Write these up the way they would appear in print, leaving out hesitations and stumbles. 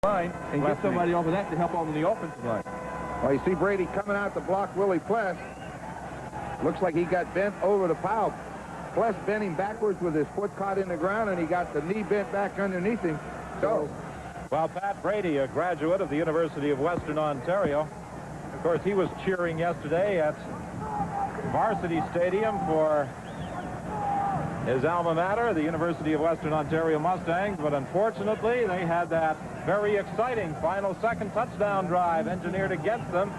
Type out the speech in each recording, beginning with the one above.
line and get somebody off of that to help on the offensive line. Well, you see Brady coming out to block Willie Pless. Looks like he got bent over the pile. Pless bent him backwards with his foot caught in the ground, and he got the knee bent back underneath him. So, well, Pat Brady, a graduate of the University of Western Ontario. Of course, he was cheering yesterday at Varsity Stadium for his alma mater, the University of Western Ontario Mustangs, but unfortunately they had that very exciting final second touchdown drive engineered against them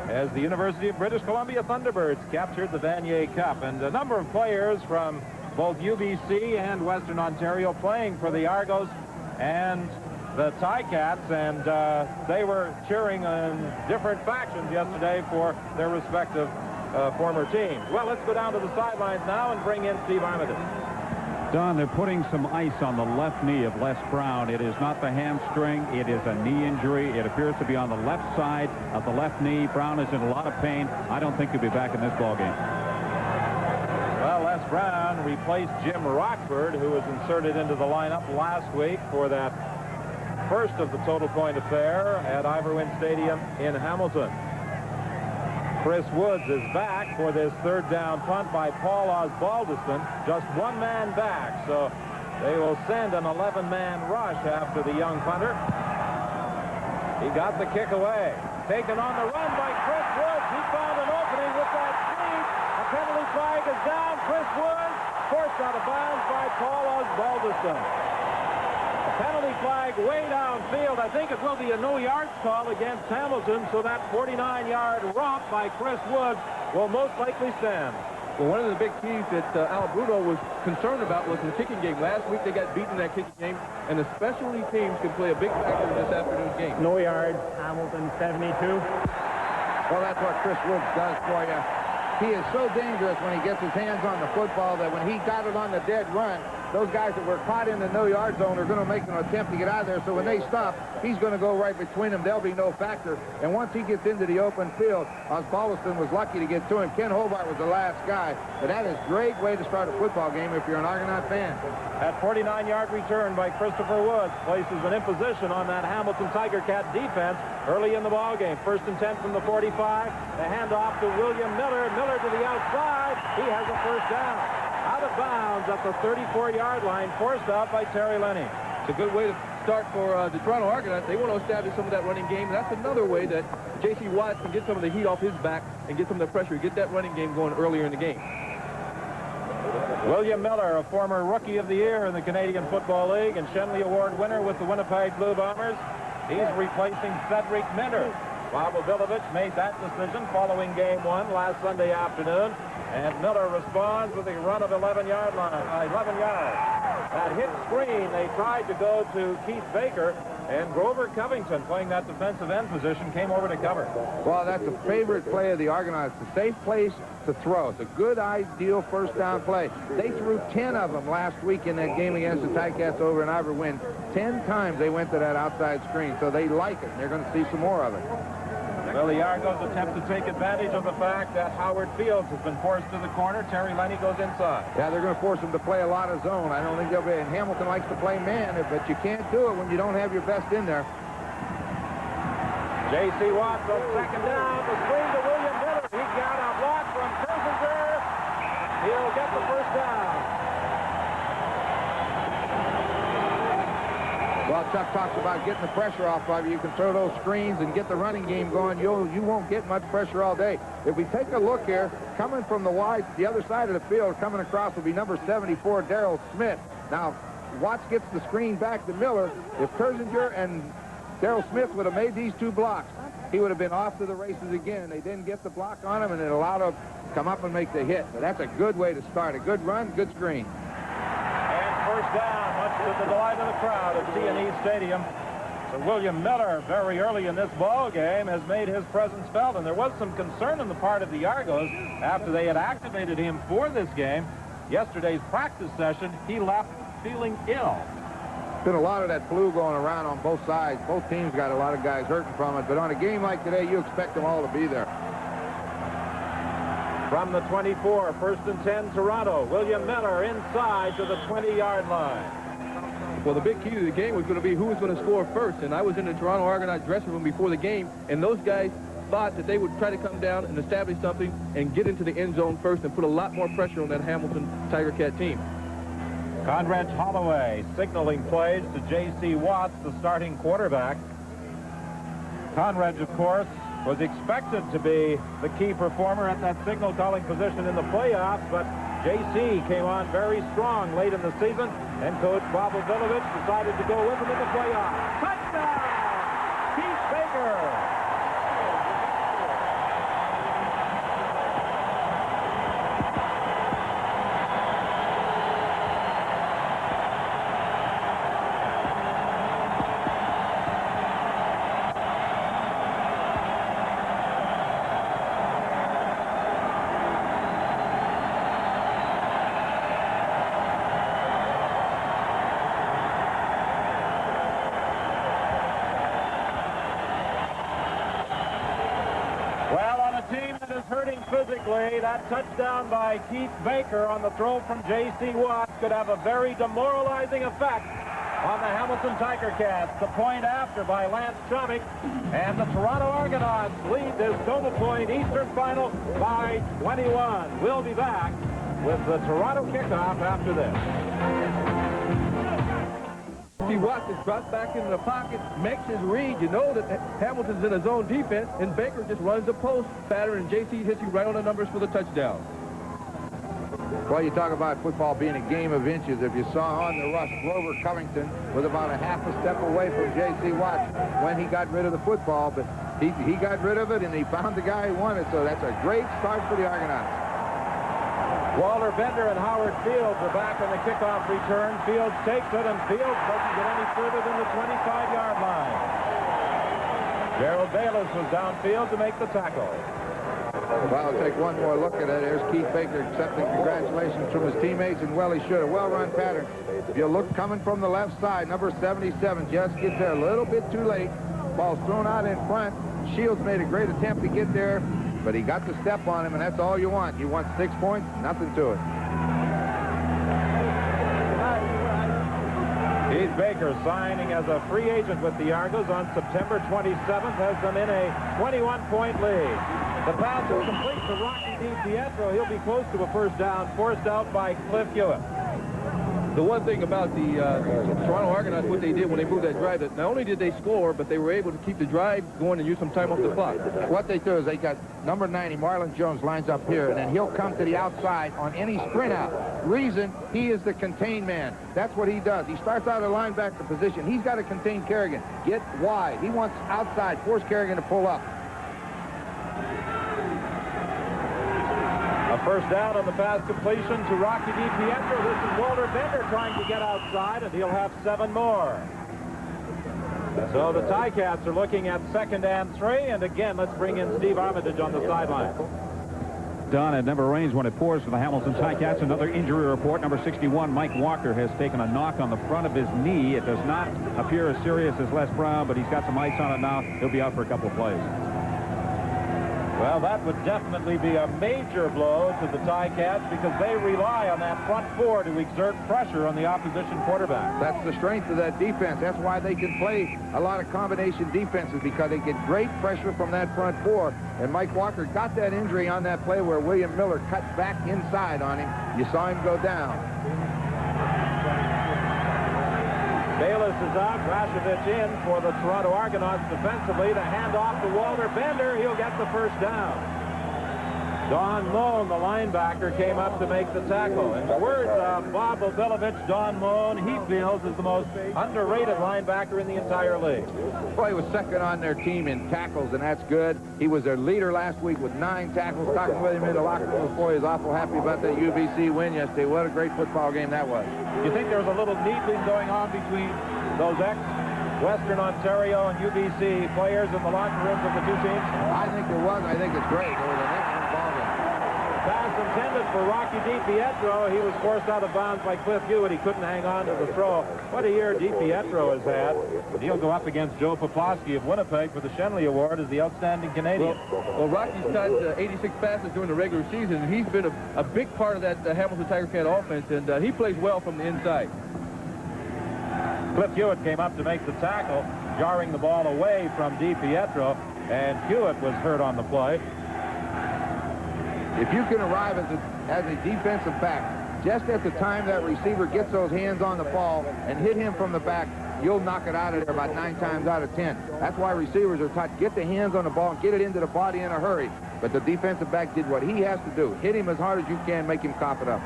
as the University of British Columbia Thunderbirds captured the Vanier Cup. And a number of players from both UBC and Western Ontario playing for the Argos and the Ticats, and they were cheering in different factions yesterday for their respective former teams. Well, let's go down to the sidelines now and bring in Steve Armitage. Don, they're putting some ice on the left knee of Les Brown. It is not the hamstring. It is a knee injury. It appears to be on the left side of the left knee. Brown is in a lot of pain. I don't think he'll be back in this ballgame. Well, Les Brown replaced Jim Rockford, who was inserted into the lineup last week for that first of the total point affair at Iverwin Stadium in Hamilton. Chris Woods is back for this third down punt by Paul Osbaldiston. Just one man back, so they will send an 11-man rush after the young punter. He got the kick away. Taken on the run by Chris Woods. He found an opening with that speed. A penalty flag is down. Chris Woods forced out of bounds by Paul Osbaldiston. Penalty flag way downfield. I think it will be a no yards call against Hamilton, so that 49-yard romp by Chris Woods will most likely stand. Well, one of the big keys that Al Bruno was concerned about was the kicking game. Last week they got beaten in that kicking game, and the specialty teams can play a big factor in this afternoon's game. No yards, Hamilton 72. Well, that's what Chris Woods does for you. He is so dangerous when he gets his hands on the football that when he got it on the dead run, those guys that were caught in the no-yard zone are going to make an attempt to get out of there. So when they stop, he's going to go right between them. There'll be no factor. And once he gets into the open field, Osbaldiston was lucky to get to him. Ken Hobart was the last guy. But that is a great way to start a football game if you're an Argonaut fan. That 49-yard return by Christopher Woods places an imposition on that Hamilton Tiger Cat defense early in the ball game. 1st and 10 from the 45. The handoff to William Miller. Miller to the outside. He has a first down. Out of bounds at the 34-yard line, forced out by Terry Lenny. It's a good way to start for the Toronto Argonauts. They want to establish some of that running game. That's another way that J.C. Watts can get some of the heat off his back and get some of the pressure, get that running game going earlier in the game. William Miller, a former Rookie of the Year in the Canadian Football League and Shenley Award winner with the Winnipeg Blue Bombers. He's replacing Cedric Minter. Bob Obilovich made that decision following game 1 last Sunday afternoon. And Miller responds with a run of 11 yards. That hit screen, they tried to go to Keith Baker, and Grover Covington, playing that defensive end position, came over to cover. Well, that's a favorite play of the Argonauts. It's a safe place to throw. It's a good, ideal first down play. They threw 10 of them last week in that game against the Ticats over in Iverwin. 10 times they went to that outside screen, so they like it, and they're going to see some more of it. Well, the Argos attempt to take advantage of the fact that Howard Fields has been forced to the corner. Terry Lenny goes inside. Yeah, they're going to force him to play a lot of zone. I don't think they'll be. And Hamilton likes to play man, but you can't do it when you don't have your best in there. J.C. Watts on second down. The screen to William Miller. He got a block from Kersinger. He'll get the first down. Well, Chuck talks about getting the pressure off of you. You can throw those screens and get the running game going. You won't get much pressure all day. If we take a look here, coming from the wide, the other side of the field, coming across will be number 74, Darrell Smith. Now, Watts gets the screen back to Miller. If Kersinger and Darrell Smith would have made these two blocks, he would have been off to the races again. They didn't get the block on him, and it allowed him to come up and make the hit. But that's a good way to start. A good run, good screen. And first down, much to the delight of the crowd at T&E Stadium. So William Miller, very early in this ball game, has made his presence felt, and there was some concern on the part of the Argos after they had activated him for this game. Yesterday's practice session, he left feeling ill. Been a lot of that flu going around on both sides. Both teams got a lot of guys hurting from it, but on a game like today, you expect them all to be there. From the 24, 1st and 10, Toronto. William Miller inside to the 20-yard line. Well, the big key to the game was going to be who was going to score first. And I was in the Toronto Argonauts dressing room before the game, and those guys thought that they would try to come down and establish something and get into the end zone first and put a lot more pressure on that Hamilton Tiger Cat team. Conrad Holloway signaling plays to J.C. Watts, the starting quarterback. Conrad, of course, was expected to be the key performer at that signal calling position in the playoffs, but J.C. came on very strong late in the season, and Coach Bob Ovilovich decided to go with him in the playoffs. Touchdown! Keith Baker! Physically, that touchdown by Keith Baker on the throw from J.C. Watts could have a very demoralizing effect on the Hamilton Tiger Cats. The point after by Lance Chomik, and the Toronto Argonauts lead this Total Point Eastern Final by 21. We'll be back with the Toronto kickoff after this. Watts is dropped back into the pocket, makes his read. You know that Hamilton's in a zone defense, and Baker just runs the post pattern, and J.C. hits you right on the numbers for the touchdown. Well, you talk about football being a game of inches. If you saw on the rush, Grover Covington was about a half a step away from J.C. Watts when he got rid of the football, but he got rid of it, and he found the guy he wanted, so that's a great start for the Argonauts. Walter Bender and Howard Fields are back on the kickoff return. Fields takes it, and Fields doesn't get any further than the 25-yard line. Gerald Bayless was downfield to make the tackle. Well, I'll take one more look at it. There's Keith Baker accepting congratulations from his teammates, and well, he should. A well-run pattern. If you look coming from the left side, number 77 just gets there a little bit too late. Ball's thrown out in front. Shields made a great attempt to get there, but he got the step on him, and that's all you want. You want 6 points, nothing to it. Keith Baker signing as a free agent with the Argos on September 27th has them in a 21-point lead. The pass is complete to Rocky DiPietro. He'll be close to a first down, forced out by Cliff Hewitt. The one thing about the Toronto Argonauts, what they did when they moved that drive, that not only did they score, but they were able to keep the drive going and use some time off the clock. What they do is they got number 90, Marlon Jones, lines up here, and then he'll come to the outside on any sprint out. Reason, he is the contain man. That's what he does. He starts out a linebacker position. He's got to contain Kerrigan. Get wide. He wants outside, force Kerrigan to pull up. A first down on the pass completion to Rocky DiPietro. This is Walter Bender trying to get outside, and he'll have 7 more. So the Ticats are looking at 2nd and 3, and again, let's bring in Steve Armitage on the sideline. Don, it never rains when it pours for the Hamilton Ticats. Another injury report. Number 61, Mike Walker, has taken a knock on the front of his knee. It does not appear as serious as Les Brown, but he's got some ice on it now. He'll be out for a couple of plays. Well, that would definitely be a major blow to the Ticats because they rely on that front 4 to exert pressure on the opposition quarterback. That's the strength of that defense. That's why they can play a lot of combination defenses, because they get great pressure from that front 4. And Mike Walker got that injury on that play where William Miller cut back inside on him. You saw him go down. Bayless is out, Rashovich in for the Toronto Argonauts defensively. The handoff to Walter Bender. He'll get the first down. Don Moan, the linebacker, came up to make the tackle. In the words of Bob Ovilovich, Don Moan, he feels is the most underrated linebacker in the entire league. Well, he was second on their team in tackles, and that's good. He was their leader last week with 9 tackles. Talking with him in the locker room before, he was awful happy about that UBC win yesterday. What a great football game that was. You think there was a little needling going on between those ex-Western Ontario and UBC players in the locker rooms of the two teams? I think there was. I think it's great. It was an excellent ball game. Pass intended for Rocky DiPietro. He was forced out of bounds by Cliff Hewitt. He couldn't hang on to the throw. What a year DiPietro has had. He'll go up against Joe Poplawski of Winnipeg for the Shenley Award as the outstanding Canadian. Well, Rocky's caught 86 passes during the regular season, and he's been a big part of that Hamilton Tiger Cat offense, and he plays well from the inside. Cliff Hewitt came up to make the tackle, jarring the ball away from DiPietro, and Hewitt was hurt on the play. If you can arrive as a defensive back, just at the time that receiver gets those hands on the ball and hit him from the back, you'll knock it out of there about 9 times out of 10. That's why receivers are taught, get the hands on the ball and get it into the body in a hurry. But the defensive back did what he has to do. Hit him as hard as you can, make him cough it up.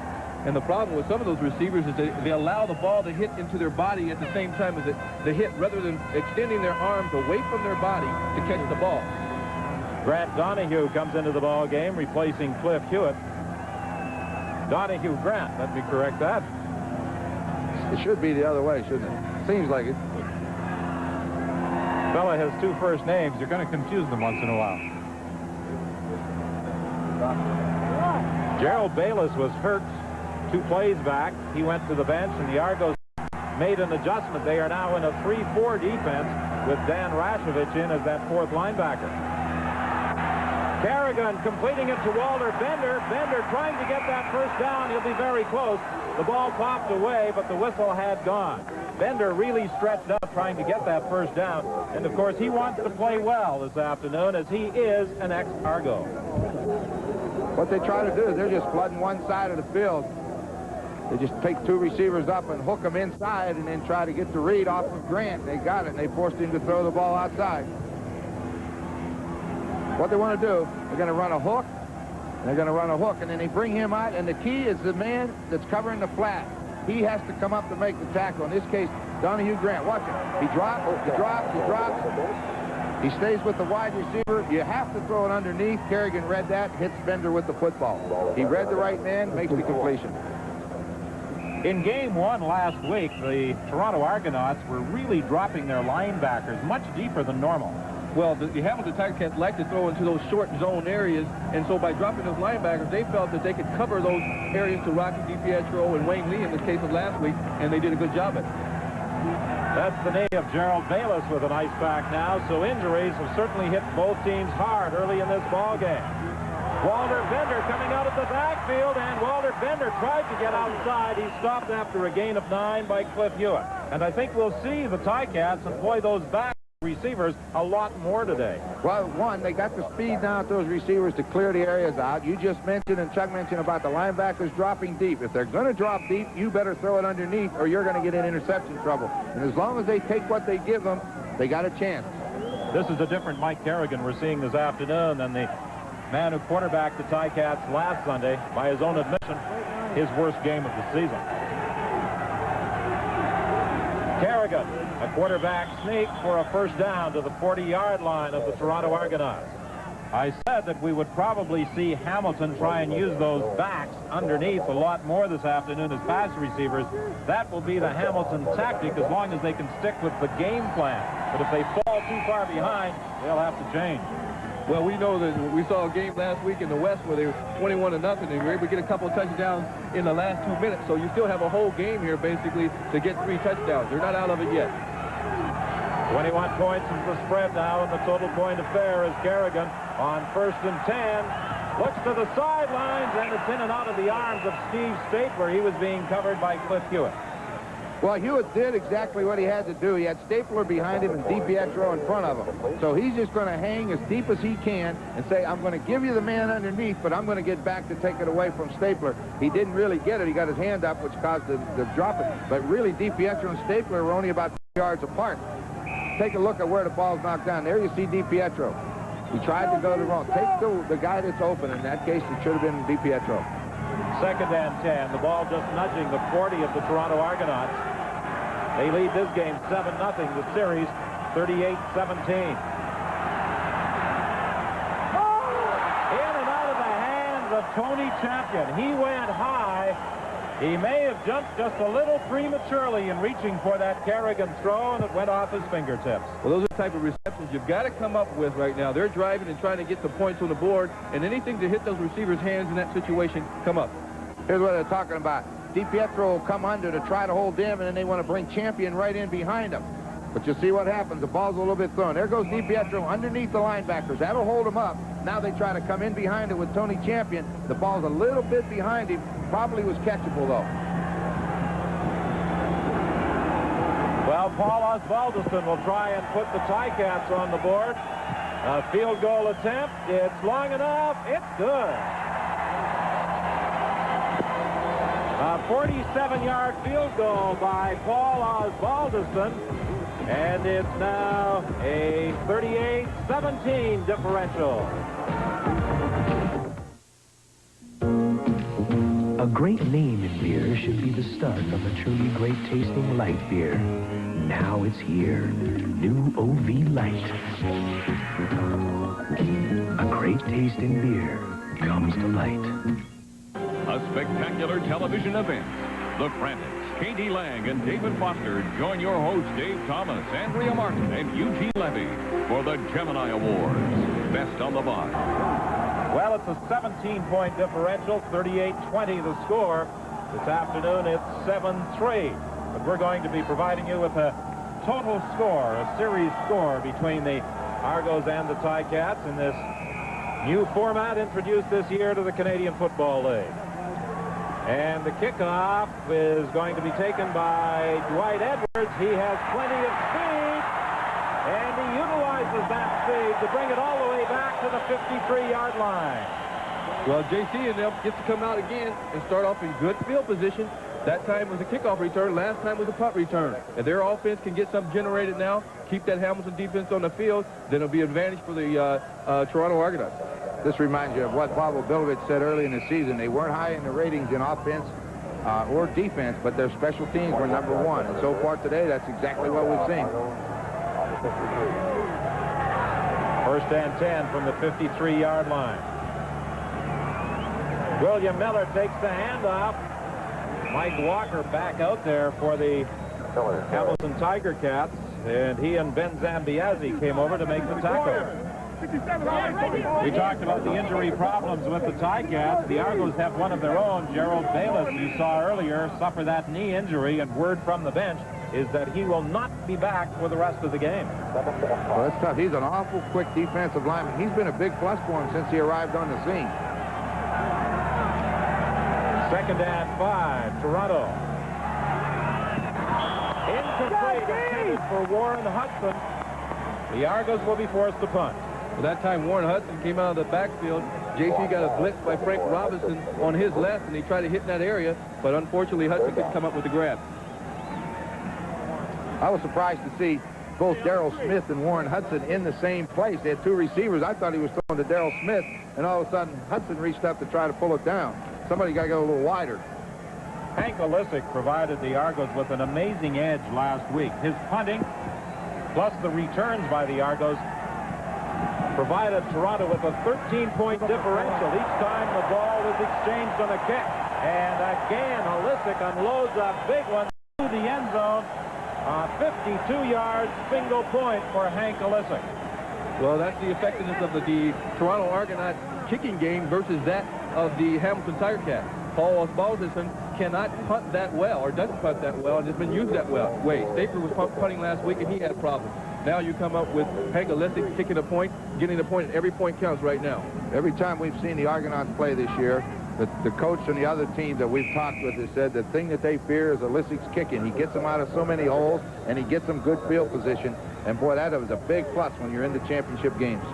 And the problem with some of those receivers is they allow the ball to hit into their body at the same time as they hit, rather than extending their arms away from their body to catch the ball. Grant Donahue comes into the ball game, replacing Cliff Hewitt. Donahue Grant, let me correct that. It should be the other way, shouldn't it? Seems like it. Fella has 2 first names. You're going to confuse them once in a while. Gerald Bayless was hurt 2 plays back. He went to the bench, and the Argos made an adjustment. They are now in a 3-4 defense with Dan Rashovich in as that 4th linebacker. Kerrigan completing it to Walter Bender. Bender trying to get that first down. He'll be very close. The ball popped away, but the whistle had gone. Bender really stretched up trying to get that first down. And, of course, he wants to play well this afternoon as he is an ex-Argo. What they try to do is they're just flooding one side of the field. They just take 2 receivers up and hook them inside and then try to get the read off of Grant. They got it, and they forced him to throw the ball outside. What they want to do, they're going to run a hook, and then they bring him out, and the key is the man that's covering the flat. He has to come up to make the tackle. In this case, Donahue Grant. Watch it. He drops. He stays with the wide receiver. You have to throw it underneath. Kerrigan read that, hits Bender with the football. He read the right man, makes the completion. In game 1 last week, the Toronto Argonauts were really dropping their linebackers much deeper than normal. Well, the Hamilton Tigercats like to throw into those short zone areas, and so by dropping those linebackers, they felt that they could cover those areas to Rocky DiPietro and Wayne Lee in the case of last week, and they did a good job at it. That's the knee of Gerald Bayless with an ice pack now, so injuries have certainly hit both teams hard early in this ball game. Walter Bender coming out of the backfield, and Walter Bender tried to get outside. He stopped after a gain of 9 by Cliff Hewitt. And I think we'll see the Ticats employ those back receivers a lot more today. Well, one, they got the speed now at those receivers to clear the areas out. You just mentioned, and Chuck mentioned about the linebackers dropping deep. If they're going to drop deep, you better throw it underneath or you're going to get in interception trouble. And as long as they take what they give them, they got a chance. This is a different Mike Kerrigan we're seeing this afternoon than the man who quarterbacked the Ticats last Sunday, by his own admission, his worst game of the season. Kerrigan, a quarterback sneak for a first down to the 40-yard line of the Toronto Argonauts. I said that we would probably see Hamilton try and use those backs underneath a lot more this afternoon as pass receivers. That will be the Hamilton tactic as long as they can stick with the game plan. But if they fall too far behind, they'll have to change. Well, we know that we saw a game last week in the West where they were 21-0, and they were able to get a couple of touchdowns in the last 2 minutes. So you still have a whole game here, basically, to get 3 touchdowns. They're not out of it yet. 21 points is the spread now, and the total point affair is Kerrigan on 1st and 10. Looks to the sidelines, and it's in and out of the arms of Steve Stapler. He was being covered by Cliff Hewitt. Well, Hewitt did exactly what he had to do. He had Stapler behind him and DiPietro in front of him. So he's just going to hang as deep as he can and say, I'm going to give you the man underneath, but I'm going to get back to take it away from Stapler. He didn't really get it. He got his hand up, which caused the drop it. But really, DiPietro and Stapler were only about 2 yards apart. Take a look at where the ball's knocked down. There you see DiPietro. He tried to go the wrong. Take the guy that's open. In that case, it should have been DiPietro. 2nd and 10. The ball just nudging the 40 of the Toronto Argonauts. They lead this game 7-0. The series 38-17. In and out of the hands of Tony Champion. He went high. He may have jumped just a little prematurely in reaching for that Kerrigan throw, and it went off his fingertips. Well, those are the type of receptions you've got to come up with right now. They're driving and trying to get the points on the board, and anything to hit those receivers' hands in that situation, come up. Here's what they're talking about. DiPietro will come under to try to hold them, and then they want to bring Champion right in behind him. But you see what happens. The ball's a little bit thrown. There goes DiPietro underneath the linebackers. That'll hold him up. Now they try to come in behind it with Tony Champion. The ball's a little bit behind him. Probably was catchable, though. Well, Paul Osbaldiston will try and put the Ticats on the board. A field goal attempt. It's long enough. It's good. A 47-yard field goal by Paul Osbaldiston. And it's now a 38-17 differential. A great name in beer should be the start of a truly great tasting light beer. Now it's here. New OV Light. A great taste in beer comes to light. A spectacular television event. The Frantics, Katie Lang and David Foster join your hosts Dave Thomas, Andrea Martin, and Eugene Levy for the Gemini Awards. Best on the Box. Well, it's a 17-point differential, 38-20 the score. This afternoon, it's 7-3. But we're going to be providing you with a total score, a series score between the Argos and the Ticats in this new format introduced this year to the Canadian Football League. And the kickoff is going to be taken by Dwight Edwards. He has plenty of speed, and he utilizes that speed to bring it all the way back to the 53-yard line. Well, J.C. and them gets to come out again and start off in good field position. That time was a kickoff return. Last time was a punt return. If their offense can get something generated now, keep that Hamilton defense on the field, then it'll be an advantage for the Toronto Argonauts. This reminds you of what Pavel Bilovich said early in the season. They weren't high in the ratings in offense or defense, but their special teams were #1. And so far today, that's exactly what we've seen. First and 10 from the 53-yard line. William Miller takes the handoff. Mike Walker back out there for the Hamilton Tiger Cats, and he and Ben Zambiazzi came over to make the tackle. We talked about the injury problems with the Ticats. The Argos have one of their own, Gerald Bayless, you saw earlier, suffer that knee injury, and word from the bench is that he will not be back for the rest of the game. Well, that's tough. He's an awful quick defensive lineman. He's been a big plus for him since he arrived on the scene. Second and 5, Toronto. Incomplete, intended for Warren Hudson. The Argos will be forced to punt. Well, that time Warren Hudson came out of the backfield. J.C. got a blitz by Frank Robinson on his left, and he tried to hit in that area, but unfortunately Hudson couldn't come up with the grab. I was surprised to see both Darrell Smith and Warren Hudson in the same place. They had two receivers. I thought he was throwing to Darrell Smith, and all of a sudden Hudson reached up to try to pull it down. Somebody got to go a little wider. Hank Olisic provided the Argos with an amazing edge last week. His punting, plus the returns by the Argos, provided Toronto with a 13-point differential. Each time the ball was exchanged on a kick. And again, Olisic unloads a big one to the end zone. 52-yard single point for Hank Olisic. Well, that's the effectiveness of the Toronto Argonauts kicking game versus that of the Hamilton Tiger Cats. Paul Osbaldiston cannot punt that well, or doesn't punt that well, and has been used that way. Stapler was punting last week, and he had problems. Now you come up with Hank Olisic kicking a point, getting a point, and every point counts right now. Every time we've seen the Argonauts play this year, the coach and the other teams that we've talked with has said the thing that they fear is Olisic's kicking. He gets them out of so many holes, and he gets them good field position. And boy, that was a big plus when you're in the championship games.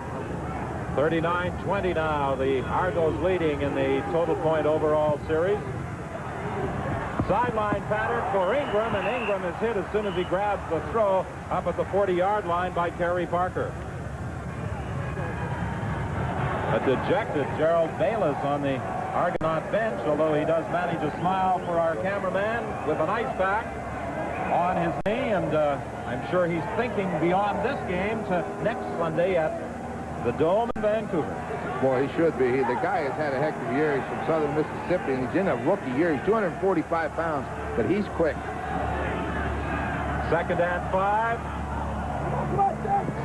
39-20 now. The Argos leading in the total point overall series. Sideline pattern for Ingram, and Ingram is hit as soon as he grabs the throw up at the 40-yard line by Terry Parker. A dejected Gerald Bayless on the Argonaut bench, although he does manage a smile for our cameraman with an ice pack on his knee, and I'm sure he's thinking beyond this game to next Sunday at the Dome in Vancouver. Boy, he should be. The guy has had a heck of a year. He's from southern Mississippi, and he's in a rookie year. He's 245 pounds, but he's quick. Second and 5.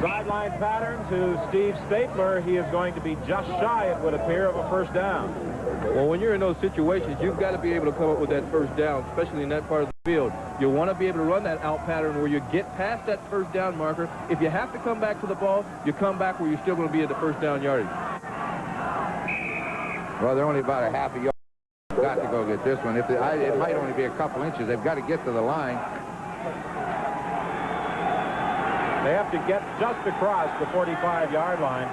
Sideline pattern to Steve Stapler. He is going to be just shy, it would appear, of a first down. Well, when you're in those situations, you've got to be able to come up with that first down, especially in that part of the field. You want to be able to run that out pattern where you get past that first down marker. If you have to come back to the ball, you come back where you're still going to be at the first down yardage. Well, they're only about a half a yard. Got to go get this one. It might only be a couple inches. They've got to get to the line. They have to get just across the 45-yard line.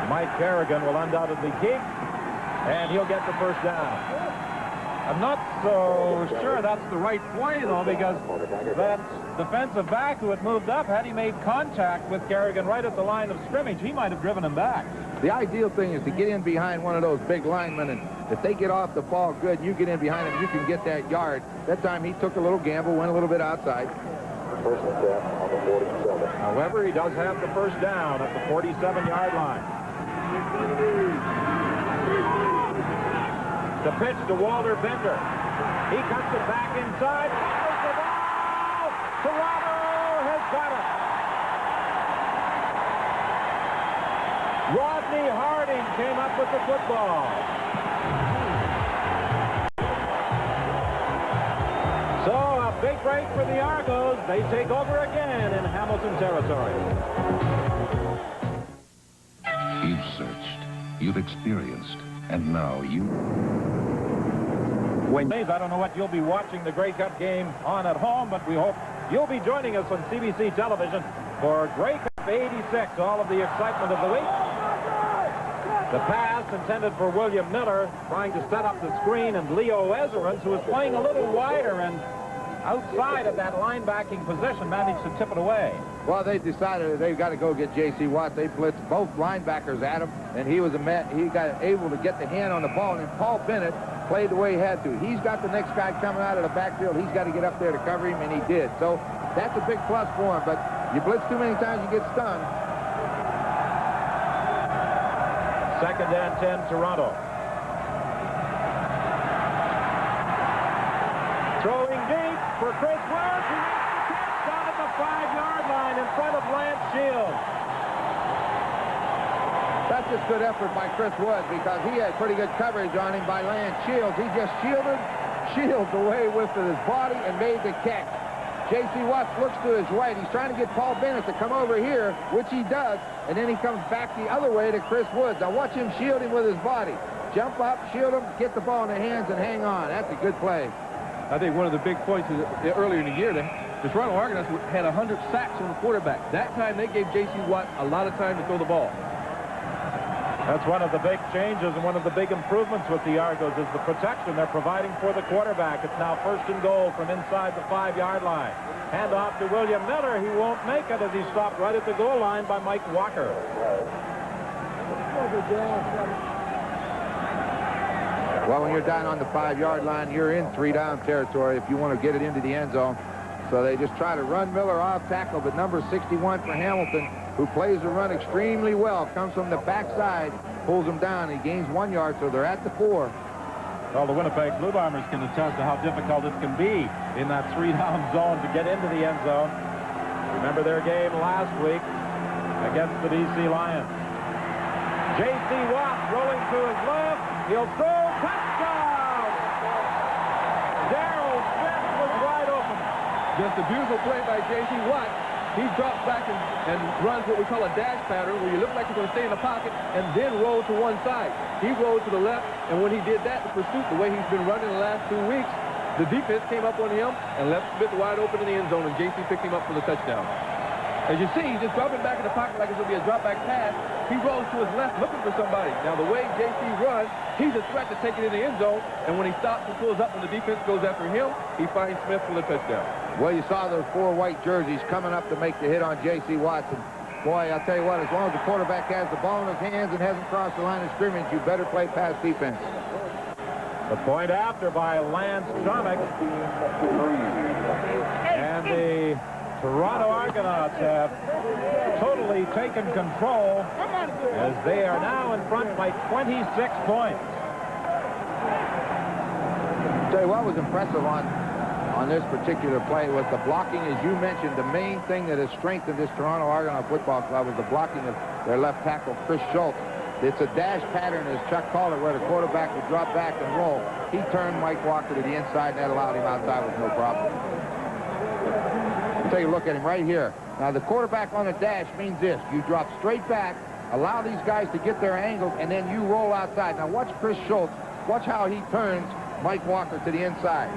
Mike Kerrigan will undoubtedly keep, and he'll get the first down. I'm not so sure that's the right play, though, because that defensive back who had moved up, had he made contact with Kerrigan right at the line of scrimmage, he might have driven him back. The ideal thing is to get in behind one of those big linemen, and if they get off the ball good, you get in behind them, you can get that yard. That time he took a little gamble, went a little bit outside. First and 10 on the 47. However, he does have the first down at the 47-yard line. The pitch to Walter Bender. He cuts it back inside. Fires the ball. Toronto has got it. Rodney Harding came up with the football. So a big break for the Argos. They take over again in Hamilton territory. You've searched, you've experienced, and now you... I don't know what you'll be watching the Grey Cup game on at home, but we hope you'll be joining us on CBC television for Grey Cup 86, all of the excitement of the week. The pass intended for William Miller, trying to set up the screen, and Leo Ezerans, who is playing a little wider and outside of that linebacking position, managed to tip it away. Well, they decided that they've got to go get J.C. Watt. They blitzed both linebackers at him, and he got able to get the hand on the ball, and Paul Bennett played the way he had to. He's got the next guy coming out of the backfield. He's got to get up there to cover him, and he did. So that's a big plus for him, but you blitz too many times, you get stung. Second and 10, Toronto. Throwing deep for Chris Woods. He makes the catch down at the 5-yard line in front of Lance Shields. That's just good effort by Chris Woods, because he had pretty good coverage on him by Lance Shields. He just shields away with his body and made the catch. J.C. Watts looks to his right. He's trying to get Paul Bennett to come over here, which he does, and then he comes back the other way to Chris Woods. Now watch him shield him with his body. Jump up, shield him, get the ball in the hands, and hang on. That's a good play. I think one of the big points is earlier in the year, the Toronto Argonauts had 100 sacks on the quarterback. That time, they gave J.C. Watt a lot of time to throw the ball. That's one of the big changes and one of the big improvements with the Argos is the protection they're providing for the quarterback. It's now first and goal from inside the 5-yard line. Hand off to William Miller. He won't make it as he's stopped right at the goal line by Mike Walker. Well, when you're down on the 5-yard line, you're in 3-down territory if you want to get it into the end zone. So they just try to run Miller off tackle, but number 61 for Hamilton, who plays the run extremely well, comes from the backside, pulls him down. He gains 1 yard, so they're at the 4. Well, the Winnipeg Blue Bombers can attest to how difficult it can be in that 3-down zone to get into the end zone. Remember their game last week against the D.C. Lions. J.C. Watt rolling to his left. He'll throw. Touchdown! Darryl Smith was wide open. Just a beautiful play by J.C. Watt. He drops back and runs what we call a dash pattern, where you look like you're going to stay in the pocket and then roll to one side. He rolled to the left, and when he did that, the pursuit, the way he's been running the last 2 weeks, the defense came up on him and left Smith wide open in the end zone, and J.C. picked him up for the touchdown. As you see, he's just dropping back in the pocket like it's going to be a drop-back pass. He rolls to his left looking for somebody. Now, the way J.C. runs, he's a threat to take it in the end zone, and when he stops and pulls up when the defense goes after him, he finds Smith for the touchdown. Well, you saw those 4 white jerseys coming up to make the hit on J.C. Watson. Boy, I'll tell you what, as long as the quarterback has the ball in his hands and hasn't crossed the line of scrimmage, you better play pass defense. The point after by Lance Chomick. And the Toronto Argonauts have totally taken control as they are now in front by 26 points. I'll tell you what was impressive on this particular play was the blocking. As you mentioned, the main thing that has strengthened this Toronto Argonaut football club was the blocking of their left tackle, Chris Schultz. It's a dash pattern, as Chuck called it, where the quarterback would drop back and roll. He turned Mike Walker to the inside, and that allowed him outside with no problem. Take a look at him right here. Now, the quarterback on the dash means this. You drop straight back, allow these guys to get their angle, and then you roll outside. Now, watch Chris Schultz. Watch how he turns Mike Walker to the inside.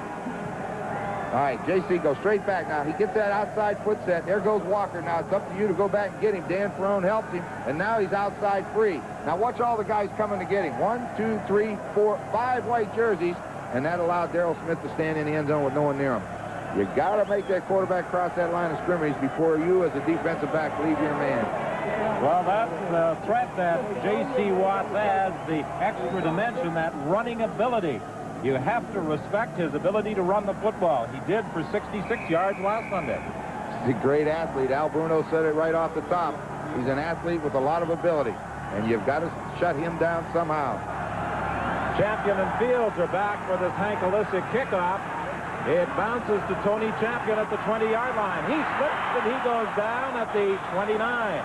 All right, JC, go straight back now. He gets that outside foot set. There goes Walker. Now it's up to you to go back and get him. Dan Ferrone helps him, and now he's outside free. Now watch all the guys coming to get him. 1, 2, 3, 4, 5 white jerseys, and that allowed Darrell Smith to stand in the end zone with no one near him. You got to make that quarterback cross that line of scrimmage before you, as a defensive back, leave your man. Well, that's the threat that J.C. Watts adds, the extra dimension, that running ability. You have to respect his ability to run the football. He did for 66 yards last Sunday. He's a great athlete. Al Bruno said it right off the top. He's an athlete with a lot of ability, and you've got to shut him down somehow. Champion and Fields are back for this Hank Olisic kickoff. It bounces to Tony Champion at the 20-yard line. He slips and he goes down at the 29.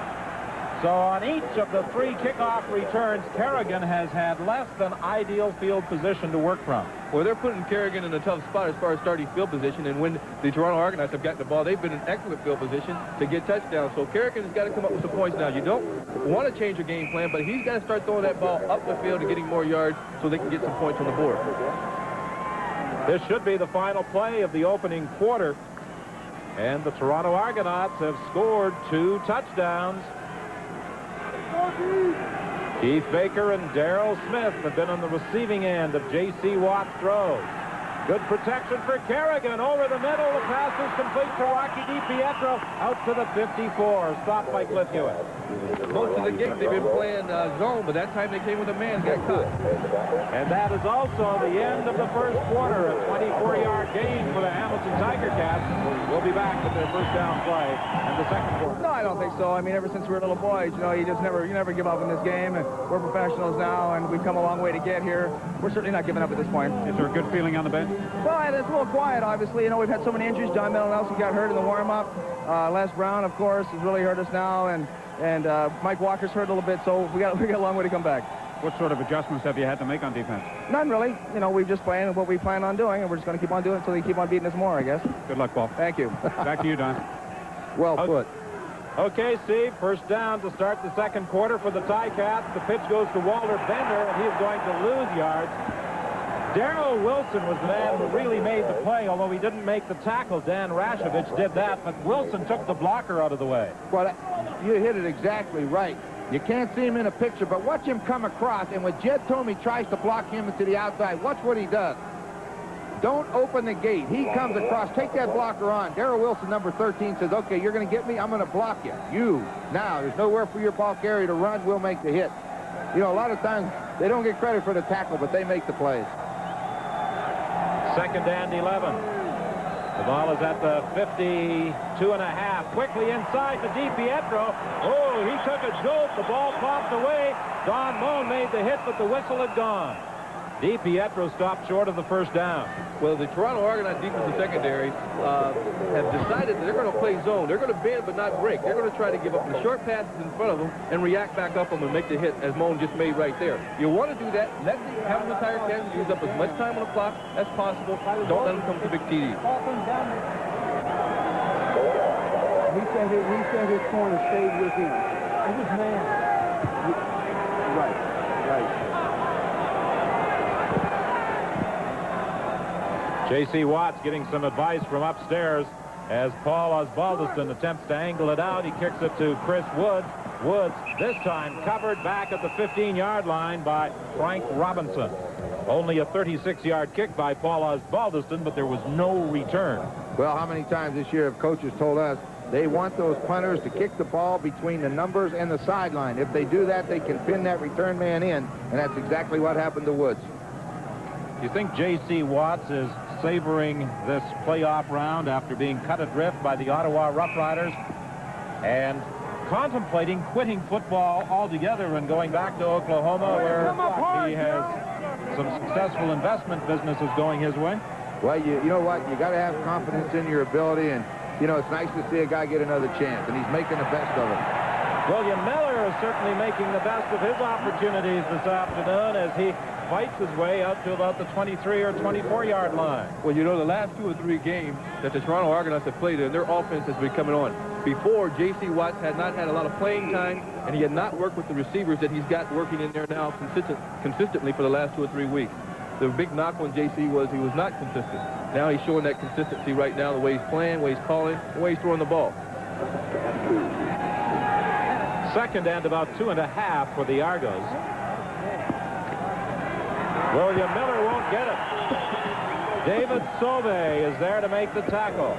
So on each of the 3 kickoff returns, Kerrigan has had less than ideal field position to work from. Well, they're putting Kerrigan in a tough spot as far as starting field position, and when the Toronto Argonauts have gotten the ball, they've been in excellent field position to get touchdowns. So Kerrigan has got to come up with some points now. You don't want to change your game plan, but he's got to start throwing that ball up the field and getting more yards so they can get some points on the board. This should be the final play of the opening quarter, and the Toronto Argonauts have scored 2 touchdowns. Keith Baker and Darrell Smith have been on the receiving end of J.C. Watt's throws. Good protection for Kerrigan over the middle. The pass is complete to Rocky DiPietro out to the 54. Stopped by Cliff Hewitt. Most of the game they've been playing zone, but that time they came with a man, got caught. And that is also the end of the first quarter. A 24-yard gain for the Hamilton Tiger Cats. We'll be back with their first down play in the second quarter. No, I don't think so. I mean, ever since we were little boys, you know, you never give up in this game. And we're professionals now, and we've come a long way to get here. We're certainly not giving up at this point. Is there a good feeling on the bench? Well, it's a little quiet, obviously. You know, we've had so many injuries. John Nelson got hurt in the warm-up. Les Brown, of course, has really hurt us now, and Mike Walker's hurt a little bit, so we got a long way to come back. What sort of adjustments have you had to make on defense? None, really. You know, we've just playing what we plan on doing, and we're just going to keep on doing it until they keep on beating us more, I guess. Good luck, Paul. Thank you. Back to you, Don. Well put. Okay, Steve, first down to start the second quarter for the Ticats. The pitch goes to Walter Bender, and he's going to lose yards. Darrell Wilson was the man who really made the play, although he didn't make the tackle. Dan Rashovich did that, but Wilson took the blocker out of the way. Well, you hit it exactly right. You can't see him in a picture, but watch him come across, and when Jed Tomey tries to block him to the outside, watch what he does. Don't open the gate. He comes across. Take that blocker on. Darrell Wilson, number 13, says, okay, you're going to get me? I'm going to block you. Now, there's nowhere for your ball carrier to run. We'll make the hit. You know, a lot of times, they don't get credit for the tackle, but they make the plays. Second and 11. The ball is at the 52.5. Quickly inside to DiPietro. Oh, he took a jolt. The ball popped away. Don Moen made the hit, but the whistle had gone. DiPietro stopped short of the first down. Well, the Toronto Argonaut defensive secondary have decided that they're going to play zone. They're going to bend but not break. They're going to try to give up the short passes in front of them and react back up them and make the hit, as Moen just made right there. You want to do that. Let the Hamilton Tiger Cats use up as much time on the clock as possible. Don't let them come to big TD. He said his corner stayed with him. It was man. Right. J.C. Watts getting some advice from upstairs as Paul Osbaldiston attempts to angle it out. He kicks it to Chris Woods. Woods, this time covered back at the 15-yard line by Frank Robinson. Only a 36-yard kick by Paul Osbaldiston, but there was no return. Well, how many times this year have coaches told us they want those punters to kick the ball between the numbers and the sideline? If they do that, they can pin that return man in, and that's exactly what happened to Woods. Do you think J.C. Watts is savoring this playoff round after being cut adrift by the Ottawa Rough Riders and contemplating quitting football altogether and going back to Oklahoma, where he has some successful investment businesses going his way? Well, you know what? You got to have confidence in your ability, and, you know, it's nice to see a guy get another chance, and he's making the best of it. William Miller is certainly making the best of his opportunities this afternoon as he fights his way out to about the 23 or 24-yard line. Well, you know, the last 2 or 3 games that the Toronto Argonauts have played in, their offense has been coming on. Before, J.C. Watts had not had a lot of playing time, and he had not worked with the receivers that he's got working in there now consistently for the last 2 or 3 weeks. The big knock on J.C. was he was not consistent. Now he's showing that consistency right now, the way he's playing, the way he's calling, the way he's throwing the ball. Second and about 2.5 for the Argos. William Miller won't get it. David Sauvé is there to make the tackle.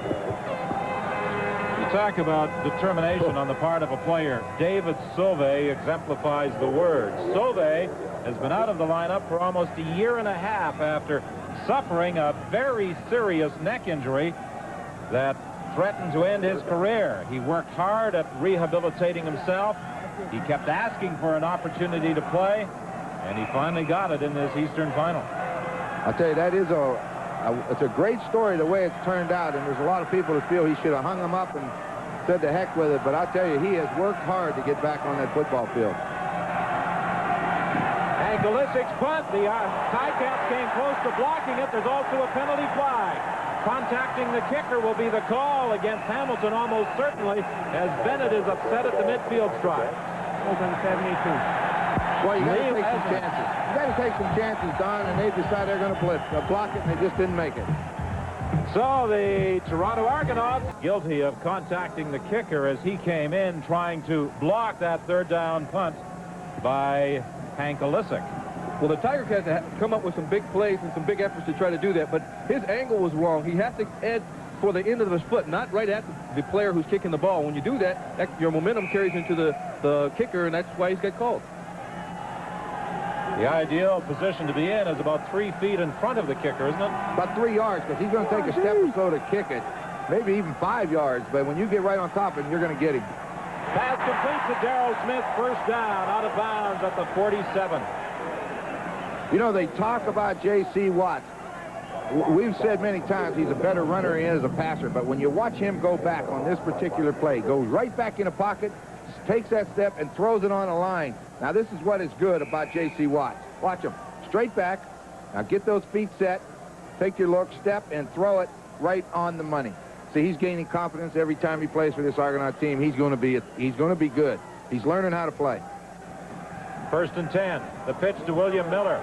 You talk about determination on the part of a player. David Sauvé exemplifies the word. Sauvé has been out of the lineup for almost a year and a half after suffering a very serious neck injury that threatened to end his career. He worked hard at rehabilitating himself. He kept asking for an opportunity to play, and he finally got it in this Eastern final. I'll tell you, that is it's a great story the way it's turned out, and there's a lot of people that feel he should have hung him up and said to heck with it, but I'll tell you, he has worked hard to get back on that football field. And Galisic's punt, the Ticats came close to blocking it. There's also a penalty flag. Contacting the kicker will be the call against Hamilton almost certainly, as Bennett is upset at the midfield stripe. Open 72. Well, you got to take some chances. You got to take some chances, Don, and they decide they're going to block it, and they just didn't make it. So the Toronto Argonauts guilty of contacting the kicker as he came in trying to block that third down punt by Hank Galisic. Well, the Tiger Cats have come up with some big plays and some big efforts to try to do that, but his angle was wrong. He has to head for the end of his foot, not right at the player who's kicking the ball. When you do that, your momentum carries into the kicker, and that's why he's got called. The ideal position to be in is about 3 feet in front of the kicker, isn't it? About 3 yards, because he's going to take a step or so to kick it. Maybe even 5 yards, but when you get right on top of him, you're going to get him. Pass complete to Darrell Smith, first down, out of bounds at the 47. You know, they talk about J.C. Watts. We've said many times he's a better runner than he is a passer, but when you watch him go back on this particular play, goes right back in the pocket, takes that step, and throws it on a line. Now, this is what is good about J.C. Watts. Watch him. Straight back. Now, get those feet set. Take your look, step, and throw it right on the money. See, he's gaining confidence every time he plays for this Argonaut team. He's going to be good. He's learning how to play. First and 10. The pitch to William Miller.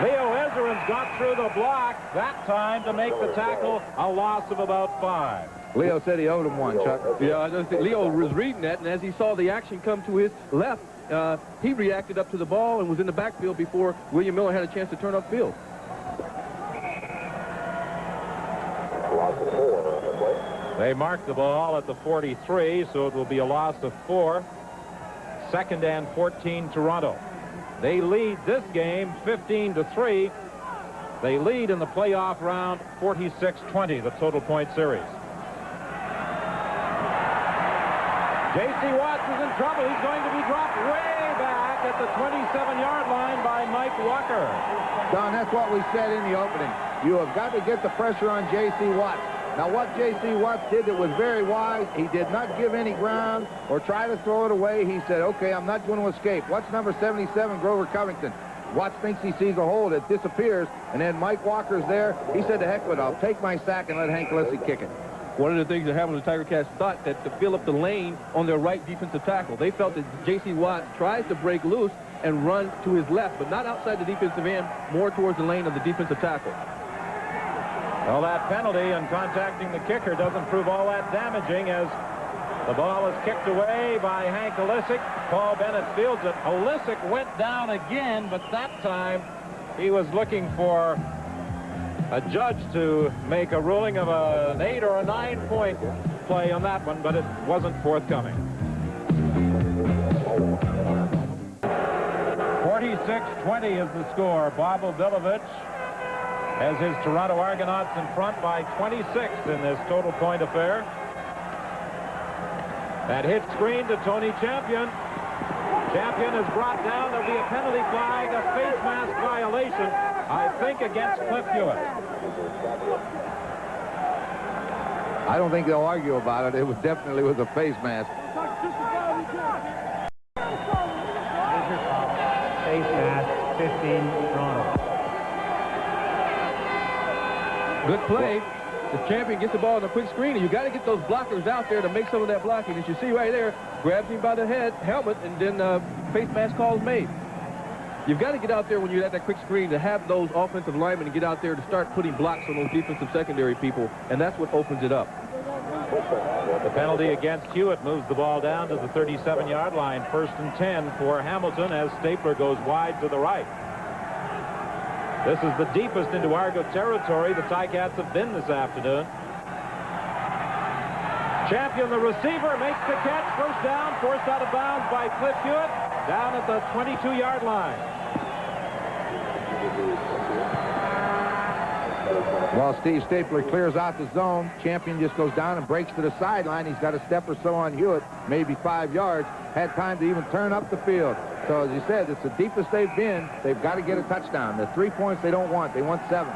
Leo Ezerin's got through the block, that time to make the tackle, a loss of about 5. Leo said he owed him one, Chuck. Yeah, I just think Leo was reading that, and as he saw the action come to his left, he reacted up to the ball and was in the backfield before William Miller had a chance to turn upfield. They marked the ball at the 43, so it will be a loss of 4. Second and 14, Toronto. They lead this game 15-3. They lead in the playoff round 46-20, the total point series. J.C. Watts is in trouble. He's going to be dropped way back at the 27-yard line by Mike Walker. Don, that's what we said in the opening. You have got to get the pressure on J.C. Watts. Now, what J.C. Watts did that was very wise, he did not give any ground or try to throw it away. He said, okay, I'm not going to escape. What's number 77, Grover Covington? Watts thinks he sees a hole, it disappears, and then Mike Walker's there. He said, to heck with it, I'll take my sack and let Hank Galisic kick it. One of the things that happened to the Tiger Cats thought that to fill up the lane on their right defensive tackle. They felt that J.C. Watts tries to break loose and run to his left, but not outside the defensive end, more towards the lane of the defensive tackle. Well, that penalty and contacting the kicker doesn't prove all that damaging as the ball is kicked away by Hank Galisic. Paul Bennett fields it. Galisic went down again, but that time he was looking for a judge to make a ruling of an 8 or a 9-point play on that one, but it wasn't forthcoming. 46-20 is the score. Bob Obilovich has his Toronto Argonauts in front by 26 in this total point affair. That hit screen to Tony Champion. Champion is brought down. There'll be a penalty flag, a face mask violation, I think, against Cliff Hewitt. I don't think they'll argue about it. It was definitely with a face mask. Face mask, 15, Toronto. Good play. The Champion gets the ball on a quick screen, and you got to get those blockers out there to make some of that blocking. As you see right there, grabs him by the helmet, and then face mask call is made. You've got to get out there when you're at that quick screen to have those offensive linemen to get out there to start putting blocks on those defensive secondary people, and that's what opens it up. The penalty against Hewitt moves the ball down to the 37-yard line. 1st and 10 for Hamilton as Stapler goes wide to the right. This is the deepest into Argo territory the Ticats have been this afternoon. Champion, the receiver, makes the catch. 1st down, forced out of bounds by Cliff Hewitt down at the 22-yard line. While Steve Stapler clears out the zone, Champion just goes down and breaks to the sideline. He's got a step or so on Hewitt, maybe 5 yards. Had time to even turn up the field. So as you said, it's the deepest they've been. They've got to get a touchdown. The 3 points they don't want. They want 7.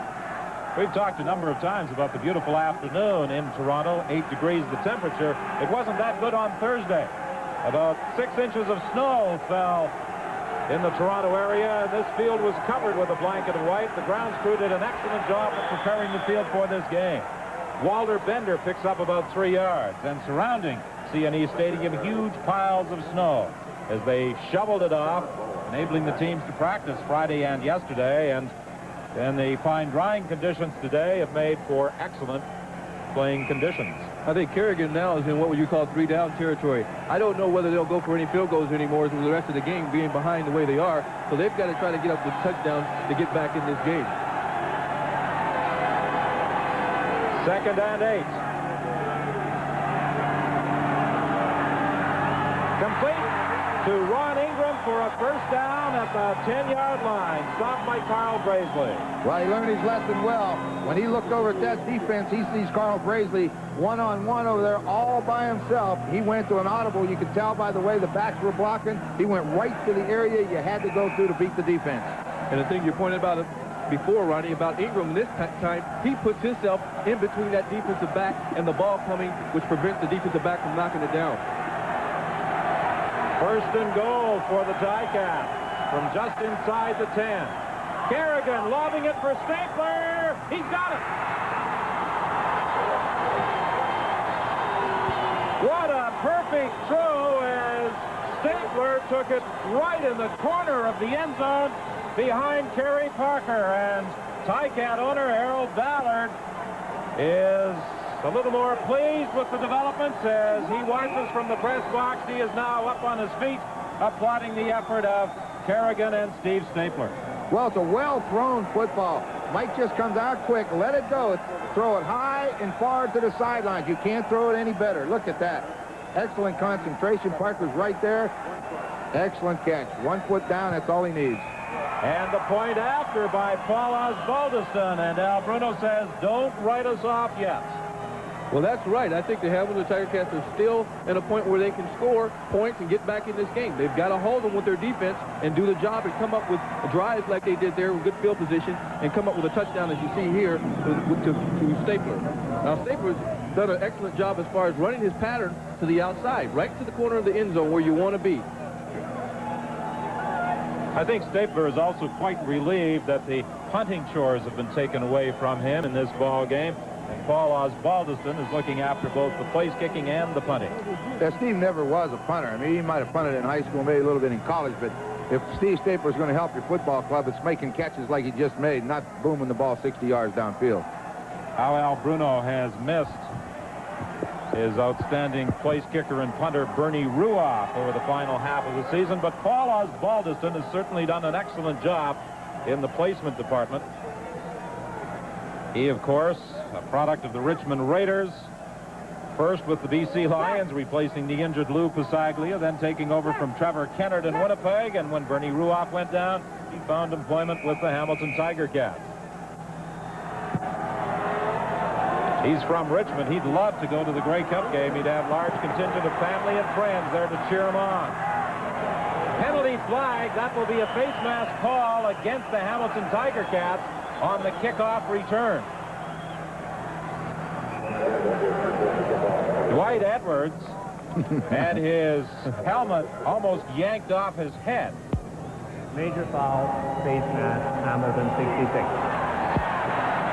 We've talked a number of times about the beautiful afternoon in Toronto. 8 degrees the temperature. It wasn't that good on Thursday. About 6 inches of snow fell in the Toronto area, and this field was covered with a blanket of white. The grounds crew did an excellent job of preparing the field for this game. Walter Bender picks up about 3 yards, and surrounding CNE Stadium, huge piles of snow as they shoveled it off, enabling the teams to practice Friday and yesterday, and the fine drying conditions today have made for excellent playing conditions. I think Kerrigan now is in what would you call 3-down territory. I don't know whether they'll go for any field goals anymore with the rest of the game being behind the way they are, so they've got to try to get up the touchdown to get back in this game. 2nd and 8. Complete to Ron Ingram for a 1st down at the 10-yard line. Stopped by Carl Braisley. Well, he learned his lesson well. When he looked over at that defense, he sees Carl Braisley one-on-one over there all by himself. He went to an audible. You could tell by the way the backs were blocking. He went right to the area you had to go through to beat the defense. And the thing you pointed about before, Ronnie, about Ingram this time, he puts himself in between that defensive back and the ball coming, which prevents the defensive back from knocking it down. 1st and goal for the Ticats from just inside the 10. Kerrigan lobbing it for Stapler. He's got it. What a perfect throw as Stapler took it right in the corner of the end zone behind Kerry Parker. And Ticat owner Harold Ballard is a little more pleased with the developments as he watches from the press box. He is now up on his feet, applauding the effort of Kerrigan and Steve Stapler. Well, it's a well-thrown football. Mike just comes out quick, let it go. Throw it high and far to the sidelines. You can't throw it any better. Look at that. Excellent concentration. Parker's right there. Excellent catch. 1 foot down, that's all he needs. And the point after by Paul Osbaldiston, and Al Bruno says, don't write us off yet. Well, that's right. I think the Hamilton Tiger-Cats are still at a point where they can score points and get back in this game. They've got to hold them with their defense and do the job and come up with drives like they did there with good field position and come up with a touchdown, as you see here, to Stapler. Now, Stapler's done an excellent job as far as running his pattern to the outside, right to the corner of the end zone where you want to be. I think Stapler is also quite relieved that the punting chores have been taken away from him in this ball game. And Paul Osbaldiston is looking after both the place kicking and the punting. Yeah, Steve never was a punter. I mean, he might have punted in high school, maybe a little bit in college, but if Steve Stapler is going to help your football club, it's making catches like he just made, not booming the ball 60 yards downfield. How Al Bruno has missed his outstanding place kicker and punter Bernie Ruoff over the final half of the season, but Paul Osbaldiston has certainly done an excellent job in the placement department. He, of course, a product of the Richmond Raiders, first with the BC Lions, replacing the injured Lou Pasaglia, then taking over from Trevor Kennard in Winnipeg, and when Bernie Ruoff went down, he found employment with the Hamilton Tiger-Cats. He's from Richmond. He'd love to go to the Grey Cup game. He'd have large contingent of family and friends there to cheer him on. Penalty flag. That will be a face mask call against the Hamilton Tiger-Cats on the kickoff return. Dwight Edwards had his helmet almost yanked off his head. Major foul, face mask, Hamilton 66.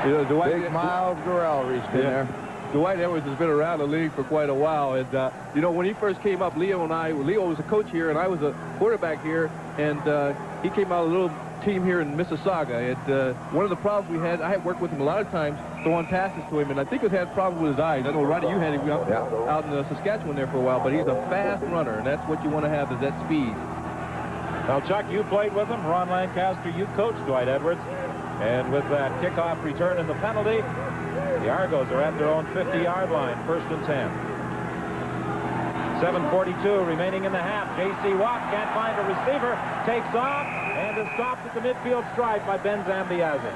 You know, Dwight, Big Miles Gorell reached in there. Dwight Edwards has been around the league for quite a while, and you know, when he first came up, Leo was a coach here, and I was a quarterback here, and he came out of a little team here in Mississauga. One of the problems we had, I had worked with him a lot of times throwing passes to him, and I think he had a problem with his eyes. I know, Roddy, you had him out in Saskatchewan there for a while, but he's a fast runner, and that's what you want to have, is that speed. Well, Chuck, you played with him. Ron Lancaster, you coached Dwight Edwards. And with that kickoff return and the penalty, the Argos are at their own 50-yard line, 1st and 10. 7:42 remaining in the half. J.C. Watt can't find a receiver, takes off, and is stopped at the midfield stride by Ben Zambiazzi.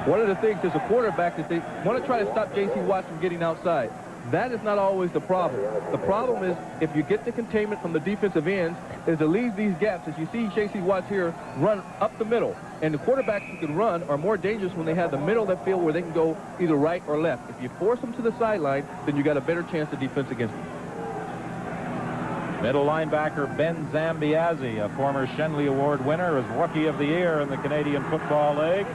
One of the things as a quarterback that they want to try to stop J.C. Watt from getting outside. That is not always the problem. The problem is if you get the containment from the defensive ends, is to leave these gaps. As you see J.C. Watts here run up the middle. And the quarterbacks who can run are more dangerous when they have the middle of the field where they can go either right or left. If you force them to the sideline, then you got a better chance of defense against them. Middle linebacker Ben Zambiazzi, a former Shenley Award winner, is Rookie of the Year in the Canadian Football League.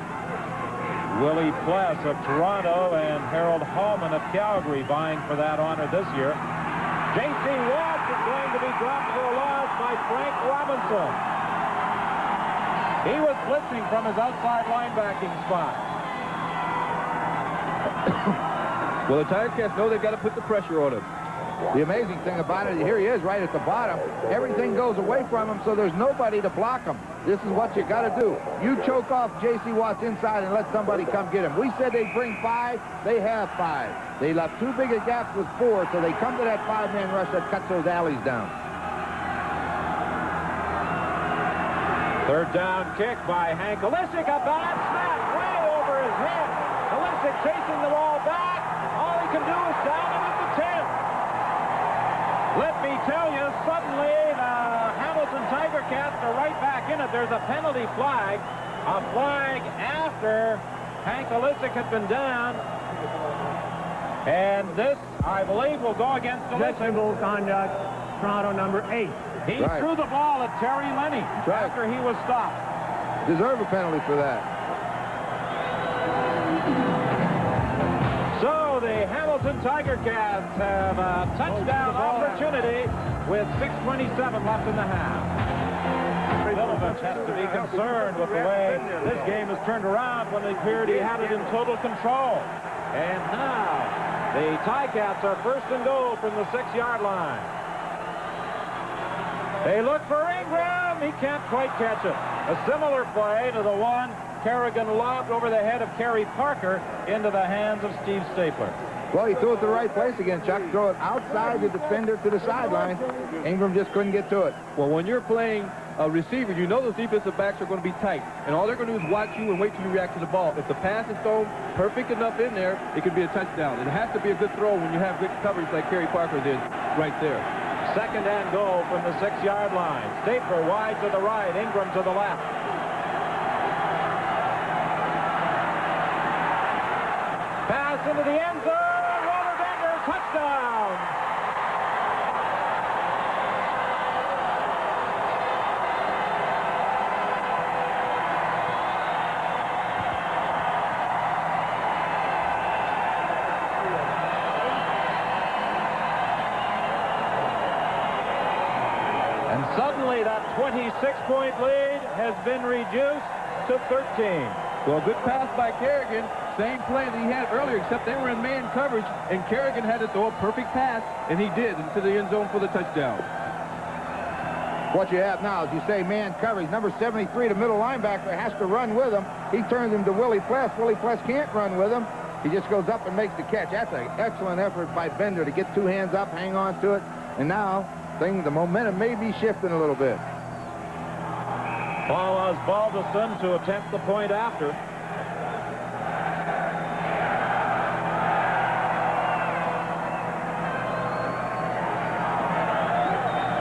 Willie Pless of Toronto and Harold Hallman of Calgary vying for that honor this year. J.C. Watts is going to be dropped for a loss by Frank Robinson. He was blitzing from his outside linebacking spot. Well, the Tiger Cats know they've got to put the pressure on him. The amazing thing about it, here he is right at the bottom. Everything goes away from him, so there's nobody to block him. This is what you got to do. You choke off J.C. Watts inside and let somebody come get him. We said they'd bring 5. They have 5. They left too big a gap with 4, so they come to that 5-man rush that cuts those alleys down. 3rd down kick by Hank Olisic. A bad snap way over his head. Olisic chasing the ball back. All he can do is down him at the 10. Let me tell you, suddenly the Hamilton Tiger Cats are right back in it. There's a penalty flag. A flag after Hank Olisic had been down. And this, I believe, will go against Olisic. Questionable conduct, Toronto number 8. He threw the ball at Terry Lenny after he was stopped. Deserve a penalty for that. So the Hamilton Tiger Cats have a touchdown opportunity with 6:27 left in the half. Milovich has to be concerned with the way this game has turned around when they appeared he had it in total control. And now the Ticats are 1st and goal from the 6-yard line. They look for Ingram. He can't quite catch it. A similar play to the one Kerrigan lobbed over the head of Kerry Parker into the hands of Steve Stapler. Well, he threw it to the right place again, Chuck. Throw it outside the defender to the sideline. Ingram just couldn't get to it. Well, when you're playing a receiver, you know those defensive backs are going to be tight. And all they're going to do is watch you and wait till you react to the ball. If the pass is thrown perfect enough in there, it could be a touchdown. It has to be a good throw when you have good coverage like Kerry Parker did right there. 2nd and goal from the 6-yard line. Stapler wide to the right, Ingram to the left. Pass into the end zone. Walter Denver, touchdown. And suddenly that 26-point lead has been reduced to 13. Well, good pass by Kerrigan. Same play that he had earlier, except they were in man coverage, and Kerrigan had to throw a perfect pass, and he did, into the end zone for the touchdown. What you have now is you say man coverage. Number 73, the middle linebacker, has to run with him. He turns him to Willie Pless. Willie Pless can't run with him. He just goes up and makes the catch. That's an excellent effort by Bender to get 2 hands up, hang on to it, and now the momentum may be shifting a little bit. Paul Osbaldiston to attempt the point after.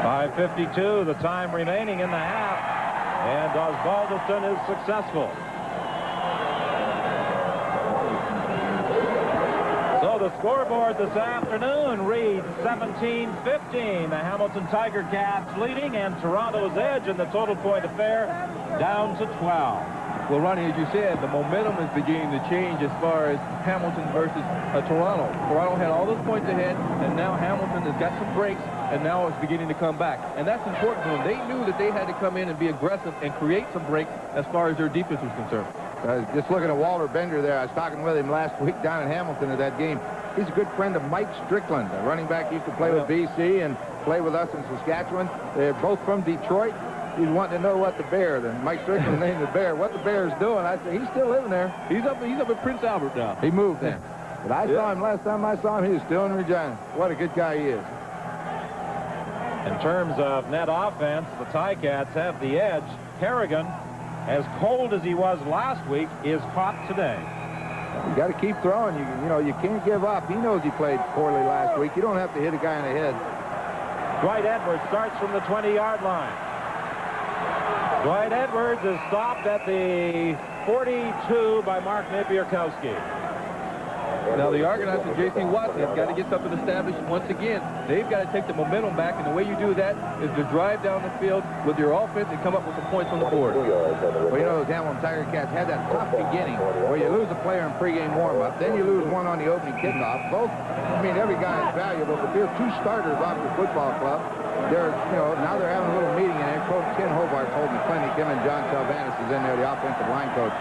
.5:52, the time remaining in the half, and Osbaldiston is successful. So the scoreboard this afternoon reads 17-15. The Hamilton Tiger Cats leading, and Toronto's edge in the total point affair down to 12. Well, Ronnie, as you said, the momentum is beginning to change as far as Hamilton versus Toronto. Toronto had all those points ahead, and now Hamilton has got some breaks, and now it's beginning to come back. And that's important for them. They knew that they had to come in and be aggressive and create some breaks as far as their defense was concerned. Just looking at Walter Bender there, I was talking with him last week down in Hamilton at that game. He's a good friend of Mike Strickland, a running back who used to play with BC and play with us in Saskatchewan. They're both from Detroit. He's wanting to know what the Bear, Mike Strickland named the Bear, what the Bear's doing. I said, he's still living there. He's up at Prince Albert now. He moved then. But I saw him last time I saw him, he was still in Regina. What a good guy he is. In terms of net offense, the Ticats have the edge. Kerrigan, as cold as he was last week, is hot today. You got to keep throwing. You know, you can't give up. He knows he played poorly last week. You don't have to hit a guy in the head. Dwight Edwards starts from the 20-yard line. Dwight Edwards is stopped at the 42 by Mark Napierkowski. Now the Argonauts and J.C. Watson have got to get something established once again. They've got to take the momentum back, and the way you do that is to drive down the field with your offense and come up with some points on the board. Well, you know, those Hamilton Tiger Cats had that tough beginning where you lose a player in pregame warm-up, then you lose one on the opening kickoff. Both, I mean, every guy is valuable, but there are two starters off your football club. They're, you know, now they're having a little meeting in there. Coach Ken Hobart's holding the clinic. Him and John Salvanis is in there, the offensive line coach.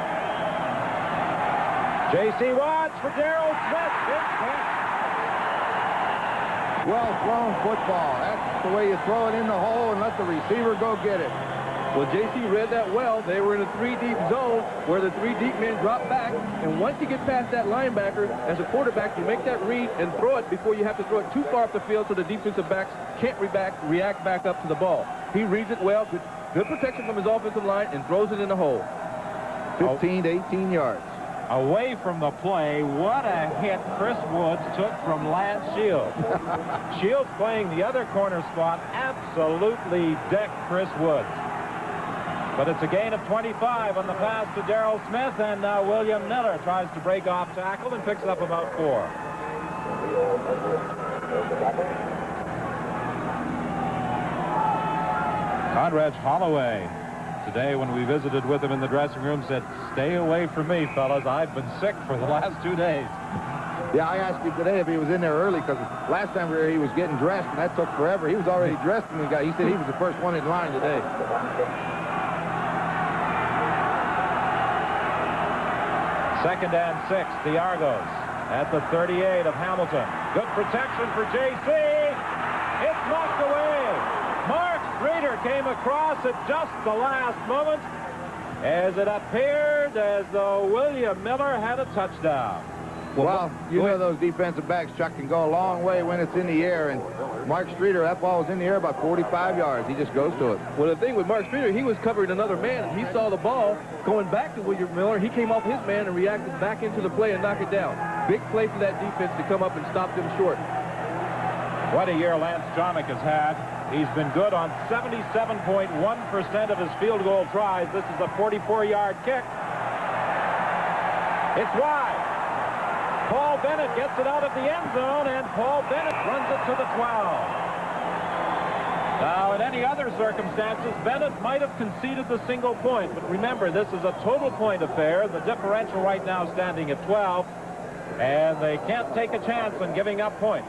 J.C. Watts for Darrell Smith. Well thrown football. That's the way you throw it in the hole and let the receiver go get it. Well, J.C. read that well. They were in a three-deep zone where the three deep men drop back, and once you get past that linebacker, as a quarterback, you make that read and throw it before you have to throw it too far up the field so the defensive backs can't react back up to the ball. He reads it well, good protection from his offensive line, and throws it in the hole. 15 to 18 yards. Away from the play, what a hit Chris Woods took from Lance Shields. Shields playing the other corner spot absolutely decked Chris Woods. But it's a gain of 25 on the pass to Darrell Smith, and now William Miller tries to break off tackle and picks up about 4. Conrad Holloway, today when we visited with him in the dressing room, said, "Stay away from me, fellas. I've been sick for the last 2 days." Yeah, I asked him today if he was in there early, because last time we were here, he was getting dressed, and that took forever. He was already dressed when he got. He said he was the first one in line today. Second and 6, the Argos at the 38 of Hamilton. Good protection for J.C. It's knocked away. Mark Streeter came across at just the last moment as it appeared as though William Miller had a touchdown. Well, you know those defensive backs, Chuck, can go a long way when it's in the air, and Mark Streeter, that ball was in the air about 45 yards. He just goes to it. Well, the thing with Mark Streeter, he was covering another man, and he saw the ball going back to William Miller. He came off his man and reacted back into the play and knocked it down. Big play for that defense to come up and stop them short. What a year Lance Jarmick has had. He's been good on 77.1% of his field goal tries. This is a 44-yard kick. It's wide. Paul Bennett gets it out of the end zone, and Paul Bennett runs it to the 12. Now, in any other circumstances, Bennett might have conceded the single point, but remember, this is a total point affair. The differential right now standing at 12, and they can't take a chance on giving up points.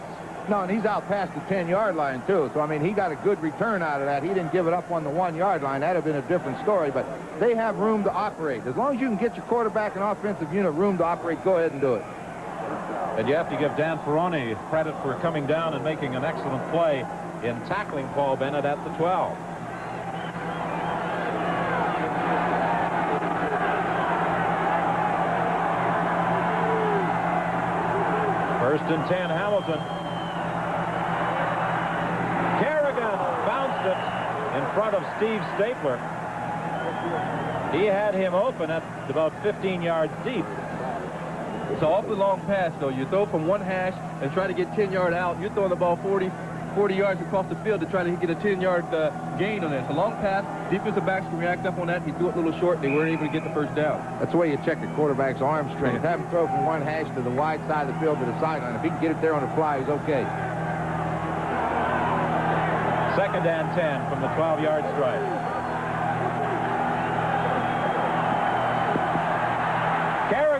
No, and he's out past the 10-yard line, too. So, I mean, he got a good return out of that. He didn't give it up on the 1-yard line. That would have been a different story, but they have room to operate. As long as you can get your quarterback and offensive unit room to operate, go ahead and do it. And you have to give Dan Ferroni credit for coming down and making an excellent play in tackling Paul Bennett at the 12. First and 10, Hamilton. Kerrigan bounced it in front of Steve Stapler. He had him open at about 15 yards deep. It's an awfully long pass, though. You throw from one hash and try to get 10-yard out. You're throwing the ball 40 yards across the field to try to get a 10-yard gain on it. It's a long pass. Defensive backs can react up on that. He threw it a little short. They weren't able to get the first down. That's the way you check a quarterback's arm strength. Have him throw from one hash to the wide side of the field to the sideline. If he can get it there on the fly, he's okay. Second and 10 from the 12-yard stripe.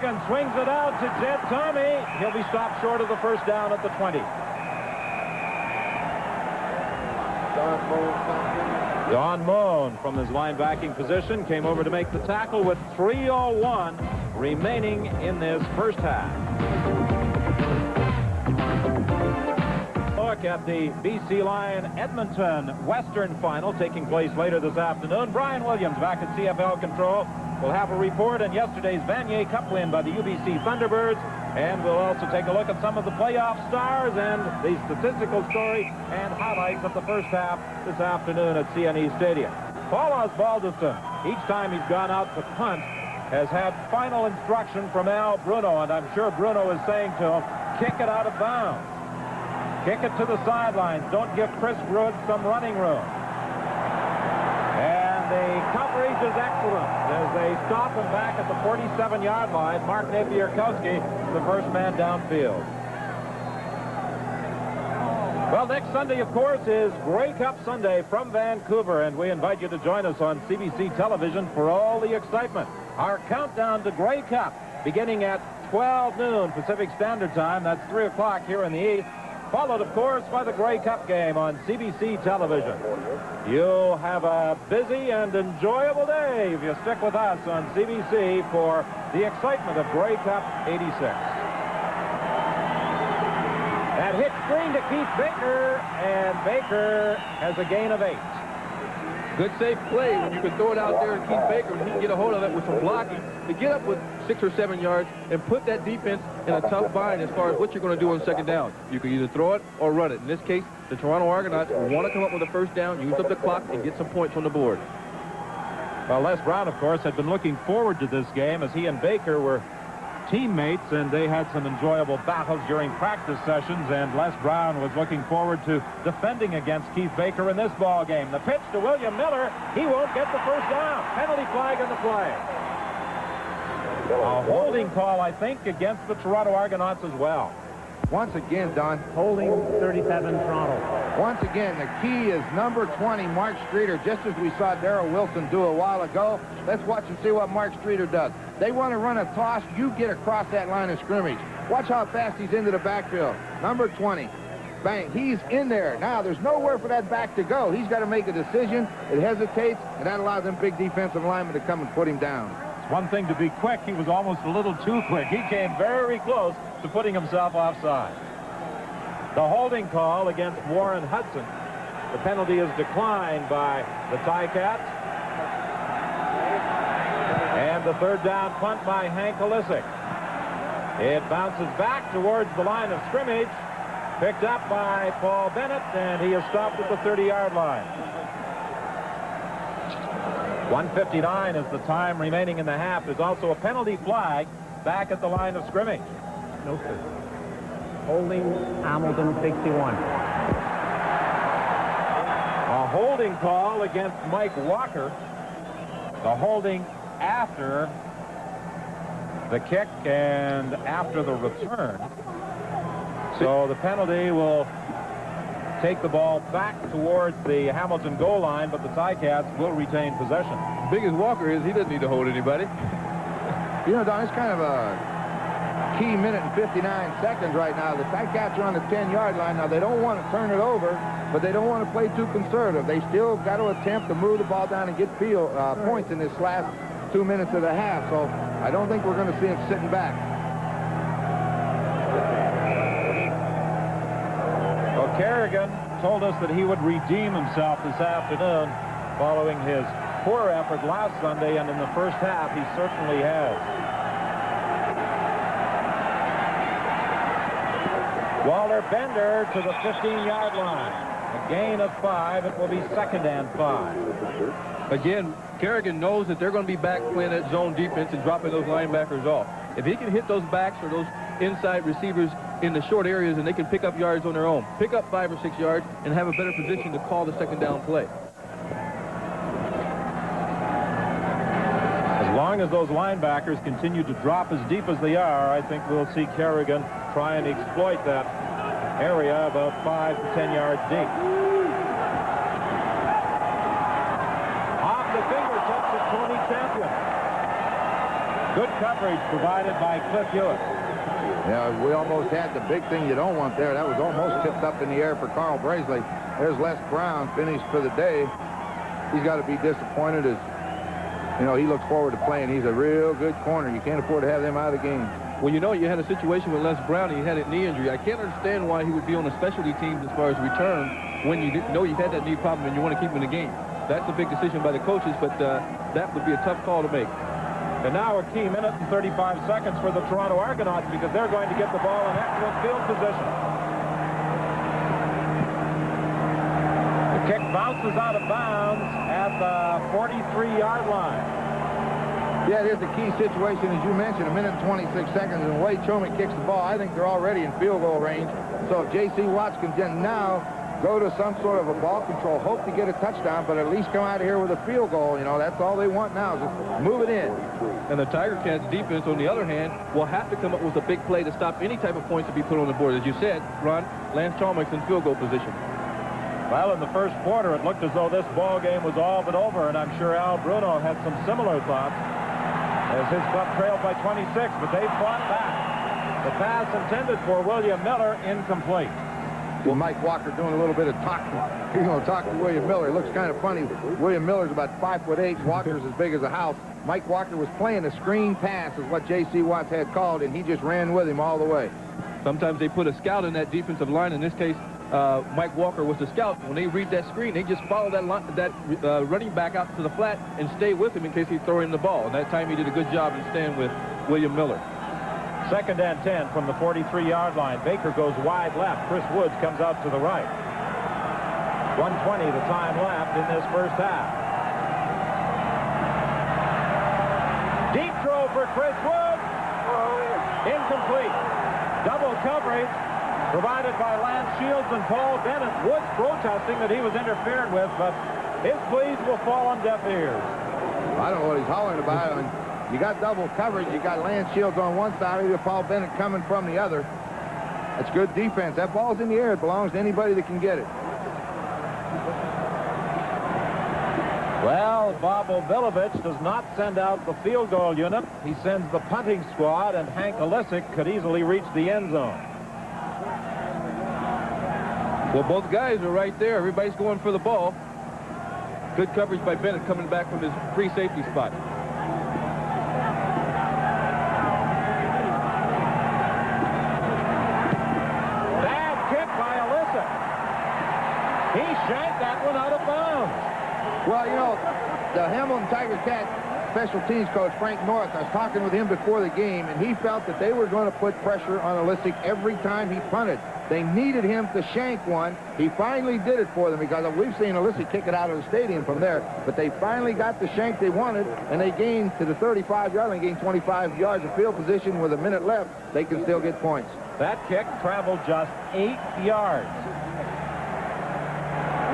Kerrigan swings it out to Jed Tommy. He'll be stopped short of the first down at the 20. Don Moan from his linebacking position came over to make the tackle with 3:01 remaining in this first half. Look at the BC Lion Edmonton Western final taking place later this afternoon. Brian Williams back at CFL control. We'll have a report on yesterday's Vanier Cup win by the UBC Thunderbirds, and we'll also take a look at some of the playoff stars and the statistical story and highlights of the first half this afternoon at CNE Stadium. Paul Osbaldiston, each time he's gone out to punt, has had final instruction from Al Bruno, and I'm sure Bruno is saying to him, kick it out of bounds. Kick it to the sidelines. Don't give Chris Rudd some running room. And the coverage is excellent as they stop him back at the 47-yard line. Mark Napierkowski, the first man downfield. Well, next Sunday, of course, is Grey Cup Sunday from Vancouver, and we invite you to join us on CBC television for all the excitement. Our countdown to Grey Cup beginning at 12 noon Pacific Standard Time. That's 3 o'clock here in the East. Followed, of course, by the Grey Cup game on CBC television. You'll have a busy and enjoyable day if you stick with us on CBC for the excitement of Grey Cup 86. That hit screen to Keith Baker, and Baker has a gain of 8. Good safe play when you can throw it out there to Keith Baker and he can get a hold of it with some blocking to get up with 6 or 7 yards and put that defense in a tough bind as far as what you're going to do on second down. You can either throw it or run it. In this case, the Toronto Argonauts want to come up with a first down, use up the clock, and get some points on the board. Well, Les Brown, of course, had been looking forward to this game as he and Baker were teammates, and they had some enjoyable battles during practice sessions, and Les Brown was looking forward to defending against Keith Baker in this ball game. The pitch to William Miller. He won't get the first down. Penalty flag on the play. A holding call, I think, against the Toronto Argonauts as well. Once again, Don. Holding 37 Toronto. Once again, the key is number 20, Mark Streeter, just as we saw Darrell Wilson do a while ago. Let's watch and see what Mark Streeter does. They want to run a toss. You get across that line of scrimmage. Watch how fast he's into the backfield. Number 20. Bang. He's in there. Now, there's nowhere for that back to go. He's got to make a decision. It hesitates, and that allows them big defensive linemen to come and put him down. It's one thing to be quick. He was almost a little too quick. He came very close to putting himself offside. The holding call against Warren Hudson. The penalty is declined by the Ticats. And the third down punt by Hank Olisic. It bounces back towards the line of scrimmage. Picked up by Paul Bennett, and he is stopped at the 30-yard line. 1:59 is the time remaining in the half. There's also a penalty flag back at the line of scrimmage. No, sir. Holding Hamilton 61. A holding call against Mike Walker. The holding after the kick and after the return. So the penalty will take the ball back towards the Hamilton goal line, but the Ticats will retain possession. Big as Walker is, he doesn't need to hold anybody. You know, Don, it's kind of a key minute and 59 seconds right now. The Ticats are on the 10-yard line. Now, they don't want to turn it over, but they don't want to play too conservative. They still got to attempt to move the ball down and get points in this last 2 minutes of the half. So I don't think we're going to see them sitting back. Well, Kerrigan told us that he would redeem himself this afternoon following his poor effort last Sunday, and in the first half, he certainly has. Walter Bender to the 15-yard line. A gain of 5. It will be 2nd and 5. Again, Kerrigan knows that they're going to be back playing that zone defense and dropping those linebackers off. If he can hit those backs or those inside receivers in the short areas, and they can pick up yards on their own, pick up 5 or 6 yards, and have a better position to call the second down play. As long as those linebackers continue to drop as deep as they are, I think we'll see Kerrigan try and exploit that area about 5 to 10 yards deep. Off the fingertips of Tony Champion. Good coverage provided by Cliff Hewitt. Yeah, we almost had the big thing you don't want there. That was almost tipped up in the air for Carl Brazeley. There's Les Brown, finished for the day. He's got to be disappointed as, you know, he looks forward to playing. He's a real good corner. You can't afford to have him out of the game. Well, you know, you had a situation with Les Brown, and he had a knee injury. I can't understand why he would be on the specialty teams as far as return when you know you've had that knee problem and you want to keep him in the game. That's a big decision by the coaches, but that would be a tough call to make. And now a key minute and 35 seconds for the Toronto Argonauts because they're going to get the ball in excellent field position. The kick bounces out of bounds at the 43-yard line. Yeah, it is a key situation, as you mentioned, a minute and 26 seconds, and the way Chomick kicks the ball, I think they're already in field goal range. So if J.C. Watts can now go to some sort of a ball control, hope to get a touchdown, but at least come out of here with a field goal. You know, that's all they want now, just move it in. And the Tiger Cats defense, on the other hand, will have to come up with a big play to stop any type of points to be put on the board. As you said, Ron, Lance Chalmers in field goal position. Well, in the first quarter, it looked as though this ball game was all but over, and I'm sure Al Bruno had some similar thoughts as his club trailed by 26, but they fought back. The pass intended for William Miller, incomplete. Well, Mike Walker doing a little bit of talking. He's going to talk to William Miller. It looks kind of funny. William Miller's about 5'8". Walker's as big as a house. Mike Walker was playing a screen pass, is what J.C. Watts had called, and he just ran with him all the way. Sometimes they put a scout in that defensive line. In this case, Mike Walker was the scout. When they read that screen, they just follow that running back out to the flat and stay with him in case he's throwing the ball. And that time he did a good job in staying with William Miller. 2nd and 10 from the 43-yard line. Baker goes wide left. Chris Woods comes out to the right. 1:20 the time left in this first half. Deep throw for Chris Woods. Incomplete. Double coverage provided by Lance Shields and Paul Bennett. Woods protesting that he was interfered with, but his pleas will fall on deaf ears. I don't know what he's hollering about. I mean, you got double coverage. You got Lance Shields on one side, either Paul Bennett coming from the other. That's good defense. That ball's in the air. It belongs to anybody that can get it. Well, Bob Obilovich does not send out the field goal unit. He sends the punting squad, and Hank Olisic could easily reach the end zone. Well, both guys are right there. Everybody's going for the ball. Good coverage by Bennett coming back from his free safety spot. Bad kick by Olisic. He shanked that one out of bounds. Well, you know, the Hamilton Tiger Cat special teams coach, Frank North, I was talking with him before the game, and he felt that they were going to put pressure on Olisic every time he punted. They needed him to shank one. He finally did it for them because we've seen Olisic kick it out of the stadium from there, but they finally got the shank they wanted, and they gained to the 35-yard line, gained 25 yards of field position with a minute left. They can still get points. That kick traveled just 8 yards.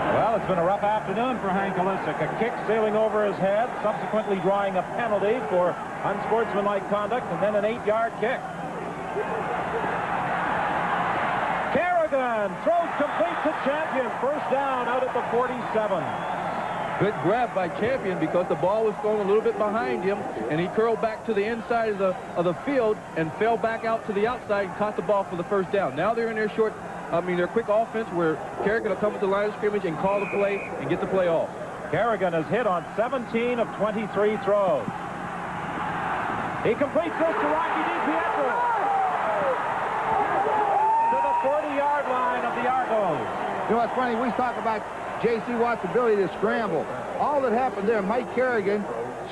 Well, it's been a rough afternoon for Hank Olisic. A kick sailing over his head, subsequently drawing a penalty for unsportsmanlike conduct, and then an 8-yard kick. Kerrigan throws complete to Champion. First down out at the 47. Good grab by Champion because the ball was thrown a little bit behind him, and he curled back to the inside of the field and fell back out to the outside and caught the ball for the first down. Now they're in their their quick offense where Kerrigan will come with the line of scrimmage and call the play and get the play off. Kerrigan has hit on 17 of 23 throws. He completes this to Rocky DiPietro to the 40-yard line of the Argos. You know what's funny? We talk about J.C. Watt's ability to scramble. All that happened there, Mike Kerrigan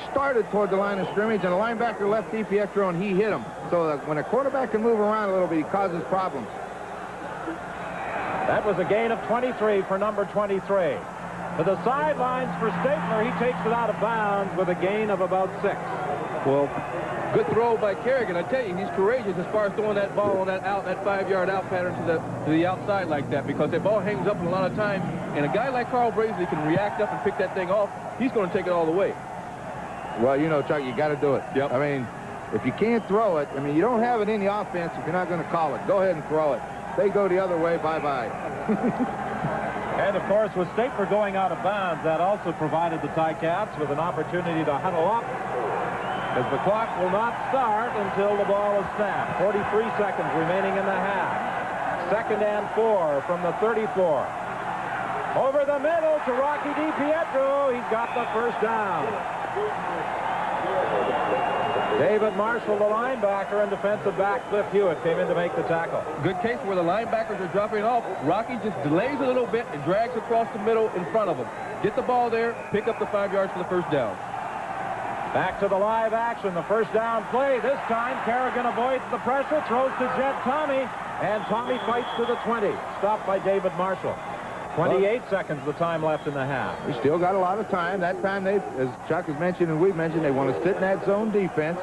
started toward the line of scrimmage, and the linebacker left DiPietro, and he hit him. So when a quarterback can move around a little bit, he causes problems. That was a gain of 23 for number 23. To the sidelines for Stapler. He takes it out of bounds with a gain of about 6. Well, good throw by Kerrigan. I tell you, he's courageous as far as throwing that ball on that 5-yard out pattern to the outside like that, because that ball hangs up a lot of time, and a guy like Carl Brazeley can react up and pick that thing off. He's going to take it all the way. Well, you know, Chuck, you got to do it. Yep. I mean, if you can't throw it, I mean, you don't have it in the offense if you're not going to call it. Go ahead and throw it. They go the other way, bye-bye. And, of course, with Stapler going out of bounds, that also provided the Ticats with an opportunity to huddle up as the clock will not start until the ball is snapped. 43 seconds remaining in the half. 2nd and 4 from the 34. Over the middle to Rocky DiPietro. He's got the first down. David Marshall, the linebacker, and defensive back Cliff Hewitt came in to make the tackle. Good case where the linebackers are dropping off. Rocky just delays a little bit and drags across the middle in front of him. Get the ball there, pick up the 5 yards for the first down. Back to the live action, the first down play. This time, Kerrigan avoids the pressure, throws to Jet Tommy, and Tommy fights to the 20. Stopped by David Marshall. 28 seconds the time left in the half. We still got a lot of time. That time, they, as Chuck has mentioned and we've mentioned, they want to sit in that zone defense,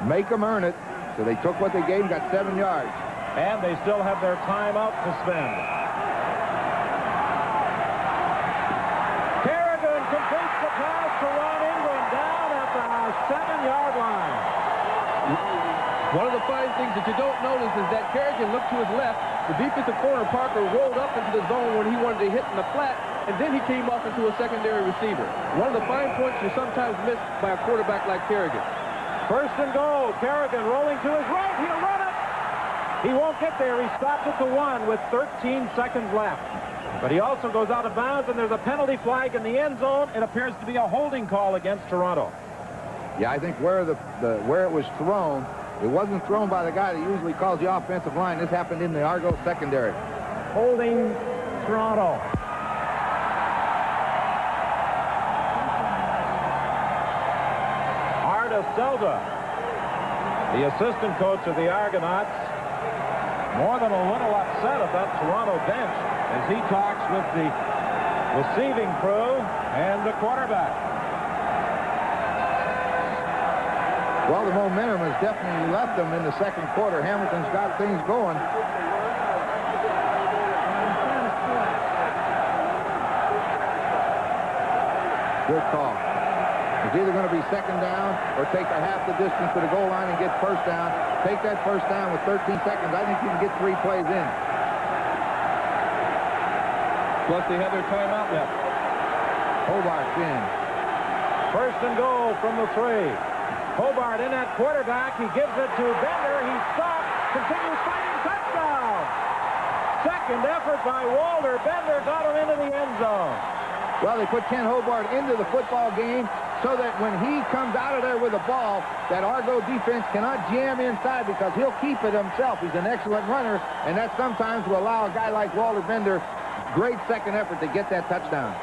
make them earn it. So they took what they gave, got 7 yards. And they still have their timeout to spend. Kerrigan completes the pass to Ron Ingram down at the 7-yard line. One of the fine things that you don't notice is that Kerrigan looked to his left. The defensive corner, Parker, rolled up into the zone when he wanted to hit in the flat, and then he came off into a secondary receiver. One of the fine points you sometimes miss by a quarterback like Kerrigan. 1st and goal. Kerrigan rolling to his right. He'll run it. He won't get there. He stops at the 1 with 13 seconds left. But he also goes out of bounds, and there's a penalty flag in the end zone. It appears to be a holding call against Toronto. Yeah, I think where it was thrown, it wasn't thrown by the guy that usually calls the offensive line. This happened in the Argo secondary. Holding Toronto. Arda Selva, the assistant coach of the Argonauts, more than a little upset at that Toronto bench as he talks with the receiving crew and the quarterback. Well, the momentum has definitely left them in the second quarter. Hamilton's got things going. Good call. It's either going to be 2nd down or take a half the distance to the goal line and get first down. Take that first down with 13 seconds. I think you can get 3 plays in. Plus, they have their timeout left. Hobart's in. 1st and goal from the 3. Hobart in at quarterback. He gives it to Bender. He stops. Continues fighting. Touchdown. 2nd effort by Walter Bender. Got him into the end zone. Well, they put Ken Hobart into the football game so that when he comes out of there with a ball, that Argo defense cannot jam inside because he'll keep it himself. He's an excellent runner, and that sometimes will allow a guy like Walter Bender great 2nd effort to get that touchdown.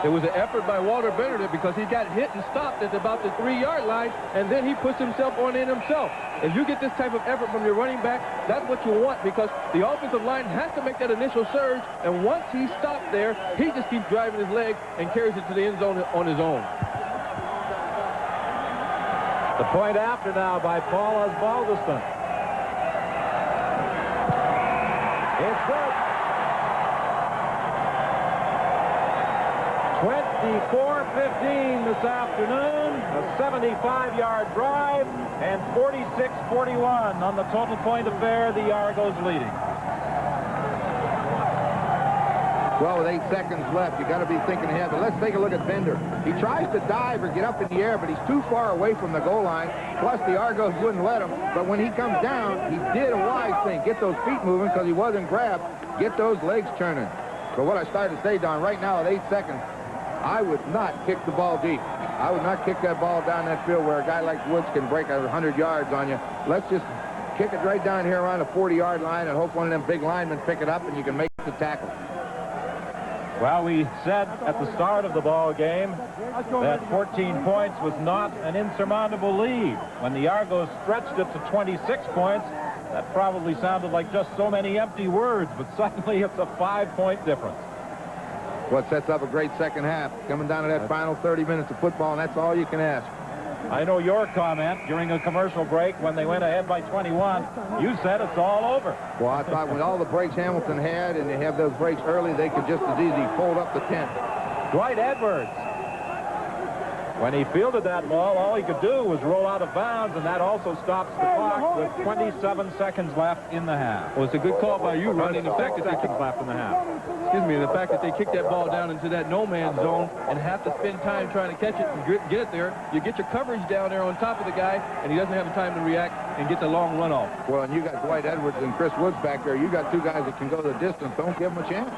It was an effort by Walter Bender because he got hit and stopped at about the 3-yard line, and then he puts himself on in himself. If you get this type of effort from your running back, that's what you want because the offensive line has to make that initial surge, and once he stops there, he just keeps driving his leg and carries it to the end zone on his own. The point after now by Paul Osbaldiston. It's good. 24-15 this afternoon, a 75-yard drive, and 46-41 on the total point affair, the Argos leading. Well, with 8 seconds left, you got to be thinking ahead. But let's take a look at Bender. He tries to dive or get up in the air, but he's too far away from the goal line. Plus, the Argos wouldn't let him. But when he comes down, he did a wise thing. Get those feet moving because he wasn't grabbed. Get those legs turning. But what I started to say, Don, right now at 8 seconds, I would not kick the ball deep. I would not kick that ball down that field where a guy like Woods can break 100 yards on you. Let's just kick it right down here around the 40-yard line and hope one of them big linemen pick it up and you can make the tackle. Well, we said at the start of the ball game that 14 points was not an insurmountable lead. When the Argos stretched it to 26 points, that probably sounded like just so many empty words, but suddenly it's a 5-point difference. What sets up a great second half, coming down to that final 30 minutes of football, and that's all you can ask. I know your comment during a commercial break when they went ahead by 21. You said it's all over. Well, I thought with all the breaks Hamilton had, and they have those breaks early, they could just as easy fold up the tent. Dwight Edwards When he fielded that ball, all he could do was roll out of bounds, and that also stops the clock with 27 seconds left in the half. Well, it's a good call by you, Ronnie. The fact that they seconds left in the half. Excuse me, the fact that they kicked that ball down into that no-man's zone and have to spend time trying to catch it and get it there, you get your coverage down there on top of the guy, and he doesn't have the time to react and get the long runoff. Well, and you got Dwight Edwards and Chris Woods back there. You got two guys that can go the distance. Don't give them a chance.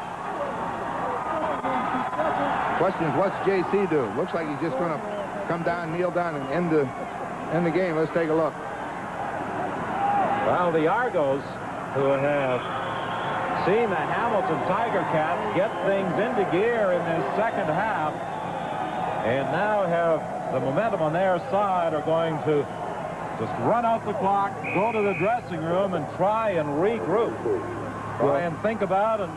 Question is, what's JC do? Looks like he's just going to come down, kneel down, and end the game. Let's take a look. Well, the Argos, who have seen the Hamilton Tiger Cats get things into gear in this second half, and now have the momentum on their side, are going to just run out the clock, go to the dressing room, and try and regroup. Try and think about and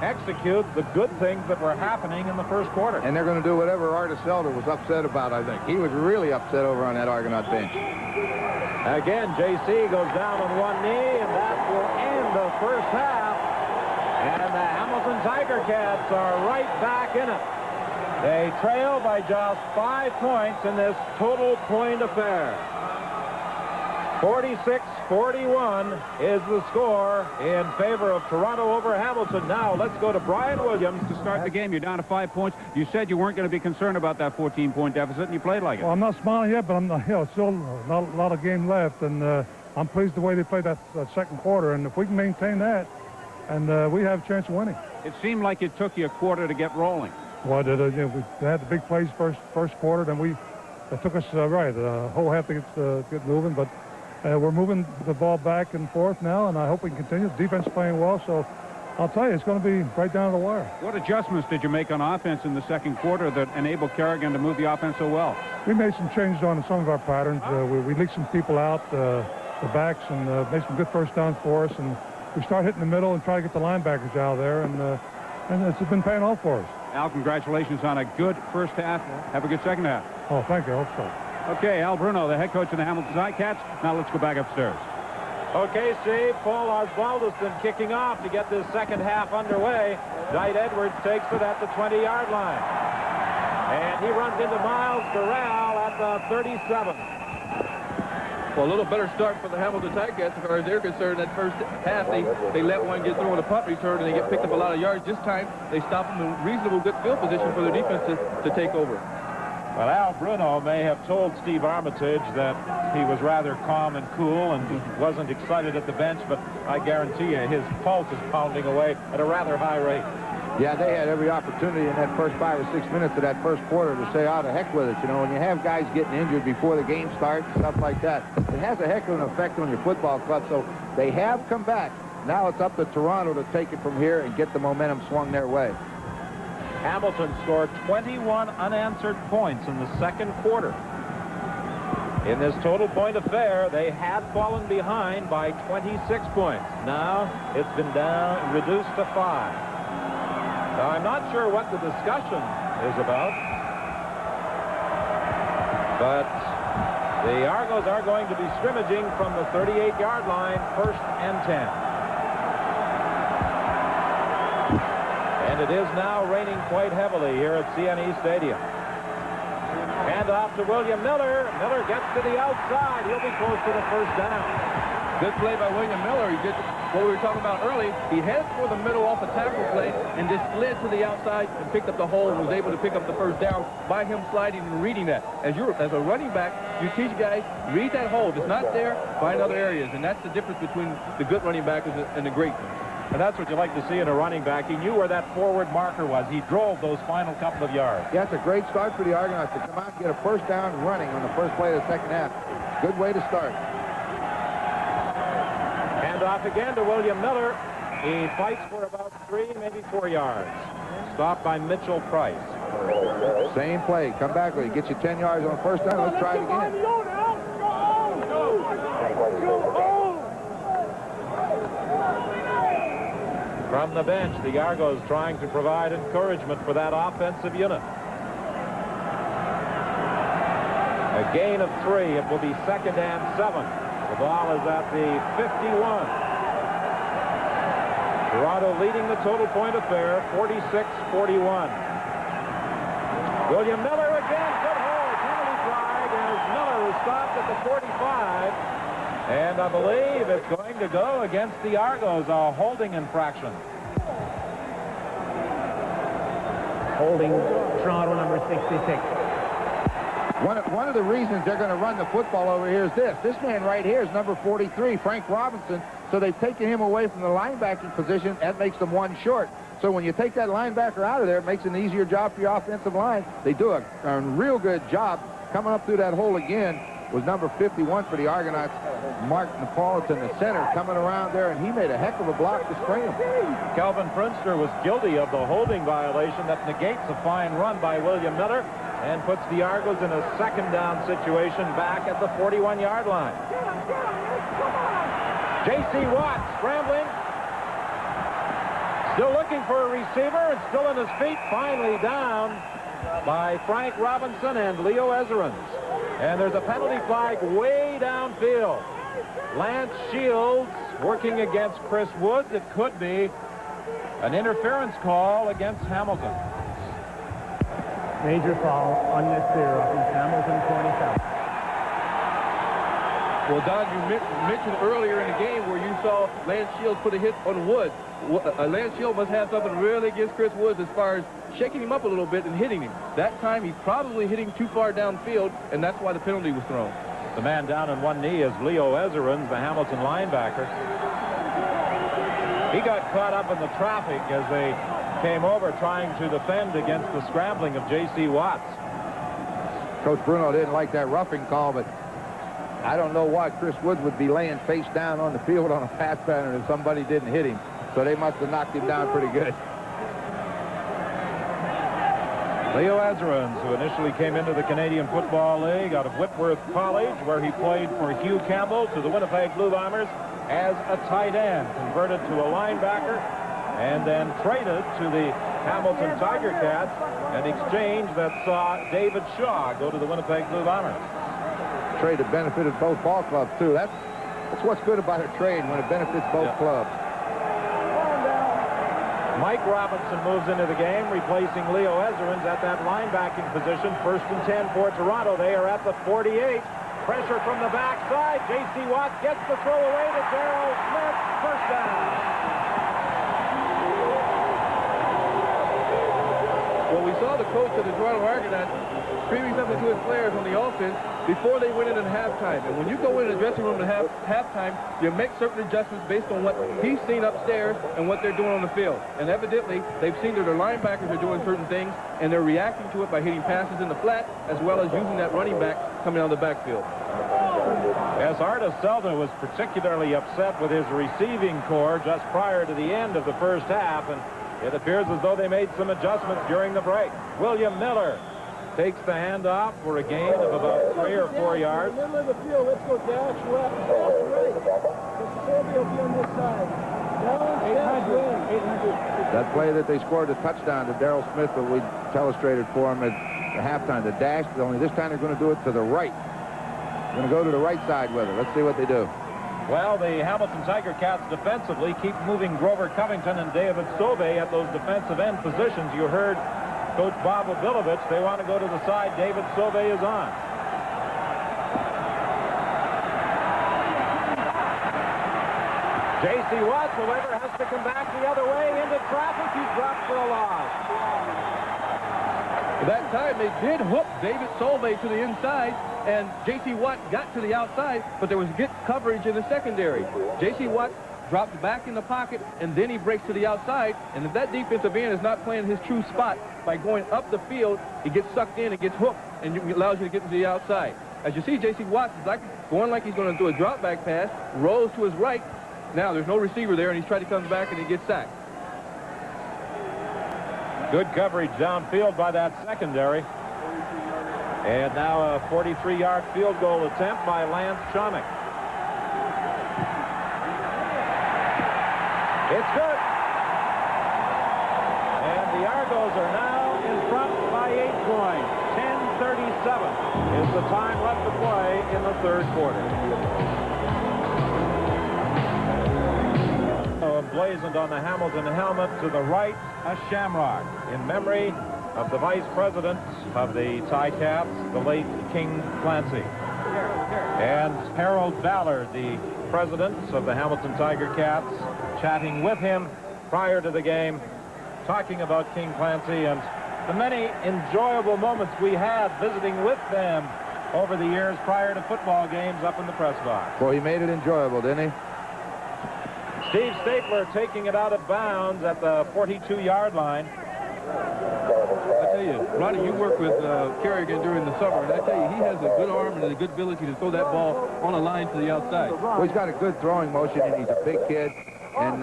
execute the good things that were happening in the first quarter. And they're going to do whatever Artis Elder was upset about, I think. He was really upset over on that Argonaut bench. Again, JC goes down on one knee, and that will end the first half. And the Hamilton Tiger Cats are right back in it. They trail by just 5 points in this total point affair. 46-41 is the score in favor of Toronto over Hamilton. Now let's go to Brian Williams to start the game. You're down to 5 points. You said you weren't going to be concerned about that 14-point deficit, and you played like it. Well, I'm not smiling yet, but I'm not, still a lot of game left, and I'm pleased the way they played that second quarter. And if we can maintain that, and we have a chance of winning. It seemed like it took you a quarter to get rolling. Well, we had the big plays first quarter, then it took us a whole half to get moving, but. We're moving the ball back and forth now, and I hope we can continue. The defense is playing well, so I'll tell you, it's going to be right down to the wire. What adjustments did you make on offense in the second quarter that enabled Kerrigan to move the offense so well? We made some changes on some of our patterns. We leaked some people out, the backs, and made some good first downs for us. And we start hitting the middle and try to get the linebackers out there, and it's been paying off for us. Al, congratulations on a good first half. Have a good second half. Oh, thank you. I hope so. Okay, Al Bruno, the head coach of the Hamilton Ticats. Now let's go back upstairs. Okay, Steve, Paul Osbaldiston kicking off to get this second half underway. Dwight Edwards takes it at the 20-yard line. And he runs into Miles Corral at the 37. Well, a little better start for the Hamilton Ticats as far as they're concerned. That first half, they let one get through on a punt return, and they get picked up a lot of yards. This time, they stop them in reasonable good field position for their defense to take over. Well, Al Bruno may have told Steve Armitage that he was rather calm and cool and wasn't excited at the bench, but I guarantee you his pulse is pounding away at a rather high rate. Yeah, they had every opportunity in that first 5 or 6 minutes of that first quarter to say, "Oh, to heck with it." You know, when you have guys getting injured before the game starts and stuff like that, it has a heck of an effect on your football club. So they have come back. Now it's up to Toronto to take it from here and get the momentum swung their way. Hamilton scored 21 unanswered points in the second quarter. In this total point affair, they had fallen behind by 26 points. Now it's been reduced to 5. Now I'm not sure what the discussion is about, but the Argos are going to be scrimmaging from the 38-yard line, 1st and 10. And it is now raining quite heavily here at CNE Stadium. Hand off to William Miller. Miller gets to the outside. He'll be close to the first down. Good play by William Miller. He did what we were talking about early. He headed for the middle off a tackle play and just slid to the outside and picked up the hole and was able to pick up the first down by him sliding and reading that. As a running back, you teach guys, read that hole. If it's not there, find other areas. And that's the difference between the good running back and the great ones. And that's what you like to see in a running back. He knew where that forward marker was. He drove those final couple of yards. Yeah, it's a great start for the Argonauts to come out and get a first down running on the first play of the second half. Good way to start. Hand off again to William Miller. He fights for about 3, maybe 4 yards. Stopped by Mitchell Price. Same play. Come back with it. Get you 10 yards on first down. Let's try it again. From the bench, the Argos trying to provide encouragement for that offensive unit. A gain of 3. It will be 2nd and 7. The ball is at the 51. Toronto leading the total point affair, 46-41. William Miller again. Good hold. He stopped at the 45. And I believe it's going to go against the Argos, a holding infraction. Holding Toronto number 66. One of the reasons they're going to run the football over here is this. This man right here is number 43, Frank Robinson. So they've taken him away from the linebacking position. That makes them one short. So when you take that linebacker out of there, it makes an easier job for your offensive line. They do a real good job. Coming up through that hole again was number 51 for the Argonauts, Mark Napolitan, the center, coming around there, and he made a heck of a block to screen him. Calvin Prinster was guilty of the holding violation that negates a fine run by William Miller and puts the Argos in a second down situation back at the 41-yard line. J.C. Watt scrambling. Still looking for a receiver and still on his feet. Finally down by Frank Robinson and Leo Ezerins. And there's a penalty flag way downfield. Lance Shields working against Chris Woods. It could be an interference call against Hamilton. Major foul, unnecessary roughing, Hamilton 27. Well, Don, you mentioned earlier in the game where you saw Lance Shields put a hit on Woods. Lance Shields must have something really against Chris Woods as far as shaking him up a little bit and hitting him. That time he's probably hitting too far downfield, and that's why the penalty was thrown. The man down on one knee is Leo Ezerins, the Hamilton linebacker. He got caught up in the traffic as they came over trying to defend against the scrambling of J.C. Watts. Coach Bruno didn't like that roughing call, but I don't know why Chris Woods would be laying face down on the field on a pass pattern if somebody didn't hit him. So they must have knocked him down pretty good. Leo Ezerins, who initially came into the Canadian Football League out of Whitworth College, where he played for Hugh Campbell, to the Winnipeg Blue Bombers as a tight end, converted to a linebacker, and then traded to the Hamilton Tiger Cats, an exchange that saw David Shaw go to the Winnipeg Blue Bombers. Trade that benefited both ball clubs, too. That's what's good about a trade, when it benefits both clubs. Mike Robinson moves into the game, replacing Leo Ezerins at that linebacking position. 1st and 10 for Toronto. They are at the 48. Pressure from the backside. J.C. Watt gets the throw away to Darrell Smith. First down. Well, we saw the coach of the Toronto Argonauts screaming something to his players on the offense before they went in at halftime. And when you go in the dressing room at halftime, you make certain adjustments based on what he's seen upstairs and what they're doing on the field. And evidently, they've seen that their linebackers are doing certain things, and they're reacting to it by hitting passes in the flat, as well as using that running back coming out of the backfield. Yes, Artis Selda was particularly upset with his receiving corps just prior to the end of the first half, and it appears as though they made some adjustments during the break. William Miller takes the handoff for a gain of about 3 or 4 yards. Middle of the field, let's go dash left, dash right. Silvio will be on this side. Down, 800. That play that they scored a touchdown to Darrell Smith that we illustrated for him at the halftime, the dash, only this time they're going to do it to the right. They're going to go to the right side with it. Let's see what they do. Well, the Hamilton Tiger Cats defensively keep moving Grover Covington and David Sauvé at those defensive end positions. You heard Coach Bob Obilovich. They want to go to the side David Sauvé is on. J.C. Watts, however, has to come back the other way into traffic. He's dropped for a loss. At that time, they did hook David Sauvé to the inside, and J.C. Watt got to the outside, but there was good coverage in the secondary. J.C. Watt dropped back in the pocket, and then he breaks to the outside, and if that defensive end is not playing his true spot, by going up the field, he gets sucked in and gets hooked, and it allows you to get to the outside. As you see, J.C. Watt is going like he's going to do a drop back pass, rolls to his right. Now, there's no receiver there, and he's trying to come back, and he gets sacked. Good coverage downfield by that secondary. And now a 43-yard field goal attempt by Lance Chomick. It's good. And the Argos are now in front by 8 points. 10:37 is the time left to play in the third quarter. Emblazoned on the Hamilton helmet to the right, a shamrock in memory of the vice president of the Ticats, the late King Clancy. And Harold Ballard, the president of the Hamilton Tiger Cats, chatting with him prior to the game, talking about King Clancy and the many enjoyable moments we had visiting with them over the years prior to football games up in the press box. Well, he made it enjoyable, didn't he? Steve Stapler taking it out of bounds at the 42-yard line. I tell you, Ronnie, you worked with Kerrigan during the summer, and I tell you, he has a good arm and a good ability to throw that ball on a line to the outside. Well, he's got a good throwing motion, and he's a big kid. And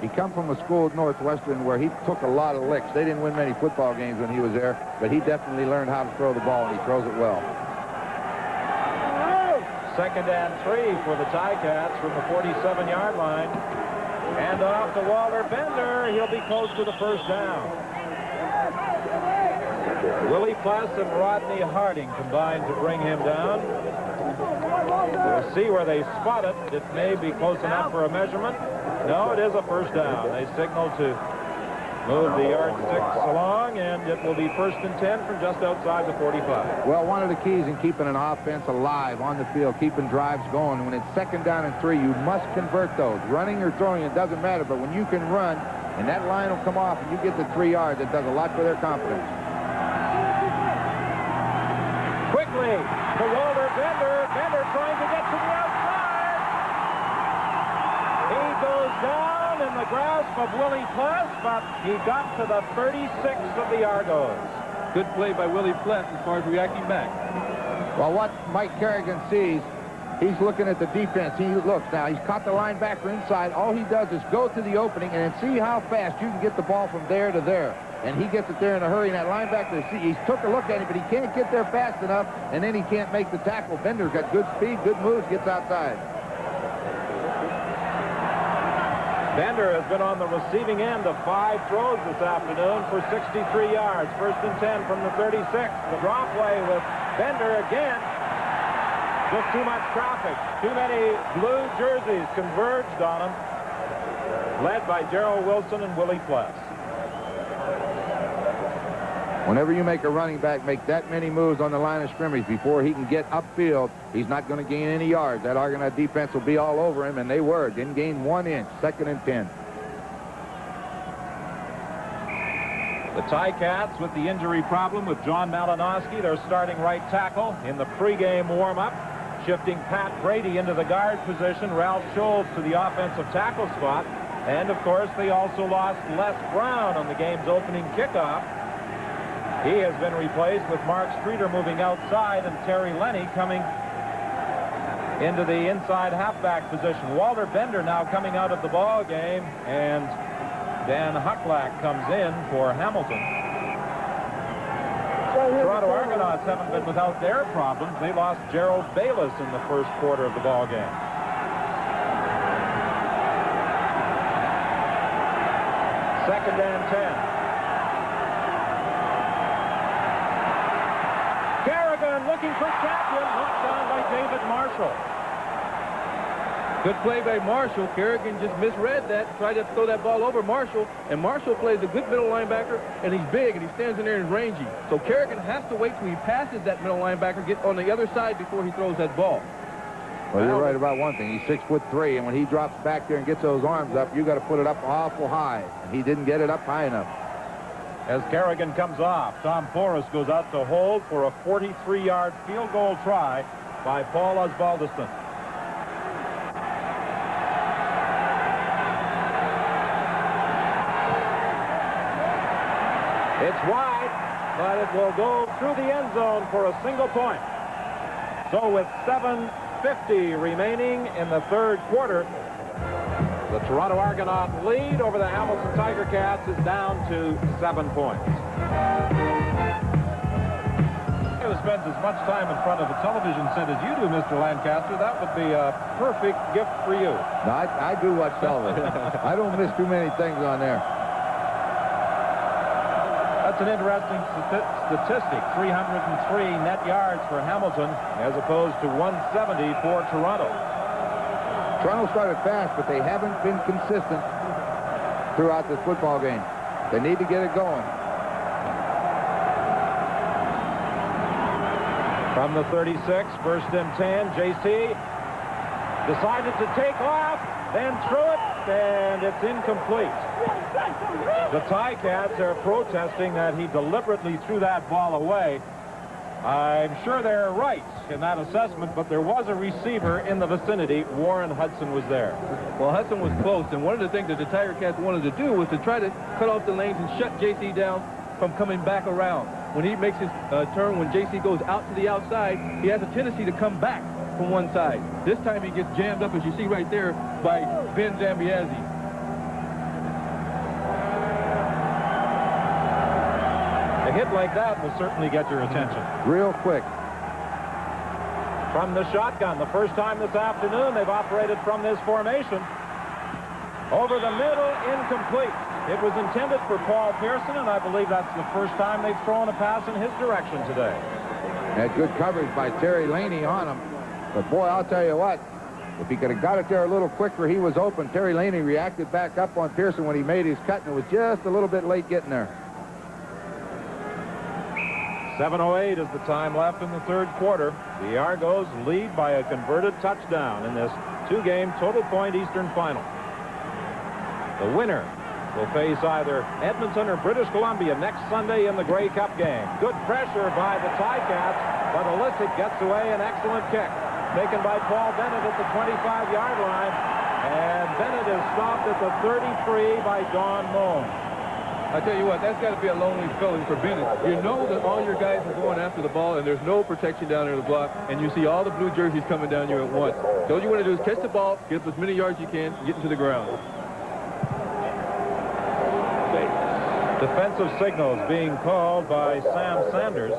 he come from a school at Northwestern where he took a lot of licks. They didn't win many football games when he was there, but he definitely learned how to throw the ball, and he throws it well. 2nd and 3 for the Ticats from the 47-yard line. And off to Walter Bender. He'll be close to the first down. Willie Pless and Rodney Harding combined to bring him down. We'll see where they spot it. It may be close enough for a measurement. No, it is a first down. They signal to move the yardsticks along, and it will be 1st and 10 from just outside the 45. Well, one of the keys in keeping an offense alive on the field, keeping drives going, when it's 2nd down and 3, you must convert those. Running or throwing, it doesn't matter, but when you can run, and that line will come off, and you get the 3 yards, it does a lot for their confidence. Quickly to Walter Bender. Bender trying to get to the outside. He goes down in the grasp of Willie Pless, but he got to the 36 of the Argos. Good play by Willie Pless as far as reacting back. Well, what Mike Kerrigan sees, he's looking at the defense. He looks now. He's caught the linebacker inside. All he does is go to the opening and then see how fast you can get the ball from there to there. And he gets it there in a hurry, and that linebacker, he took a look at him, but he can't get there fast enough, and then he can't make the tackle. Bender's got good speed, good moves, gets outside. Bender has been on the receiving end of 5 throws this afternoon for 63 yards. 1st and 10 from the 36. The drop play with Bender again. Just too much traffic. Too many blue jerseys converged on him. Led by Darrell Wilson and Willie Pless. Whenever you make a running back make that many moves on the line of scrimmage before he can get upfield, he's not going to gain any yards. That Argonaut defense will be all over him, and they were. Didn't gain 1 inch. 2nd and 10. The Ticats with the injury problem with John Malinowski, their starting right tackle, in the pregame warm-up, shifting Pat Brady into the guard position, Ralph Schultz to the offensive tackle spot, and of course they also lost Les Brown on the game's opening kickoff. He has been replaced with Mark Streeter moving outside and Terry Lenny coming into the inside halfback position. Walter Bender now coming out of the ball game, and Dan Hucklack comes in for Hamilton. Toronto Argonauts haven't been without their problems. They lost Gerald Bayless in the 1st quarter of the ball game. Second and 10. Looking for champion, knocked down by David Marshall. Good play by Marshall. Kerrigan just misread that, tried to throw that ball over Marshall, and Marshall plays a good middle linebacker, and he's big, and he stands in there and rangy. So Kerrigan has to wait till he passes that middle linebacker, get on the other side before he throws that ball. Well, you're right about one thing. He's 6'3", and when he drops back there and gets those arms up, you got to put it up awful high. And he didn't get it up high enough. As Kerrigan comes off, Tom Forrest goes out to hold for a 43-yard field goal try by Paul Osbaldiston. It's wide, but it will go through the end zone for a single point. So with 7:50 remaining in the 3rd quarter, the Toronto Argonaut lead over the Hamilton Tiger Cats is down to 7 points. Who spends as much time in front of a television set as you do, Mr. Lancaster, that would be a perfect gift for you. No, I do watch television. I don't miss too many things on there. That's an interesting statistic. 303 net yards for Hamilton as opposed to 170 for Toronto. Toronto started fast, but they haven't been consistent throughout this football game. They need to get it going. From the 36, first and 10, JC decided to take off, then threw it, and it's incomplete. The Ticats are protesting that he deliberately threw that ball away. I'm sure they're right in that assessment, but there was a receiver in the vicinity. Warren Hudson was there. Well, Hudson was close, and one of the things that the Tiger Cats wanted to do was to try to cut off the lanes and shut JC down from coming back around. When he makes his turn, when JC goes out to the outside, he has a tendency to come back from one side. This time he gets jammed up, as you see right there, by Ben Zambiazzi. A hit like that will certainly get your attention. Real quick. From the shotgun, the first time this afternoon they've operated from this formation. Over the middle, incomplete. It was intended for Paul Pearson, and I believe that's the first time they've thrown a pass in his direction today. Had good coverage by Terry Laney on him. But, boy, I'll tell you what, if he could have got it there a little quicker, he was open. Terry Laney reacted back up on Pearson when he made his cut, and it was just a little bit late getting there. 7:08 is the time left in the third quarter. The Argos lead by a converted touchdown in this two-game total point Eastern final. The winner will face either Edmonton or British Columbia next Sunday in the Grey Cup game. Good pressure by the Ticats, but Illicit gets away an excellent kick. Taken by Paul Bennett at the 25-yard line, and Bennett is stopped at the 33 by Don Moan. I tell you what, that's got to be a lonely feeling for Bennett. You know that all your guys are going after the ball, and there's no protection down there in the block, and you see all the blue jerseys coming down you at once. So all you want to do is catch the ball, get up as many yards you can, get into the ground. Defensive signals being called by Sam Sanders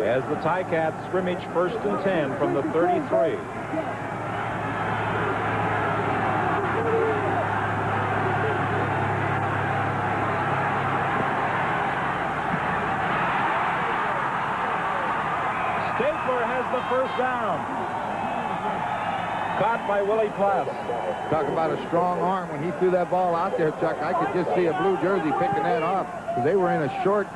as the Ticats scrimmage first and 10 from the 33. Stapler has the first down. Caught by Willie Plass. Talk about a strong arm. When he threw that ball out there, Chuck, I could just see a blue jersey picking that off. They were in a short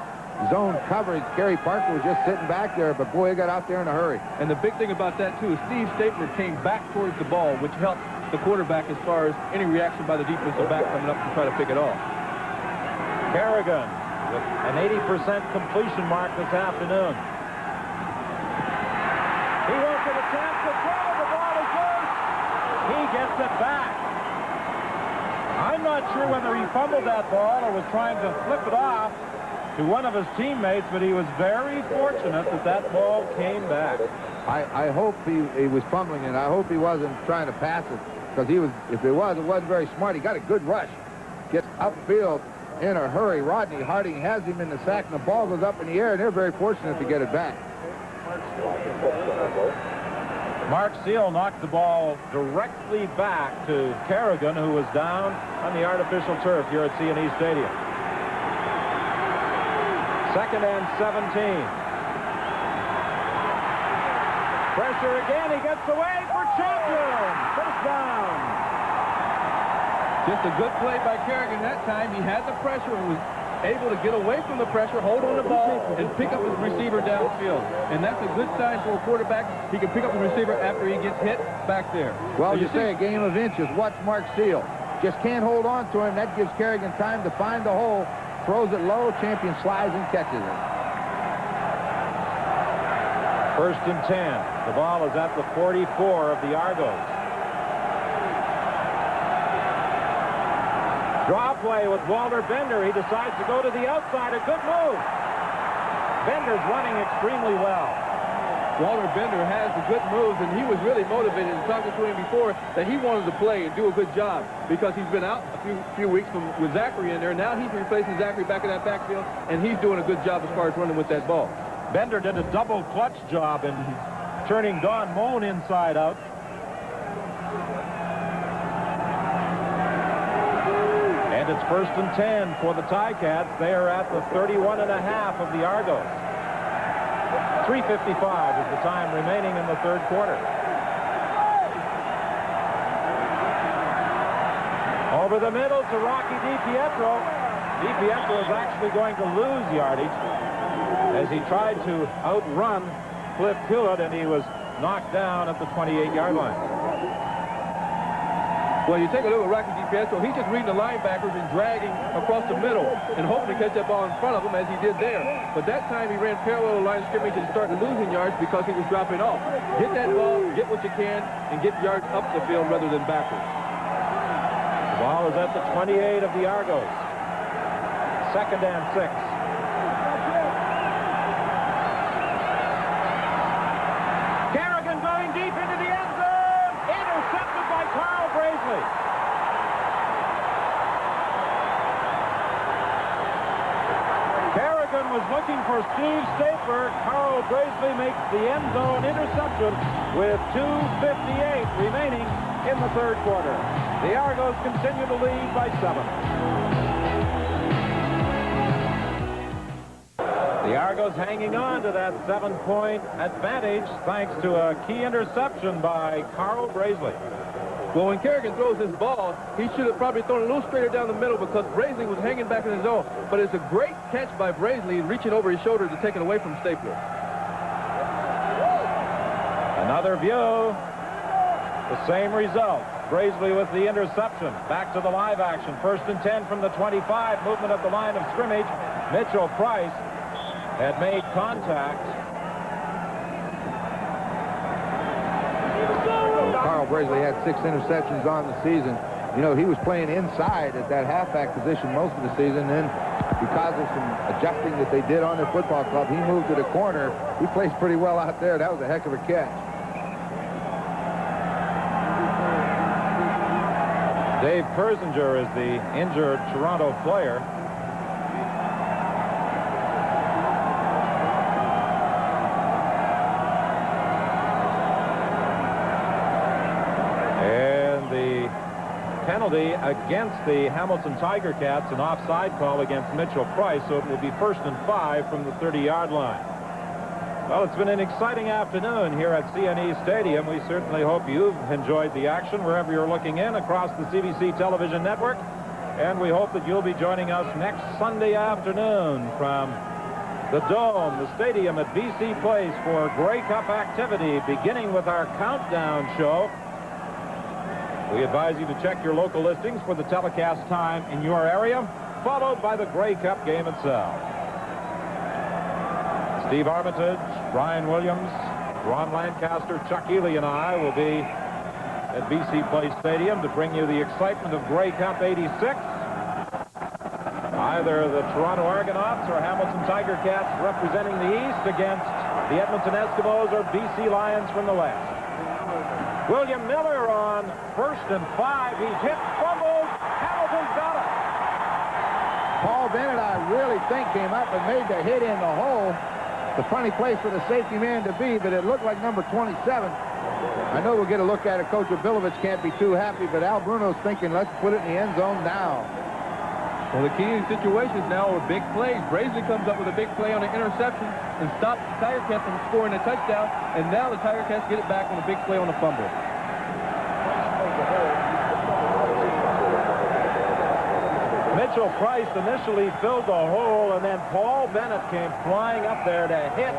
zone coverage. Gary Parker was just sitting back there, but boy, he got out there in a hurry. And the big thing about that, too, is Steve Stapler came back towards the ball, which helped the quarterback as far as any reaction by the defensive back coming up to try to pick it off. Kerrigan with an 80% completion mark this afternoon. He wants an attempt to throw. The ball is loose. He gets it back. I'm not sure whether he fumbled that ball or was trying to flip it off to one of his teammates, but he was very fortunate that that ball came back. I hope he was fumbling it. I hope he wasn't trying to pass it, because he was. If it wasn't very smart. He got a good rush. Gets upfield in a hurry. Rodney Harding has him in the sack, and the ball goes up in the air, and they're very fortunate to get it back. Mark Seal knocked the ball directly back to Kerrigan, who was down on the artificial turf here at C&E Stadium. Second and 17. Pressure again. He gets away for Champion. First down. Just a good play by Kerrigan that time. He had the pressure and was able to get away from the pressure, hold on the ball, and pick up his receiver downfield. And that's a good sign for a quarterback. He can pick up the receiver after he gets hit back there. Well, so you say a game of inches. Watch Mark Seal. Just can't hold on to him. That gives Kerrigan time to find the hole. Throws it low. Champion slides and catches it. First and 10. The ball is at the 44 of the Argos. Draw play with Walter Bender. He decides to go to the outside. A good move. Bender's running extremely well. Walter Bender has the good moves, and he was really motivated. And talking to him before that he wanted to play and do a good job because he's been out a few weeks with Zachary in there. Now he's replacing Zachary back in that backfield, and he's doing a good job as far as running with that ball. Bender did a double clutch job in turning Don Moan inside out. And it's first and 10 for the Ticats. They are at the 31.5 of the Argos. 3:55 is the time remaining in the third quarter. Over the middle to Rocky DiPietro. DiPietro is actually going to lose yardage. as he tried to outrun Cliff Hewlett, and he was knocked down at the 28-yard line. Well, you take a look at Rocky DiPietro, he's just reading the linebackers and dragging across the middle and hoping to catch that ball in front of him as he did there. But that time he ran parallel to the line of scrimmage and started losing yards because he was dropping off. Get that ball, get what you can, and get yards up the field rather than backwards. The ball is at the 28 of the Argos. 2nd and 6. Kerrigan going deep into the end zone. Intercepted by Carl Brazley. Kerrigan was looking for Steve Stapler. Carl Brazley makes the end zone interception with 2:58 remaining in the 3rd quarter. The Argos continue to lead by 7. The Argos hanging on to that 7-point advantage thanks to a key interception by Carl Brazley. Well, when Kerrigan throws his ball, he should have probably thrown a little straighter down the middle because Brazley was hanging back in his zone. But it's a great catch by Brazley, reaching over his shoulder to take it away from Stapler. Another view. The same result. Brazley with the interception. Back to the live action. 1st and 10 from the 25. Movement at the line of scrimmage. Mitchell Price had made contact. Carl Brazley had 6 interceptions on the season. You know, he was playing inside at that halfback position most of the season. Then because of some adjusting that they did on their football club, he moved to the corner. He plays pretty well out there. That was a heck of a catch. Dave Persinger is the injured Toronto player. And the penalty against the Hamilton Tiger Cats, an offside call against Mitchell Price, so it will be 1st and 5 from the 30-yard line. Well, it's been an exciting afternoon here at CNE Stadium. We certainly hope you've enjoyed the action wherever you're looking in across the CBC television network. And we hope that you'll be joining us next Sunday afternoon from the Dome, the stadium at BC Place for Grey Cup activity, beginning with our countdown show. We advise you to check your local listings for the telecast time in your area, followed by the Grey Cup game itself. Steve Armitage, Brian Williams, Ron Lancaster, Chuck Ely, and I will be at BC Place Stadium to bring you the excitement of Grey Cup 86. Either the Toronto Argonauts or Hamilton Tiger Cats representing the East against the Edmonton Eskimos or BC Lions from the West. William Miller on 1st and 5. He's hit, fumbled. Hamilton's got it. Paul Bennett, I really think, came up and made the hit in the hole. The funny place for the safety man to be, but it looked like number 27. I know we'll get a look at it. Coach Abilovich can't be too happy, but Al Bruno's thinking, let's put it in the end zone now. Well, the key situations now are big plays. Brazley comes up with a big play on an interception and stops the Tiger Cats from scoring a touchdown, and now the Tiger Cats get it back on a big play on a fumble. Mitchell Price initially filled the hole, and then Paul Bennett came flying up there to hit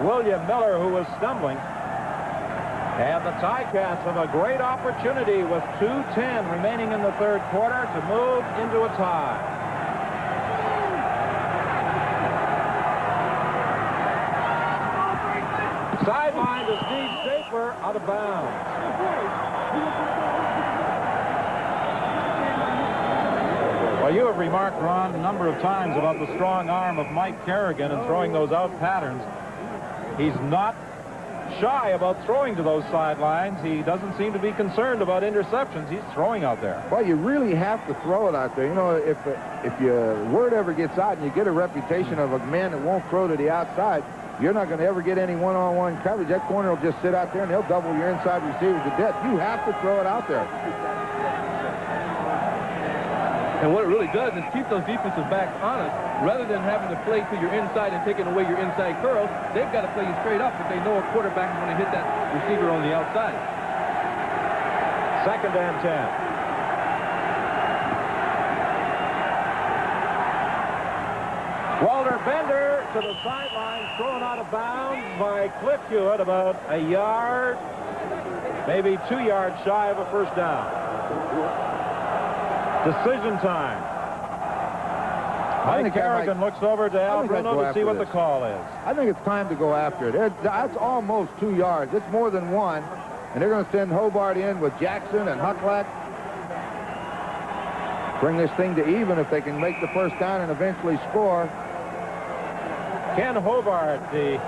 William Miller, who was stumbling. And the Ticats have a great opportunity with 2:10 remaining in the 3rd quarter to move into a tie. Sideline to Steve Stapler, out of bounds. Well, you have remarked, Ron, a number of times about the strong arm of Mike Kerrigan and throwing those out patterns. He's not shy about throwing to those sidelines. He doesn't seem to be concerned about interceptions. He's throwing out there. Well, you really have to throw it out there. You know, if your word ever gets out and you get a reputation of a man that won't throw to the outside, you're not going to ever get any one-on-one coverage. That corner will just sit out there and they'll double your inside receivers to death. You have to throw it out there. And what it really does is keep those defensive backs honest. Rather than having to play to your inside and taking away your inside curls, they've got to play you straight up if they know a quarterback is going to hit that receiver on the outside. 2nd and 10. Walter Bender to the sideline, thrown out of bounds by Cliff Hewitt, about a yard, maybe 2 yards shy of a first down. Decision time. Mike Kerrigan looks over to Al Bruno to see what the call is. I think it's time to go after it. That's almost 2 yards. It's more than one. And they're going to send Hobart in with Jackson and Hucklack. Bring this thing to even if they can make the first down and eventually score. Ken Hobart, the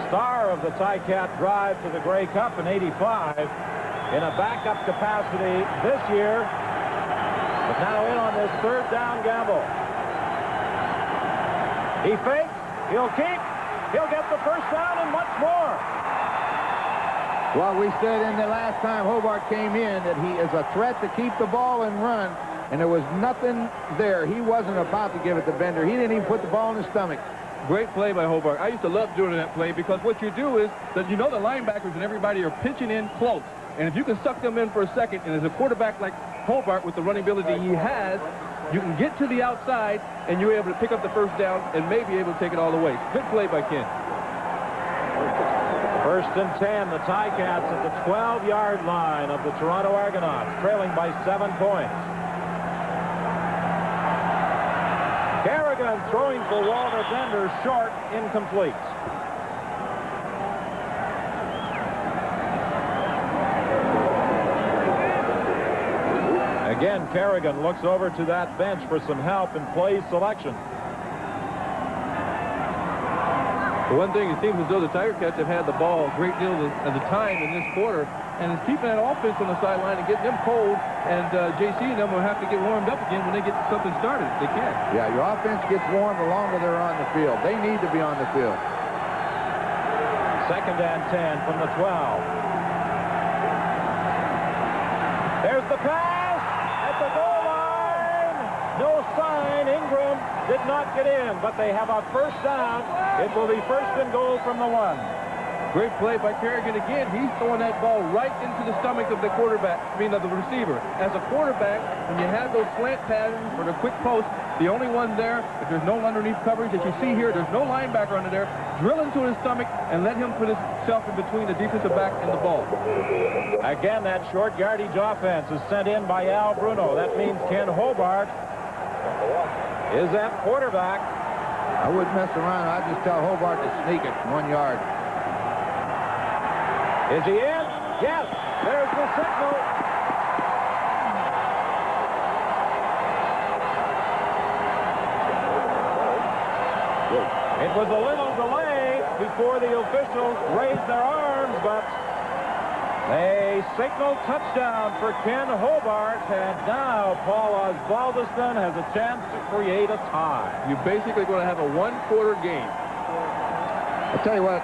star of the Ticat drive to the Grey Cup in '85, in a backup capacity this year, but now in on this third down gamble. He fakes, he'll keep, he'll get the first down and much more. Well, we said in the last time Hobart came in that he is a threat to keep the ball and run, and there was nothing there. He wasn't about to give it to Bender. He didn't even put the ball in his stomach. Great play by Hobart. I used to love doing that play because what you do is that you know the linebackers and everybody are pitching in close. And if you can suck them in for a second, and as a quarterback like Hobart with the running ability he has, you can get to the outside and you're able to pick up the first down and maybe able to take it all the way. Good play by Ken. First and 10, the Ticats at the 12-yard line of the Toronto Argonauts, trailing by 7 points. Kerrigan throwing for Walter Bender, short, incomplete. Again, Kerrigan looks over to that bench for some help in play selection. The one thing, it seems as though the Tiger Cats have had the ball a great deal of the time in this quarter, and it's keeping that offense on the sideline and getting them cold, and JC and them will have to get warmed up again when they get something started. They can. Yeah, your offense gets warm the longer they're on the field. They need to be on the field. Second and 10 from the 12. There's the pass at the goal line. No sign. Ingram did not get in, but they have a first down. It will be first and goal from the 1. Great play by Kerrigan again. He's throwing that ball right into the stomach of the quarterback, of the receiver. As a quarterback, when you have those slant patterns or the quick post, the only one there, if there's no underneath coverage that you see here, there's no linebacker under there, drill into his stomach and let him put himself in between the defensive back and the ball. Again, that short yardage offense is sent in by Al Bruno. That means Ken Hobart is at quarterback. I wouldn't mess around. I'd just tell Hobart to sneak it 1 yard. Is he in? Yes. There's the signal. It was a little delay before the officials raised their arms, but they signaled touchdown for Ken Hobart, and now Paul Osbaldiston has a chance to create a tie. You're basically going to have a one-quarter game. I'll tell you what,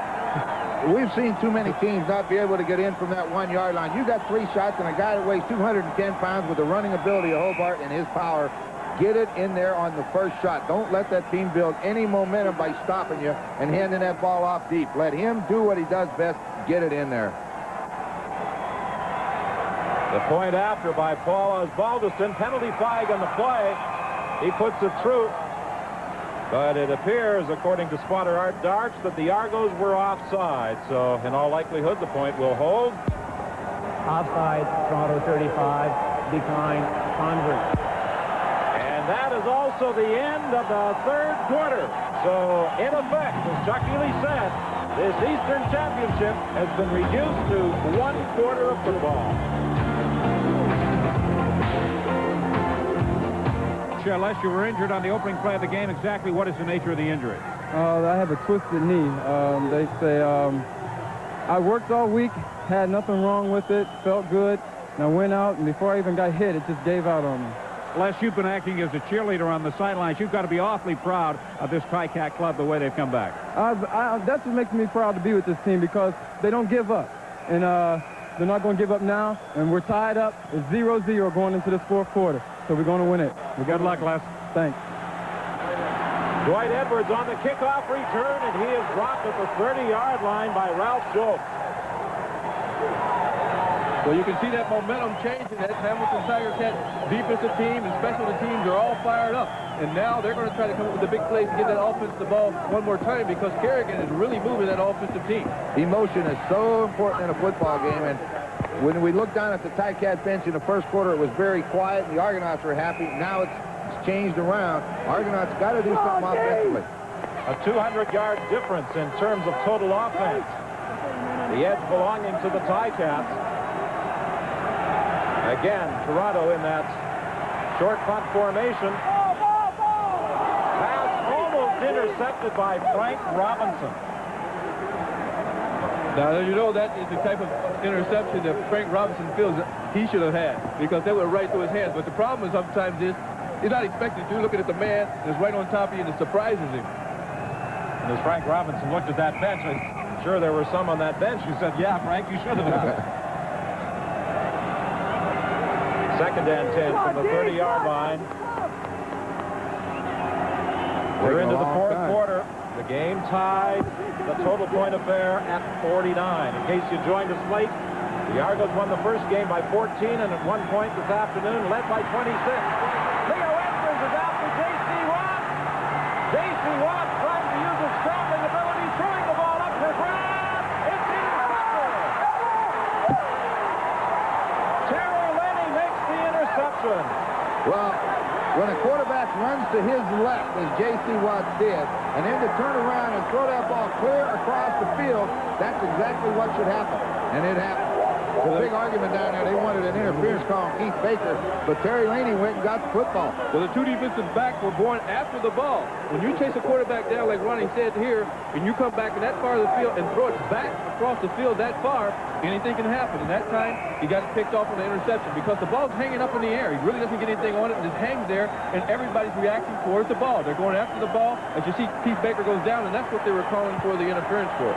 we've seen too many teams not be able to get in from that 1 yard line. You got 3 shots and a guy that weighs 210 pounds with the running ability of Hobart and his power. Get it in there on the first shot. Don't let that team build any momentum by stopping you and handing that ball off deep. Let him do what he does best. Get it in there. The point after by Paul Osbaldiston. Penalty flag on the play. He puts it through. But it appears, according to spotter Art Darch, that the Argos were offside. So, in all likelihood, the point will hold. Offside, Toronto 35, decline, Convert. And that is also the end of the third quarter. So, in effect, as Chuck Ely said, this Eastern Championship has been reduced to 1 quarter of football. Les, you were injured on the opening play of the game. Exactly what is the nature of the injury? I have a twisted knee. They say I worked all week, had nothing wrong with it, felt good, and I went out, and before I even got hit, it just gave out on me. Les, you've been acting as a cheerleader on the sidelines. You've got to be awfully proud of this Ticat club, the way they've come back. That's what makes me proud to be with this team, because they don't give up. And they're not going to give up now, and we're tied up. It's 0-0 going into this fourth quarter, so we're going to win it. Good luck, Les. Thanks. Dwight Edwards on the kickoff return, and he is dropped at the 30-yard line by Ralph Schultz. Well, you can see that momentum changing. That Hamilton Tiger Cat defensive team and special teams are all fired up. and now they're going to try to come up with the big plays to get that offense the ball one more time because Kerrigan is really moving that offensive team. Emotion is so important in a football game, and when we look down at the Ticat bench in the first quarter, it was very quiet, and the Argonauts were happy. Now it's changed around. Argonauts got to do something offensively. A 200-yard difference in terms of total offense. The edge belonging to the Ticats. Again, Toronto in that short punt formation. Pass almost intercepted by Frank Robinson. Now, you know that is the type of interception that Frank Robinson feels that he should have had because they were right through his hands. But the problem is sometimes is he's not expected to. Looking at the man that's right on top of you and it surprises him. And as Frank Robinson looked at that bench, I'm sure there were some on that bench who said, yeah, Frank, you should have done it. Second and 10 from the 30-yard line. We're into the fourth quarter. The game tied. The total point affair at 49. In case you joined us late, the Argos won the first game by 14, and at one point this afternoon led by 26. Leo Edwards is after J.C. Watt. J.C. Watt trying to use his scrambling ability, throwing the ball up for grabs. It's intercepted. Terry Lenny makes the interception. Well, when a quarterback runs to his left, as J.C. Watt did, and then to turn around and throw that ball clear across the field, that's exactly what should happen. And it happened. The big argument down there, they wanted an interference call on Keith Baker, but Terry Laney went and got the football. Well, the two defensive backs were born after the ball. When you chase a quarterback down, like Ronnie said here, and you come back in that far of the field and throw it back across the field that far, anything can happen. And that time, he got it picked off on the interception because the ball's hanging up in the air. He really doesn't get anything on it, and it hangs there, and everybody's reacting towards the ball. They're going after the ball. As you see, Keith Baker goes down, and that's what they were calling for the interference for.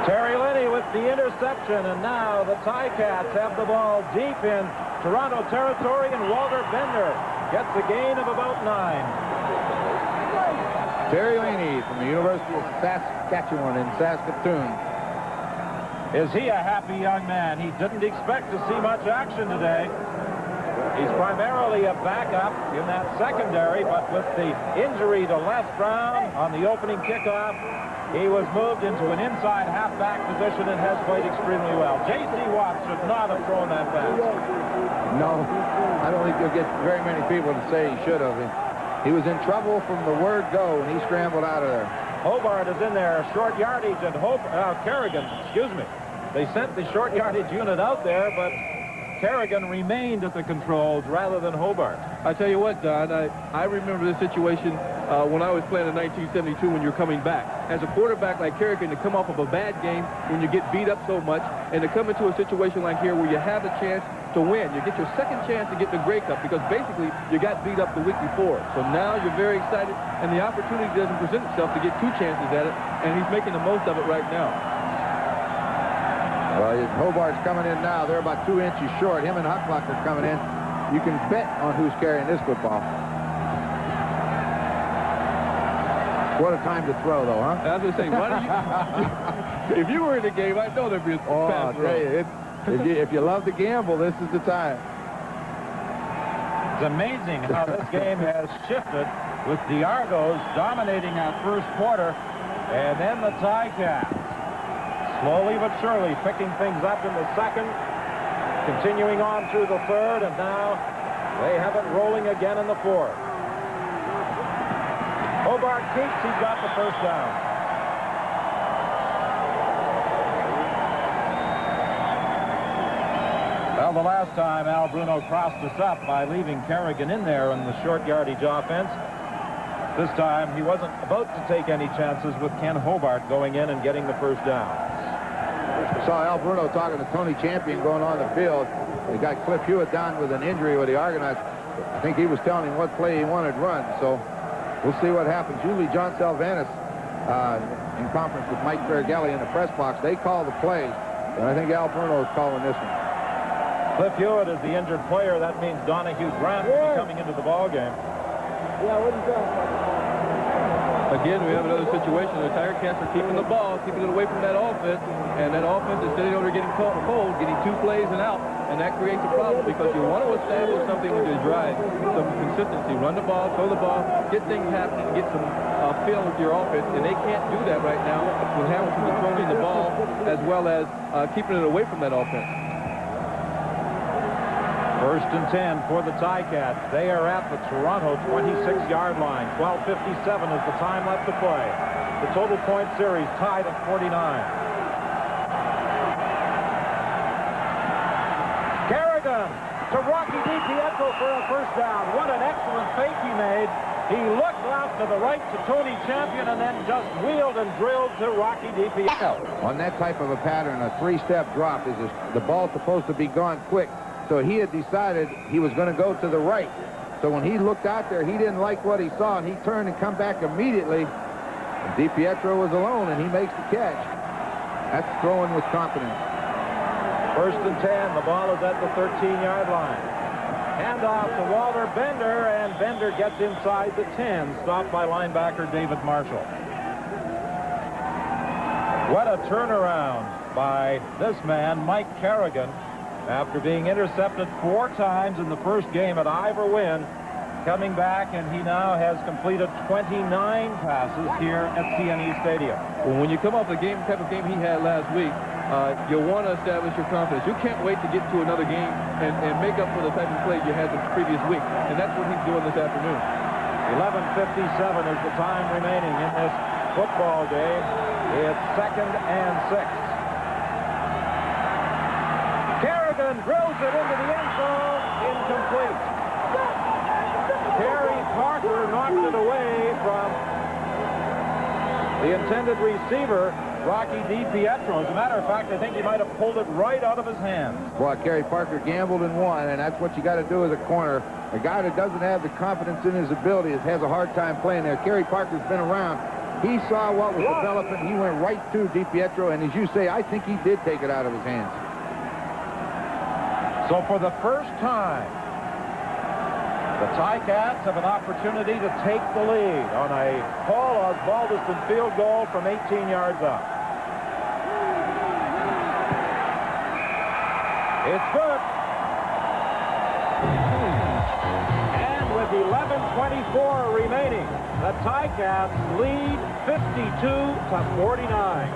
Terry Lenny with the interception, and now the Ticats have the ball deep in Toronto territory, and Walter Bender gets a gain of about 9. Terry Laney from the University of Saskatchewan in Saskatoon. Is he a happy young man? He didn't expect to see much action today. He's primarily a backup in that secondary, but with the injury to Les Brown on the opening kickoff, he was moved into an inside halfback position and has played extremely well. J.C. Watt should not have thrown that pass. No, I don't think you'll get very many people to say he should have. He was in trouble from the word go, and he scrambled out of there. Hobart is in there, short yardage, and Kerrigan, excuse me. They sent the short yardage unit out there, but Kerrigan remained at the controls rather than Hobart. I tell you what, Don, I remember this situation when I was playing in 1972 when you're coming back. As a quarterback like Kerrigan, to come off of a bad game when you get beat up so much, and to come into a situation like here where you have a chance to win. You get your second chance to get the Grey Cup because basically you got beat up the week before. So now you're very excited, and the opportunity doesn't present itself to get two chances at it, and he's making the most of it right now. Well, Hobart's coming in now. They're about 2 inches short. Him and Huckluck are coming in. You can bet on who's carrying this football. What a time to throw, though, huh? I was going to say, why do you... if you were in the game, I know there'd be a pass throw. If you love to gamble, this is the time. It's amazing how this game has shifted with the Argos dominating that first quarter, and then the Ticats slowly but surely picking things up in the second, continuing on through the third, and now they have it rolling again in the fourth. Hobart keeps, he's got the first down. Well, the last time Al Bruno crossed us up by leaving Kerrigan in there in the short yardage offense. This time he wasn't about to take any chances with Ken Hobart going in and getting the first down. I saw Al Bruno talking to Tony Champion going on the field. They got Cliff Hewitt down with an injury with the Argonauts. I think he was telling him what play he wanted run. So we'll see what happens. Usually John Salvanis, in conference with Mike Ferragelli in the press box, they call the plays. And I think Al Bruno is calling this one. Cliff Hewitt is the injured player. That means Donahue Grant will be coming into the ball game. Yeah, what is that? Again, we have another situation. The Tiger Cats are keeping the ball, keeping it away from that offense, and that offense is sitting over getting cold, getting 2 plays and out. and that creates a problem because you want to establish something with your drive, some consistency. Run the ball, throw the ball, get things happening, get some feel with your offense, and they can't do that right now with Hamilton controlling the ball as well as keeping it away from that offense. First and 10 for the Ticats. They are at the Toronto 26-yard line. 12:57 is the time left to play. The total point series tied at 49. Kerrigan to Rocky DiPietro for a first down. What an excellent fake he made. He looked out to the right to Tony Champion and then just wheeled and drilled to Rocky DiPietro. On that type of a pattern, a three-step drop is the ball's supposed to be gone quick. So he had decided he was going to go to the right. So when he looked out there, he didn't like what he saw, and he turned and come back immediately. And DiPietro was alone, and he makes the catch. That's throwing with confidence. First and 10. The ball is at the 13-yard line. Handoff to Walter Bender, and Bender gets inside the 10, stopped by linebacker David Marshall. What a turnaround by this man, Mike Kerrigan. After being intercepted 4 times in the first game at Ivor Wynn, coming back, and he now has completed 29 passes here at CNE Stadium. Well, when you come off the type of game he had last week, you'll want to establish your confidence. You can't wait to get to another game and make up for the type of play you had the previous week, and that's what he's doing this afternoon. 11:57 is the time remaining in this football game. It's 2nd and 6. Kerrigan drills it into the end zone, incomplete. Terry Parker knocked it away from the intended receiver, Rocky DiPietro. As a matter of fact, I think he might have pulled it right out of his hands. Boy, Kerry Parker gambled and won, and that's what you got to do as a corner. A guy that doesn't have the confidence in his abilities has a hard time playing there. Kerry Parker's been around. He saw what was developing. He went right to DiPietro, and as you say, I think he did take it out of his hands. So for the first time, the Ticats have an opportunity to take the lead on a Paul Osbaldiston field goal from 18 yards out. It's good. And with 11:24 remaining, the Ticats lead 52-49.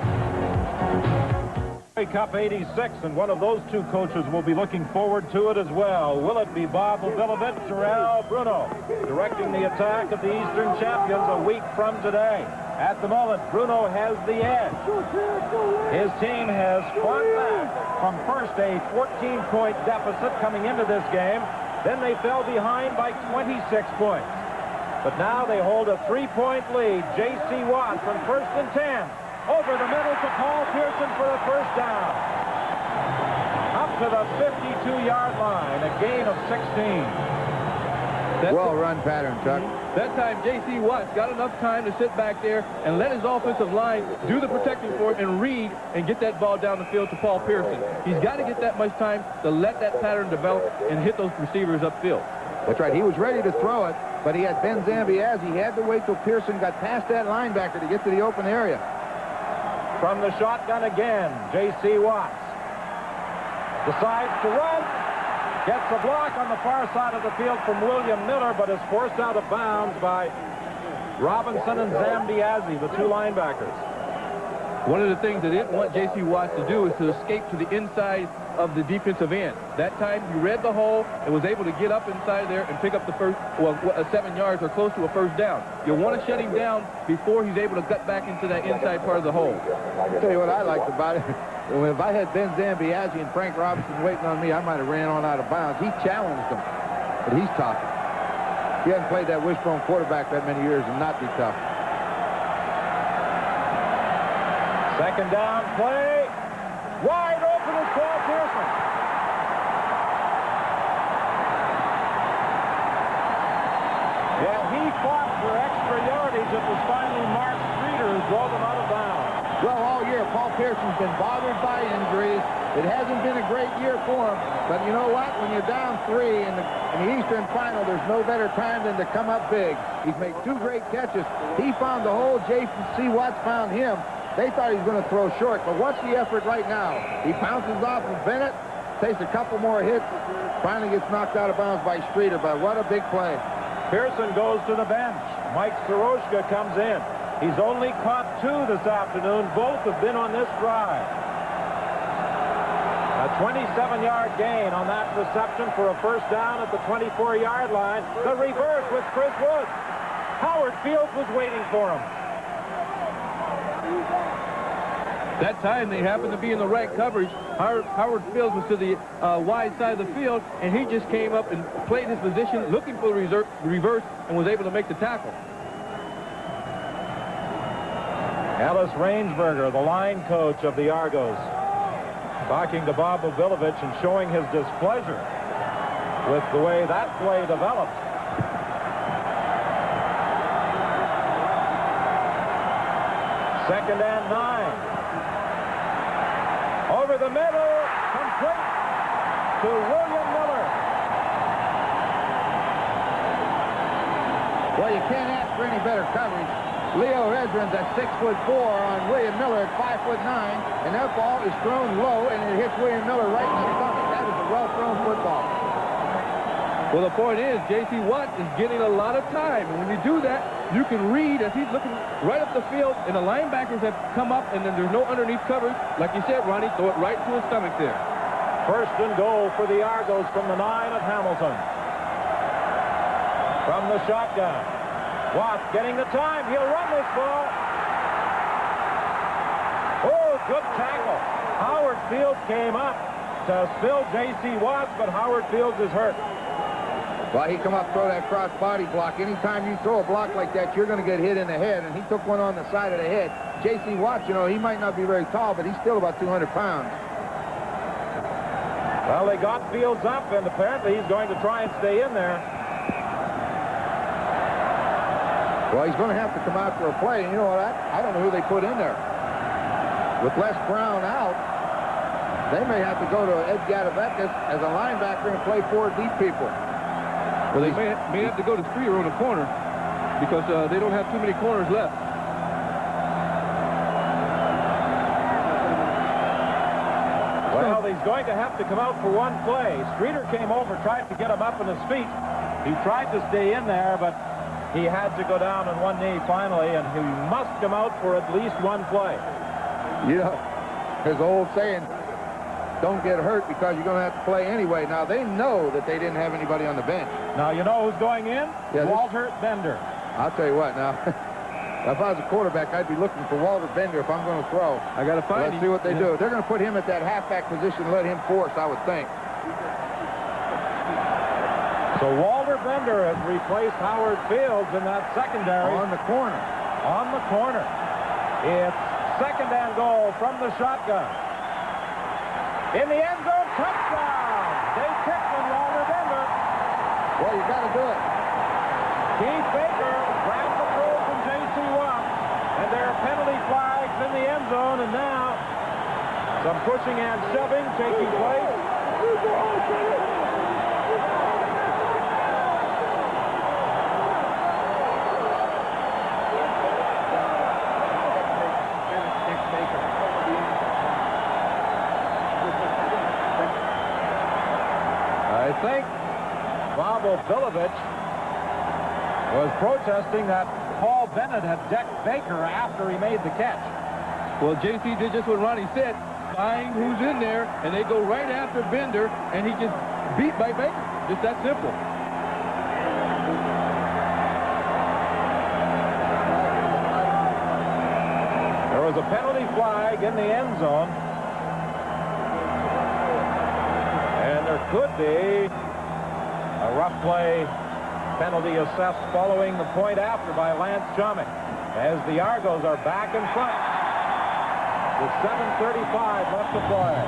Cup 86, and one of those two coaches will be looking forward to it as well. Will it be Bob Vilovich or Al Bruno directing the attack of the Eastern champions a week from today? At the moment, Bruno has the edge. His team has fought back from first a 14-point deficit coming into this game. Then they fell behind by 26 points. But now they hold a 3-point lead. J.C. Watt from 1st and 10. Over the middle to Paul Pearson for the first down. Up to the 52-yard line, a gain of 16. Well-run pattern, Chuck. That time, J.C. Watts got enough time to sit back there and let his offensive line do the protecting for him and read and get that ball down the field to Paul Pearson. He's got to get that much time to let that pattern develop and hit those receivers upfield. That's right. He was ready to throw it, but he had Ben Zambiazzi. He had to wait till Pearson got past that linebacker to get to the open area. From the shotgun again, J.C. Watts decides to run, gets a block on the far side of the field from William Miller, but is forced out of bounds by Robinson and Zambiazzi, the two linebackers. One of the things they didn't want J.C. Watts to do is to escape to the inside of the defensive end. That time, he read the hole and was able to get up inside there and pick up the first, 7 yards or close to a first down. You want to shut him down before he's able to cut back into that inside part of the hole. I'll tell you what I liked about it. If I had Ben Zambiazzi and Frank Robinson waiting on me, I might have ran on out of bounds. He challenged them, but he's tough. He hasn't played that wishbone quarterback that many years and not be tough. Second down play. Wide open is Paul Pearson. Yeah, he fought for extra yardage. It was finally Mark Streeter who drove him out of bounds. Well, all year, Paul Pearson's been bothered by injuries. It hasn't been a great year for him. But you know what? When you're down 3 in the Eastern Final, there's no better time than to come up big. He's made 2 great catches. He found the hole. J.C. Watts found him. They thought he was going to throw short, but what's the effort right now? He bounces off of Bennett, takes a couple more hits. Finally gets knocked out of bounds by Streeter, but what a big play. Pearson goes to the bench. Mike Soroshka comes in. He's only caught 2 this afternoon. Both have been on this drive. A 27-yard gain on that reception for a first down at the 24-yard line. The reverse with Chris Woods. Howard Fields was waiting for him. That time they happened to be in the right coverage. Howard Fields was to the wide side of the field, and he just came up and played his position, looking for the reverse, and was able to make the tackle. Ellis Rainsberger, the line coach of the Argos, talking to Bob Obilovich and showing his displeasure with the way that play developed. Second and 9. Over the middle, complete to William Miller. Well, you can't ask for any better coverage. Leo Edrins at 6'4" on William Miller at 5'9", and that ball is thrown low, and it hits William Miller right in the stomach. That is a well-thrown football. Well, the point is, J.C. Watt is getting a lot of time, and when you do that, you can read as he's looking right up the field, and the linebackers have come up, and then there's no underneath coverage. Like you said, Ronnie, throw it right to his stomach there. First and goal for the Argos from the 9 of Hamilton. From the shotgun. Watt getting the time. He'll run this ball. Oh, good tackle. Howard Fields came up to spill J.C. Watts, but Howard Fields is hurt. Well, he come up, throw that cross body block. Anytime you throw a block like that, you're going to get hit in the head, and he took one on the side of the head. J.C. Watts, you know, he might not be very tall, but he's still about 200 pounds. Well, they got Fields up, and apparently he's going to try and stay in there. Well, he's going to have to come out for a play, and you know what? I don't know who they put in there. With Les Brown out, they may have to go to Ed Gadavekis as a linebacker and play 4 deep people. Well, they may have to go to Streeter on the corner because they don't have too many corners left. Well, he's going to have to come out for one play. Streeter came over, tried to get him up on his feet. He tried to stay in there, but he had to go down on one knee finally, and he must come out for at least one play. You know, his old saying, don't get hurt because you're going to have to play anyway. Now, they know that they didn't have anybody on the bench. Now, you know who's going in? Yeah, Walter Bender. I'll tell you what, now, if I was a quarterback, I'd be looking for Walter Bender if I'm going to throw. I got to find him. Let's see what they do. They're going to put him at that halfback position and let him force, I would think. So Walter Bender has replaced Howard Fields in that secondary. On the corner. On the corner. It's second and goal from the shotgun. In the end zone, touchdown. Dave Pickman, Walter Bender. Well, you got to do it. Keith Baker grabbed the throw from J.C. Watt. And there are penalty flags in the end zone. And now some pushing and shoving taking place. I think Bob Obilovich was protesting that Paul Bennett had decked Baker after he made the catch. Well, J.C. did just what Ronnie said, find who's in there, and they go right after Bender, and he gets beat by Baker. Just that simple. There was a penalty flag in the end zone. And there could be a rough play penalty assessed following the point after by Lance Chomick as the Argos are back in front with 7:35 left to play.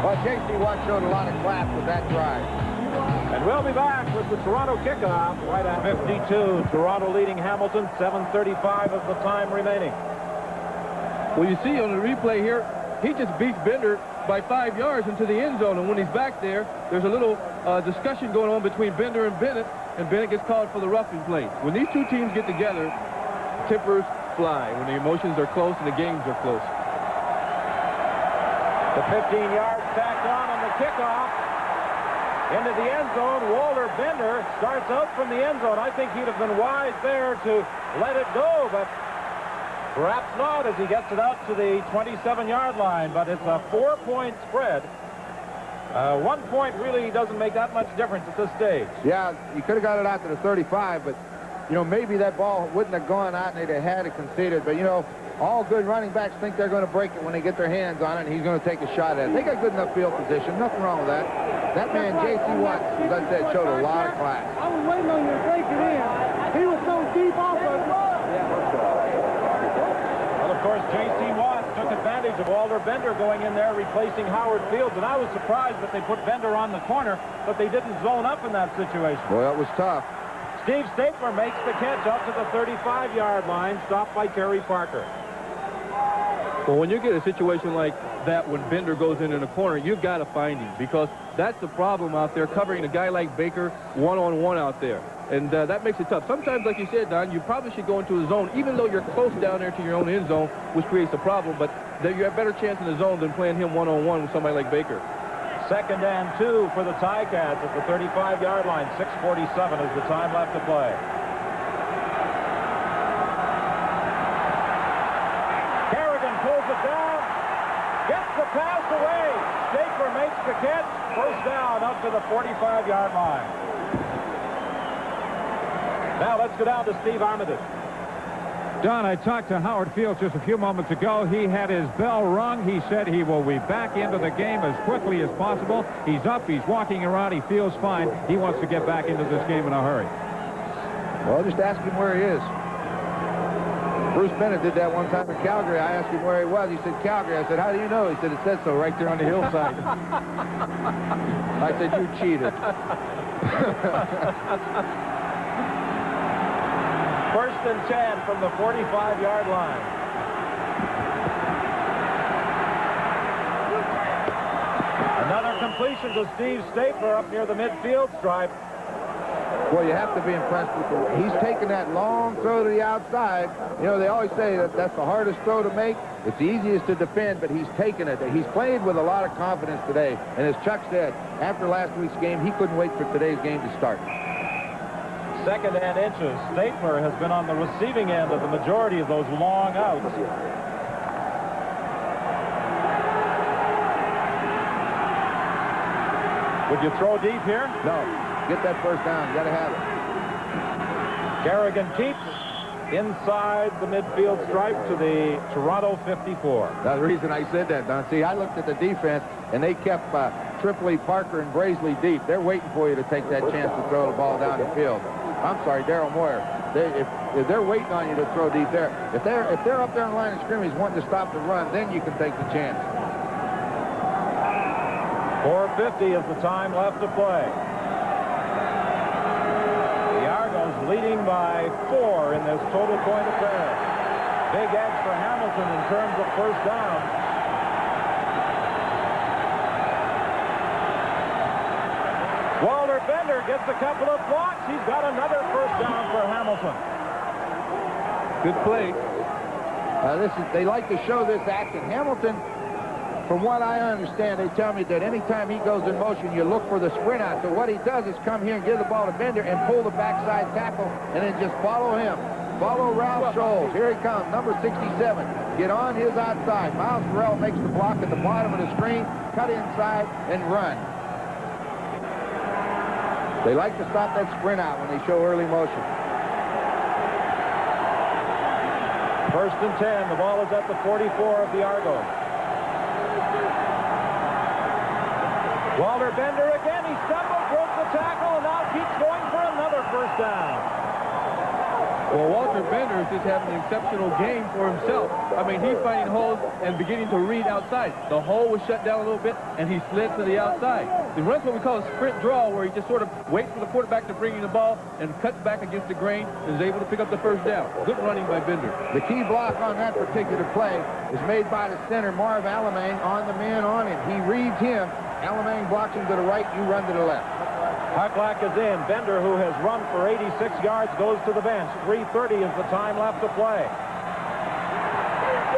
Well, J.C. Watt showed a lot of class with that drive. And we'll be back with the Toronto kickoff right at 52. Toronto leading Hamilton, 7:35 of the time remaining. Well, you see on the replay here, he just beats Bender by 5 yards into the end zone, and when he's back there, there's a little discussion going on between Bender and Bennett gets called for the roughing play. When these two teams get together, tempers fly when the emotions are close and the games are close. The 15 yards tacked on the kickoff into the end zone. Walter Bender starts out from the end zone. I think he'd have been wise there to let it go, but perhaps not as he gets it out to the 27-yard line. But it's a 4-point spread. 1 point really doesn't make that much difference at this stage. Yeah, he could have got it out to the 35, but, you know, maybe that ball wouldn't have gone out and they'd have had it conceded. But, you know, all good running backs think they're going to break it when they get their hands on it, and he's going to take a shot at it. They got good enough field position. Nothing wrong with that. That man, J.C. Watts, as I said, showed a lot of class. I was waiting on you to break it in. He was so deep off of it. Well, of course, J.C. Watts took advantage of Walter Bender going in there, replacing Howard Fields, and I was surprised that they put Bender on the corner, but they didn't zone up in that situation. Boy, that was tough. Steve Stapler makes the catch up to the 35-yard line, stopped by Kerry Parker. Well, when you get a situation like that, when Bender goes in the corner, you've got to find him, because that's the problem out there, covering a guy like Baker one-on-one out there. And that makes it tough. Sometimes, like you said, Don, you probably should go into a zone, even though you're close down there to your own end zone, which creates a problem. But you have a better chance in the zone than playing him one-on-one with somebody like Baker. 2nd and 2 for the Ticats at the 35-yard line. 6:47 is the time left to play. Pulls it down, gets the pass away. Stapler makes the catch. First down up to the 45-yard line. Now let's go down to Steve Armitage. Don, I talked to Howard Fields just a few moments ago. He had his bell rung. He said he will be back into the game as quickly as possible. He's up. He's walking around. He feels fine. He wants to get back into this game in a hurry. Well, just ask him where he is. Bruce Bennett did that one time in Calgary. I asked him where he was. He said, Calgary. I said, how do you know? He said, it said so right there on the hillside. I said, you cheated. First and 10 from the 45-yard line. Another completion to Steve Stapler up near the midfield stripe. Well, you have to be impressed with him. He's taking that long throw to the outside. You know, they always say that that's the hardest throw to make. It's the easiest to defend, but he's taking it. He's played with a lot of confidence today. And as Chuck said, after last week's game, he couldn't wait for today's game to start. 2nd and inches. Stapler has been on the receiving end of the majority of those long outs. Would you throw deep here? No. Get that first down. You got to have it. Kerrigan keeps inside the midfield stripe to the Toronto 54. That's the reason I said that, Don. See, I looked at the defense, and they kept Tripoli, Parker, and Brazeley deep. They're waiting for you to take that chance to throw the ball down the field. I'm sorry, Daryl Moyer. If they're waiting on you to throw deep there, if they're up there in line of scrimmage wanting to stop the run, then you can take the chance. 4:50 is the time left to play. The Argos leading by 4 in this total point affair. Big edge for Hamilton in terms of first down. Walter Bender gets a couple of blocks. He's got another first down for Hamilton. Good play. They like to show this action. Hamilton, from what I understand, they tell me that anytime he goes in motion, you look for the sprint out. So what he does is come here and give the ball to Bender and pull the backside tackle and then just follow him. Follow Ralph Scholes. Here he comes, number 67. Get on his outside. Miles Farrell makes the block at the bottom of the screen, cut inside, and run. They like to stop that sprint out when they show early motion. First and 10. The ball is at the 44 of the Argos. Walter Bender again. He stumbled, broke the tackle, and now keeps going for another first down. Well, Walter Bender is just having an exceptional game for himself. I mean, he's finding holes and beginning to read outside. The hole was shut down a little bit, and he slid to the outside. He runs what we call a sprint draw, where he just sort of waits for the quarterback to bring in the ball and cuts back against the grain and is able to pick up the first down. Good running by Bender. The key block on that particular play is made by the center, Marv Alamang, on the man on him. He reads him. Alamang blocks him to the right. You run to the left. Hucklack is in. Bender, who has run for 86 yards, goes to the bench. 3:30 is the time left to play.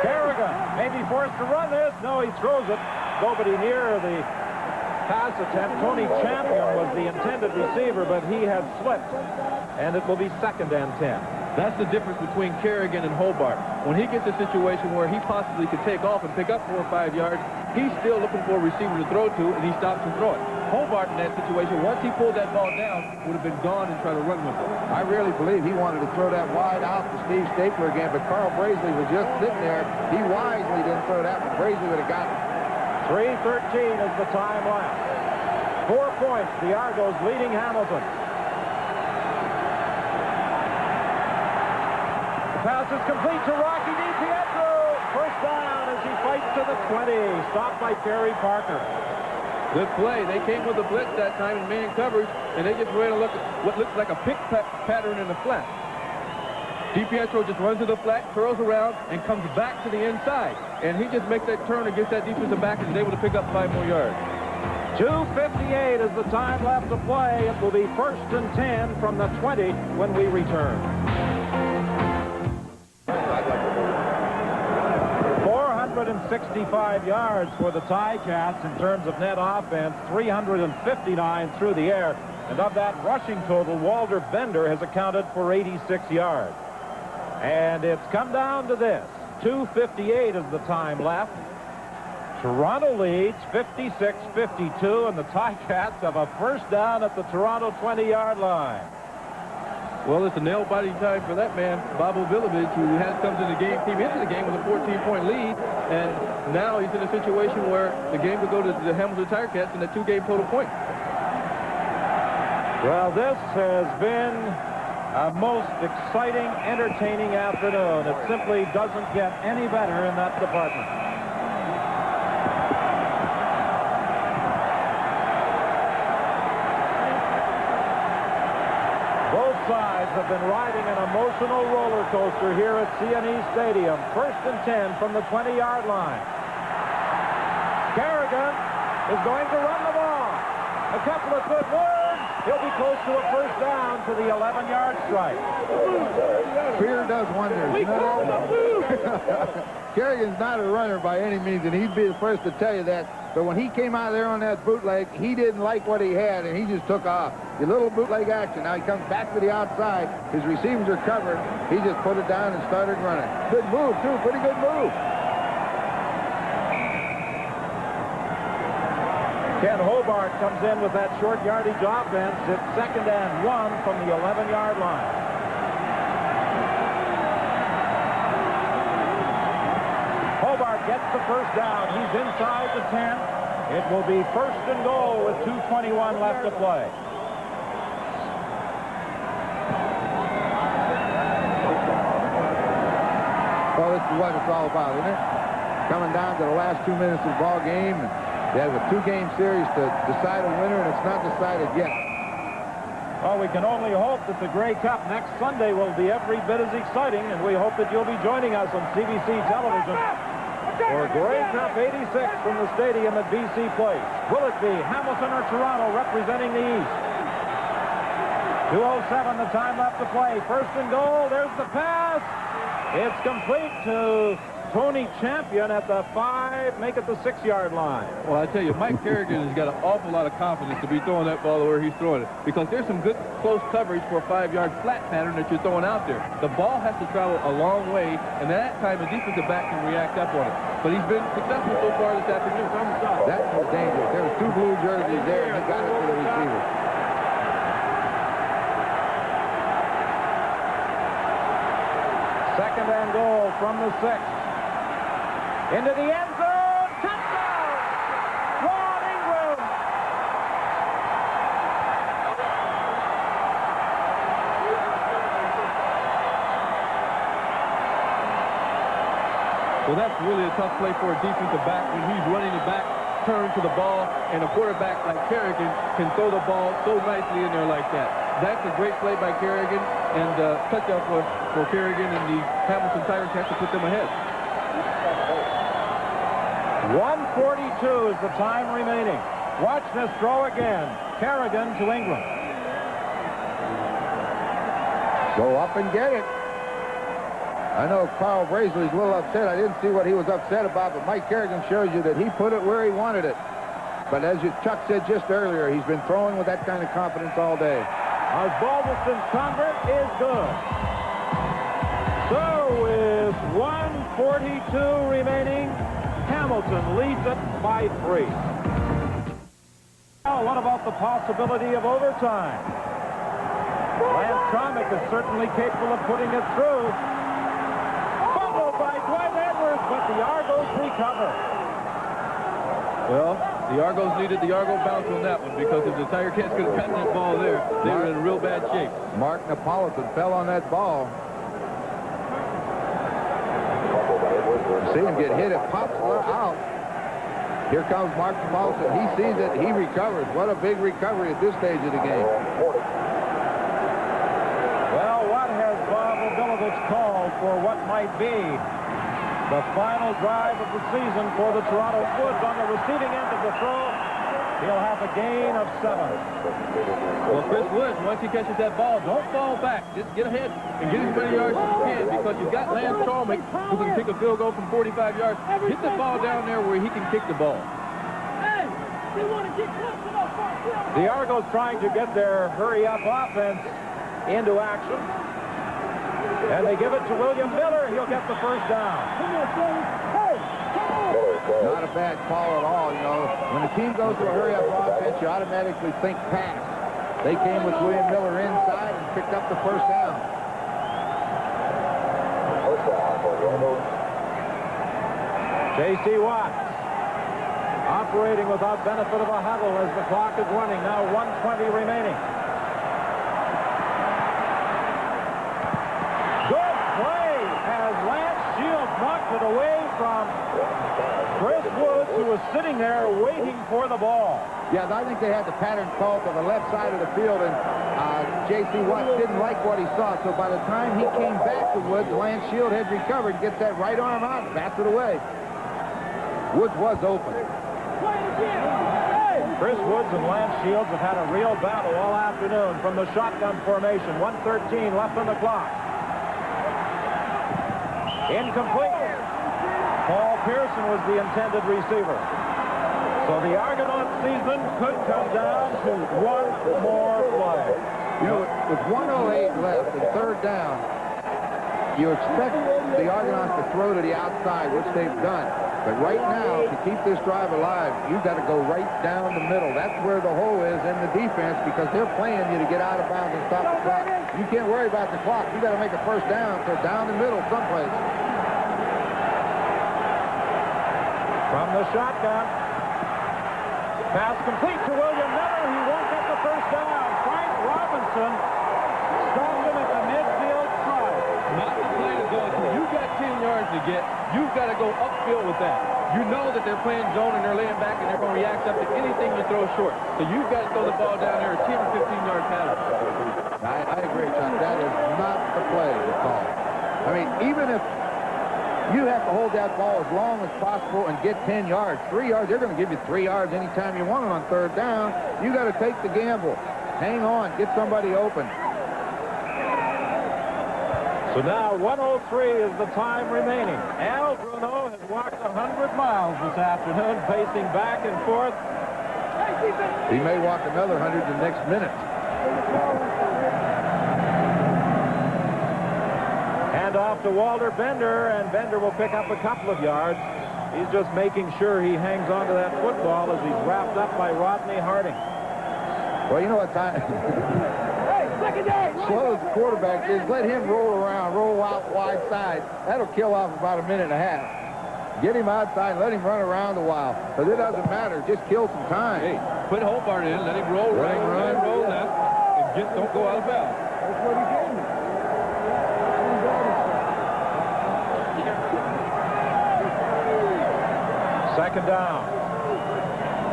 Kerrigan may be forced to run this. No, he throws it. Nobody near the pass attempt. Tony Champion was the intended receiver, but he had slipped, and it will be 2nd and 10. That's the difference between Kerrigan and Hobart. When he gets a situation where he possibly could take off and pick up 4 or 5 yards, he's still looking for a receiver to throw to, and he stops and throws it. Hobart in that situation, once he pulled that ball down, would have been gone and tried to run with it. I really believe he wanted to throw that wide out to Steve Stapler again, but Carl Brazeley was just sitting there. He wisely didn't throw that one. Brazeley would have got it. 3:13 is the time left. 4 points, the Argos leading Hamilton. The pass is complete to Rocky DiPietro. First down as he fights to the 20. Stopped by Kerry Parker. Good play. They came with a blitz that time in man coverage, and they just ran a look at what looks like a pick pattern in the flat. DiPietro just runs to the flat, curls around, and comes back to the inside. And he just makes that turn against that defensive back and is able to pick up 5 more yards. 2:58 is the time left to play. It will be 1st and 10 from the 20 when we return. 465 yards for the Ticats in terms of net offense, 359 through the air. And of that rushing total, Walter Bender has accounted for 86 yards. And it's come down to this. 2:58 is the time left. Toronto leads 56-52, and the Ticats have a first down at the Toronto 20-yard line. Well, it's a nail-biting time for that man, Bobo Vilovich, who comes into the game with a 14-point lead, and now he's in a situation where the game could go to the Hamilton Ticats in a 2-game total point. Well, this has been a most exciting, entertaining afternoon. It simply doesn't get any better in that department. Both sides have been riding an emotional roller coaster here at CNE Stadium. 1st and 10 from the 20-yard line. Kerrigan is going to run the ball. A couple of good words. He'll be close to a first down to the 11-yard strike. Fear does wonders. You know that? Kerrigan's not a runner by any means, and he'd be the first to tell you that. But when he came out there on that bootleg, he didn't like what he had, and he just took off. The little bootleg action. Now he comes back to the outside. His receivers are covered. He just put it down and started running. Good move, too. Pretty good move. Ken Hobart comes in with that short yardage offense. It's 2nd and 1 from the 11-yard line. Hobart gets the first down. He's inside the 10. It will be 1st and goal with 2:21 left to play. Well, this is what it's all about, isn't it? Coming down to the last 2 minutes of the ball game. They have a 2-game series to decide a winner, and it's not decided yet. Well, we can only hope that the Grey Cup next Sunday will be every bit as exciting, and we hope that you'll be joining us on CBC television for Grey Cup 86 from the stadium at BC Place. Will it be Hamilton or Toronto representing the East? 2:07, the time left to play. 1st and goal. There's the pass. It's complete to Tony Champion at the 5, make it the 6-yard line. Well, I tell you, Mike Kerrigan has got an awful lot of confidence to be throwing that ball where he's throwing it, because there's some good close coverage for a 5-yard flat pattern that you're throwing out there. The ball has to travel a long way, and at that time, the defensive back can react up on it. But he's been successful so far this afternoon. That was dangerous. There was 2 blue jerseys there, and he got it to the receiver. Second and goal from the 6. Into the end zone. Touchdown! Ron Ingram! Well, that's really a tough play for a defensive back when he's running the back, turn to the ball, and a quarterback like Kerrigan can throw the ball so nicely in there like that. That's a great play by Kerrigan, and touchdown for Kerrigan, and the Hamilton Tigers have to put them ahead. 1:42 is the time remaining. Watch this throw again. Kerrigan to Ingram. Go up and get it. I know Carl Brazeley's a little upset. I didn't see what he was upset about, but Mike Kerrigan shows you that he put it where he wanted it. But as Chuck said just earlier, he's been throwing with that kind of confidence all day. Osbaldiston's convert is good. So with 1:42 remaining, Hamilton leads it by 3. Now, what about the possibility of overtime? Lance Tromick is certainly capable of putting it through. Fumbled by Dwight Edwards, but the Argos recover. Well, the Argos needed the Argo bounce on that one, because if the Tiger Cats could have gotten that ball there, they were in real bad shape. Mark Napolitan fell on that ball. See him get hit. It pops out. Here comes Mark Napolitan. He sees it. He recovers. What a big recovery at this stage of the game. Well, what has Bob Obilovich called for what might be the final drive of the season for the Toronto Woods? On the receiving end of the throw, he'll have a gain of 7. Well, Chris Woods, once he catches that ball, don't fall back. Just get ahead and get as many yards as you can, because you've got Lance Tromick, who can kick a field goal from 45 yards. Hit the ball down there where he can kick the ball. The Argos trying to get their hurry-up offense into action. And they give it to William Miller. He'll get the first down. Not a bad call at all, you know. When the team goes to a hurry-up offense, you automatically think pass. They came with William Miller inside and picked up the first down. J.C. Watts operating without benefit of a huddle as the clock is running. Now 1:20 remaining. Good play as Lance Shields knocked it away from Chris Woods, who was sitting there waiting for the ball. Yeah, I think they had the pattern call to the left side of the field, and J.C. Watts didn't like what he saw. So by the time he came back to Woods, Lance Shields had recovered, gets that right arm out and bats it away. Woods was open. Chris Woods and Lance Shields have had a real battle all afternoon from the shotgun formation. 1:13 left on the clock. Incomplete. Paul Pearson was the intended receiver. So the Argonauts season could come down to one more play. You know, with 1:08 left and third down, you expect the Argonauts to throw to the outside, which they've done. But right now, to keep this drive alive, you've got to go right down the middle. That's where the hole is in the defense, because they're playing you to get out of bounds and stop the clock. You can't worry about the clock. You got to make a first down, so down the middle someplace. From the shotgun. Pass complete to William Miller. He won't get the first down. Frank Robinson stopped him at the midfield stripe. Not the play to go. You've got 10 yards to get. You've got to go upfield with that. You know that they're playing zone and they're laying back and they're going to react up to anything you throw short. So you've got to throw the ball down there, a 10 or 15-yard pattern. I agree, Chuck. That is not the play to call. I mean, even if you have to hold that ball as long as possible and get 10 yards. 3 yards, they're going to give you 3 yards anytime you want it on third down. You got to take the gamble. Hang on, get somebody open. So now 1:03 is the time remaining. Al Bruno has walked 100 miles this afternoon, pacing back and forth. He may walk another 100 the next minute. Hand off to Walter Bender, and Bender will pick up a couple of yards. He's just making sure he hangs on to that football as he's wrapped up by Rodney Harding. Well, you know what time? Slow as the quarterback is, let him roll around, roll out wide side. That'll kill off about a minute and a half. Get him outside and let him run around a while. But it doesn't matter. Just kill some time. Hey, put Hobart in, let him roll right, roll left, and don't go out of bounds. That's what he gave me. Second down.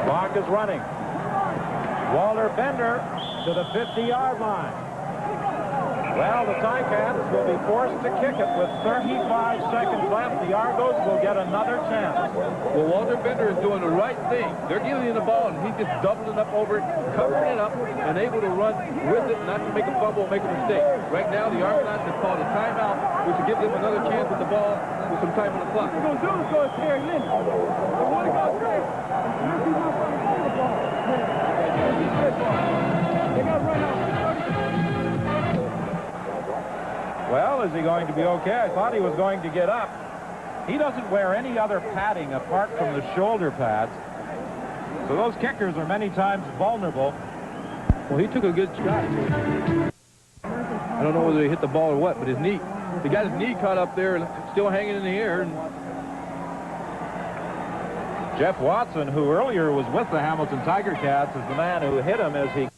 Clock is running. Walter Bender to the 50-yard line. Well, the Ticats will be forced to kick it with 35 seconds left. The Argos will get another chance. Well, Walter Bender is doing the right thing. They're giving him the ball, and he's just doubling up over it, covering it up, and able to run with it, not to make a fumble or make a mistake. Right now, the Argonauts have called a timeout, which will give them another chance with the ball with some time on the clock. What we're going to do is go to Terry Linden. I want to go straight. Well, is he going to be okay? I thought he was going to get up. He doesn't wear any other padding apart from the shoulder pads. So those kickers are many times vulnerable. Well, he took a good shot. I don't know whether he hit the ball or what, but his knee, he got his knee caught up there and still hanging in the air. And Jeff Watson, who earlier was with the Hamilton Tiger Cats, is the man who hit him as he...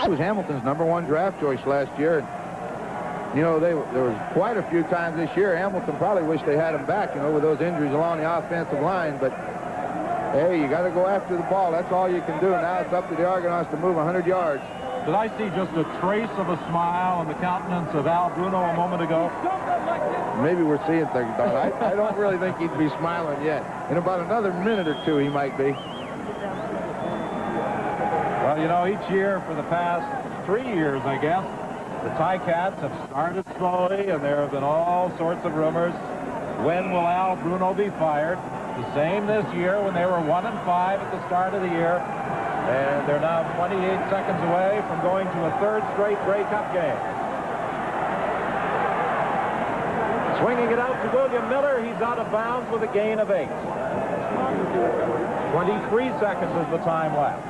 He was Hamilton's #1 draft choice last year. You know, there was quite a few times this year Hamilton probably wished they had him back, you know, with those injuries along the offensive line. But, hey, you got to go after the ball. That's all you can do. Now it's up to the Argonauts to move 100 yards. Did I see just a trace of a smile on the countenance of Al Bruno a moment ago? Maybe we're seeing things, Don. I don't really think he'd be smiling yet. In about another minute or two, he might be. Well, you know, each year for the past 3 years, I guess, the Ticats have started slowly, and there have been all sorts of rumors. When will Al Bruno be fired? The same this year when they were 1-5 at the start of the year. And they're now 28 seconds away from going to a third straight Grey Cup game. Swinging it out to William Miller. He's out of bounds with a gain of 8. 23 seconds is the time left.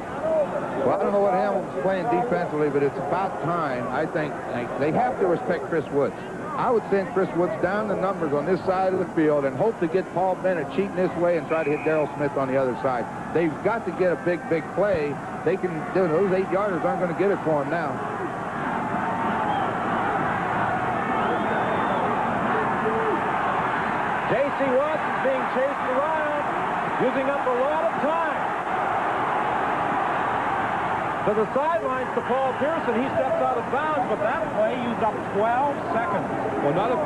Well, I don't know what Hamilton's playing defensively, but it's about time. I think they have to respect Chris Woods. I would send Chris Woods down the numbers on this side of the field and hope to get Paul Bennett cheating this way and try to hit Darrell Smith on the other side. They've got to get a big play. They can do. Those 8-yarders aren't going to get it for them now. J.C. Watts is being chased around, using up a lot of time. To the sidelines to Paul Pearson. He steps out of bounds, but that play used up 12 seconds. Well, not a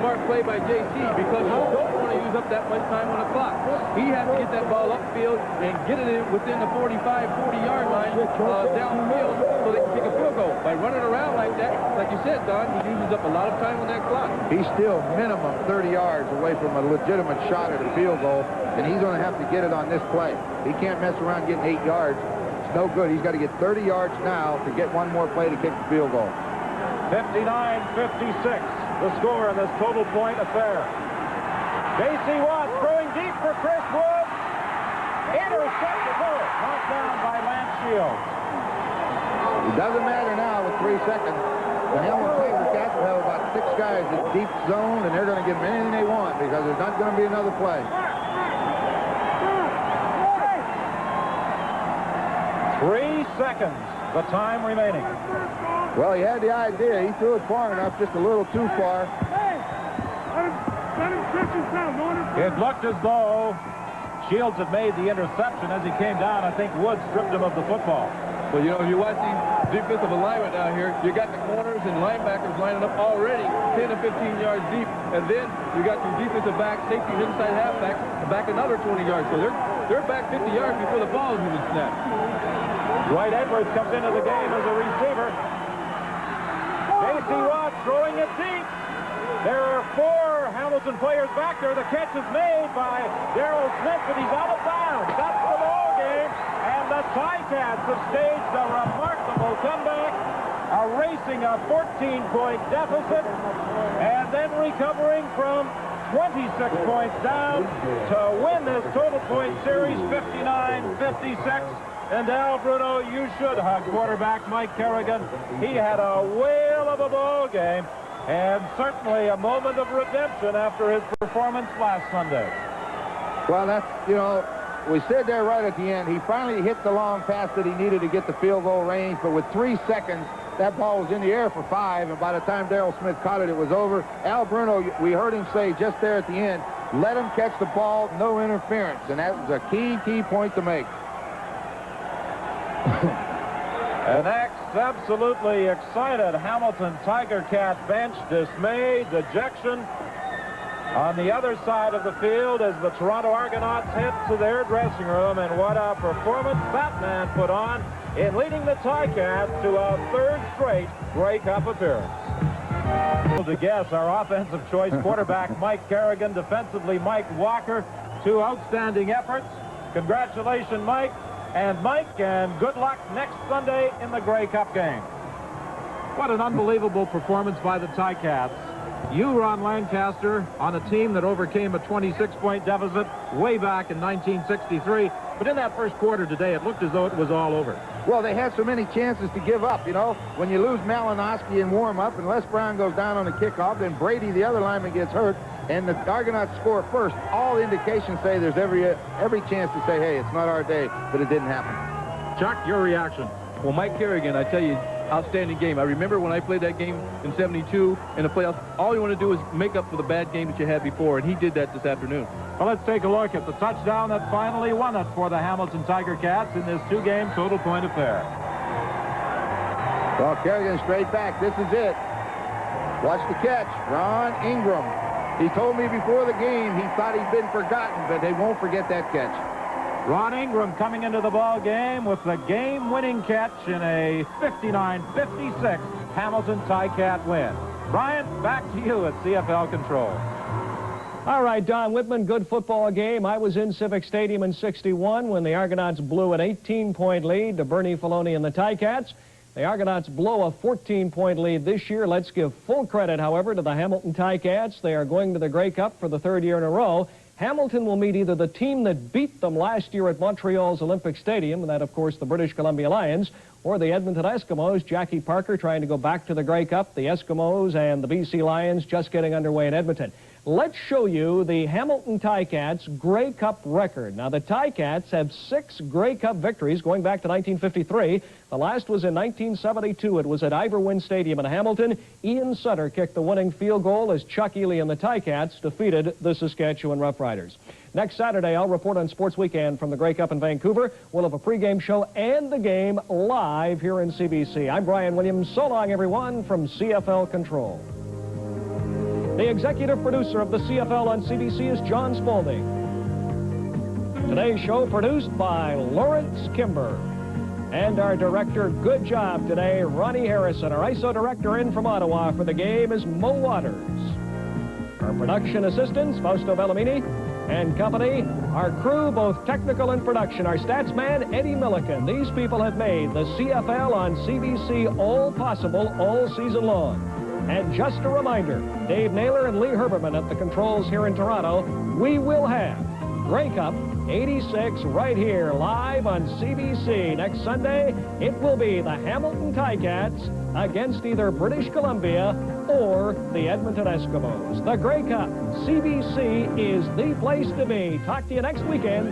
smart play by J.C. because you don't want to use up that much time on the clock. He has to get that ball upfield and get it in within the 40-yard line downfield so they can kick a field goal. By running around like that, like you said, Don, he uses up a lot of time on that clock. He's still minimum 30 yards away from a legitimate shot at a field goal, and he's going to have to get it on this play. He can't mess around getting 8 yards. No good. He's got to get 30 yards now to get one more play to kick the field goal. 59-56, the score in this total point affair. J.C. Watts throwing deep for Chris Woods. Intercepted. Knocked down by Lance Shields. It doesn't matter now with 3 seconds. The Hamilton Tiger Cats will have about 6 guys in deep zone, and they're going to give them anything they want because there's not going to be another play. 3 seconds, the time remaining. Well, he had the idea. He threw it far enough, just a little too far. It looked as though Shields had made the interception. As he came down, I think Woods stripped him of the football. Well, you know, if you watch these defensive alignment down here, you got the corners and linebackers lining up already 10 to 15 yards deep, and then you got your defensive back, safeties inside halfback, back another 20 yards. So they're back 50 yards before the ball is even snapped. Dwight Edwards comes into the game as a receiver. J.C. Watts throwing it deep. There are 4 Hamilton players back there. The catch is made by Darrell Smith, but he's out of bounds. That's the ball game. And the Ticats have staged a remarkable comeback, erasing a 14-point deficit, and then recovering from 26 points down to win this total point series 59-56. And Al Bruno, you should hug quarterback Mike Kerrigan. He had a whale of a ball game and certainly a moment of redemption after his performance last Sunday. Well, that's, you know, we said there right at the end, he finally hit the long pass that he needed to get the field goal range, but with 3 seconds, that ball was in the air for 5, and by the time Darrell Smith caught it, it was over. Al Bruno, we heard him say just there at the end, let him catch the ball, no interference, and that was a key point to make. An absolutely excited Hamilton Tiger Cat bench, dismay, dejection. On the other side of the field as the Toronto Argonauts head to their dressing room, and what a performance that man put on in leading the Ticats to a 3rd straight Grey Cup appearance. To guess, our offensive choice quarterback Mike Kerrigan, defensively Mike Walker, 2 outstanding efforts. Congratulations, Mike. and Mike, and good luck next Sunday in the Grey Cup game. What an unbelievable performance by the Ticats. You, Ron Lancaster, on a team that overcame a 26-point deficit way back in 1963. But in that first quarter today, it looked as though it was all over. Well, they had so many chances to give up, you know. When you lose Malinowski in warm-up and Les Brown goes down on the kickoff, then Brady, the other lineman, gets hurt, and the Argonauts score first. All indications say there's every chance to say, hey, it's not our day, but it didn't happen. Chuck, your reaction? Well, Mike Kerrigan, I tell you, outstanding game. I remember when I played that game in 72 in the playoffs, all you want to do is make up for the bad game that you had before, and he did that this afternoon. Well, let's take a look at the touchdown that finally won it for the Hamilton Tiger Cats in this two-game total point affair. Well, Kerrigan straight back. This is it. Watch the catch. Ron Ingram. He told me before the game he thought he'd been forgotten, but they won't forget that catch. Ron Ingram coming into the ball game with the game-winning catch in a 59-56 Hamilton Ticat win. Brian, back to you at CFL Control. All right, Don Whitman, good football game. I was in Civic Stadium in '61 when the Argonauts blew an 18-point lead to Bernie Filoni and the Ticats. The Argonauts blow a 14-point lead this year. Let's give full credit, however, to the Hamilton Ticats. They are going to the Grey Cup for the third year in a row. Hamilton will meet either the team that beat them last year at Montreal's Olympic Stadium, and that, of course, the British Columbia Lions, or the Edmonton Eskimos. Jackie Parker trying to go back to the Grey Cup. The Eskimos and the BC Lions just getting underway in Edmonton. Let's show you the Hamilton Ticats Grey Cup record. Now, the Ticats have 6 Grey Cup victories going back to 1953. The last was in 1972. It was at Ivor Stadium in Hamilton. Ian Sutter kicked the winning field goal as Chuck Ely and the Ticats defeated the Saskatchewan Roughriders. Next Saturday, I'll report on Sports Weekend from the Grey Cup in Vancouver. We'll have a pregame show and the game live here in CBC. I'm Brian Williams. So long, everyone, from CFL Control. The executive producer of the CFL on CBC is John Spaulding. Today's show produced by Lawrence Kimber. And our director, good job today, Ronnie Harrison. Our ISO director in from Ottawa for the game is Mo Waters. Our production assistants, Fausto Bellamini and company. Our crew, both technical and production. Our stats man, Eddie Milliken. These people have made the CFL on CBC all possible all season long. And just a reminder, Dave Naylor and Lee Herberman at the controls here in Toronto, we will have Grey Cup 86 right here live on CBC. Next Sunday, it will be the Hamilton Ticats against either British Columbia or the Edmonton Eskimos. The Grey Cup, CBC is the place to be. Talk to you next weekend.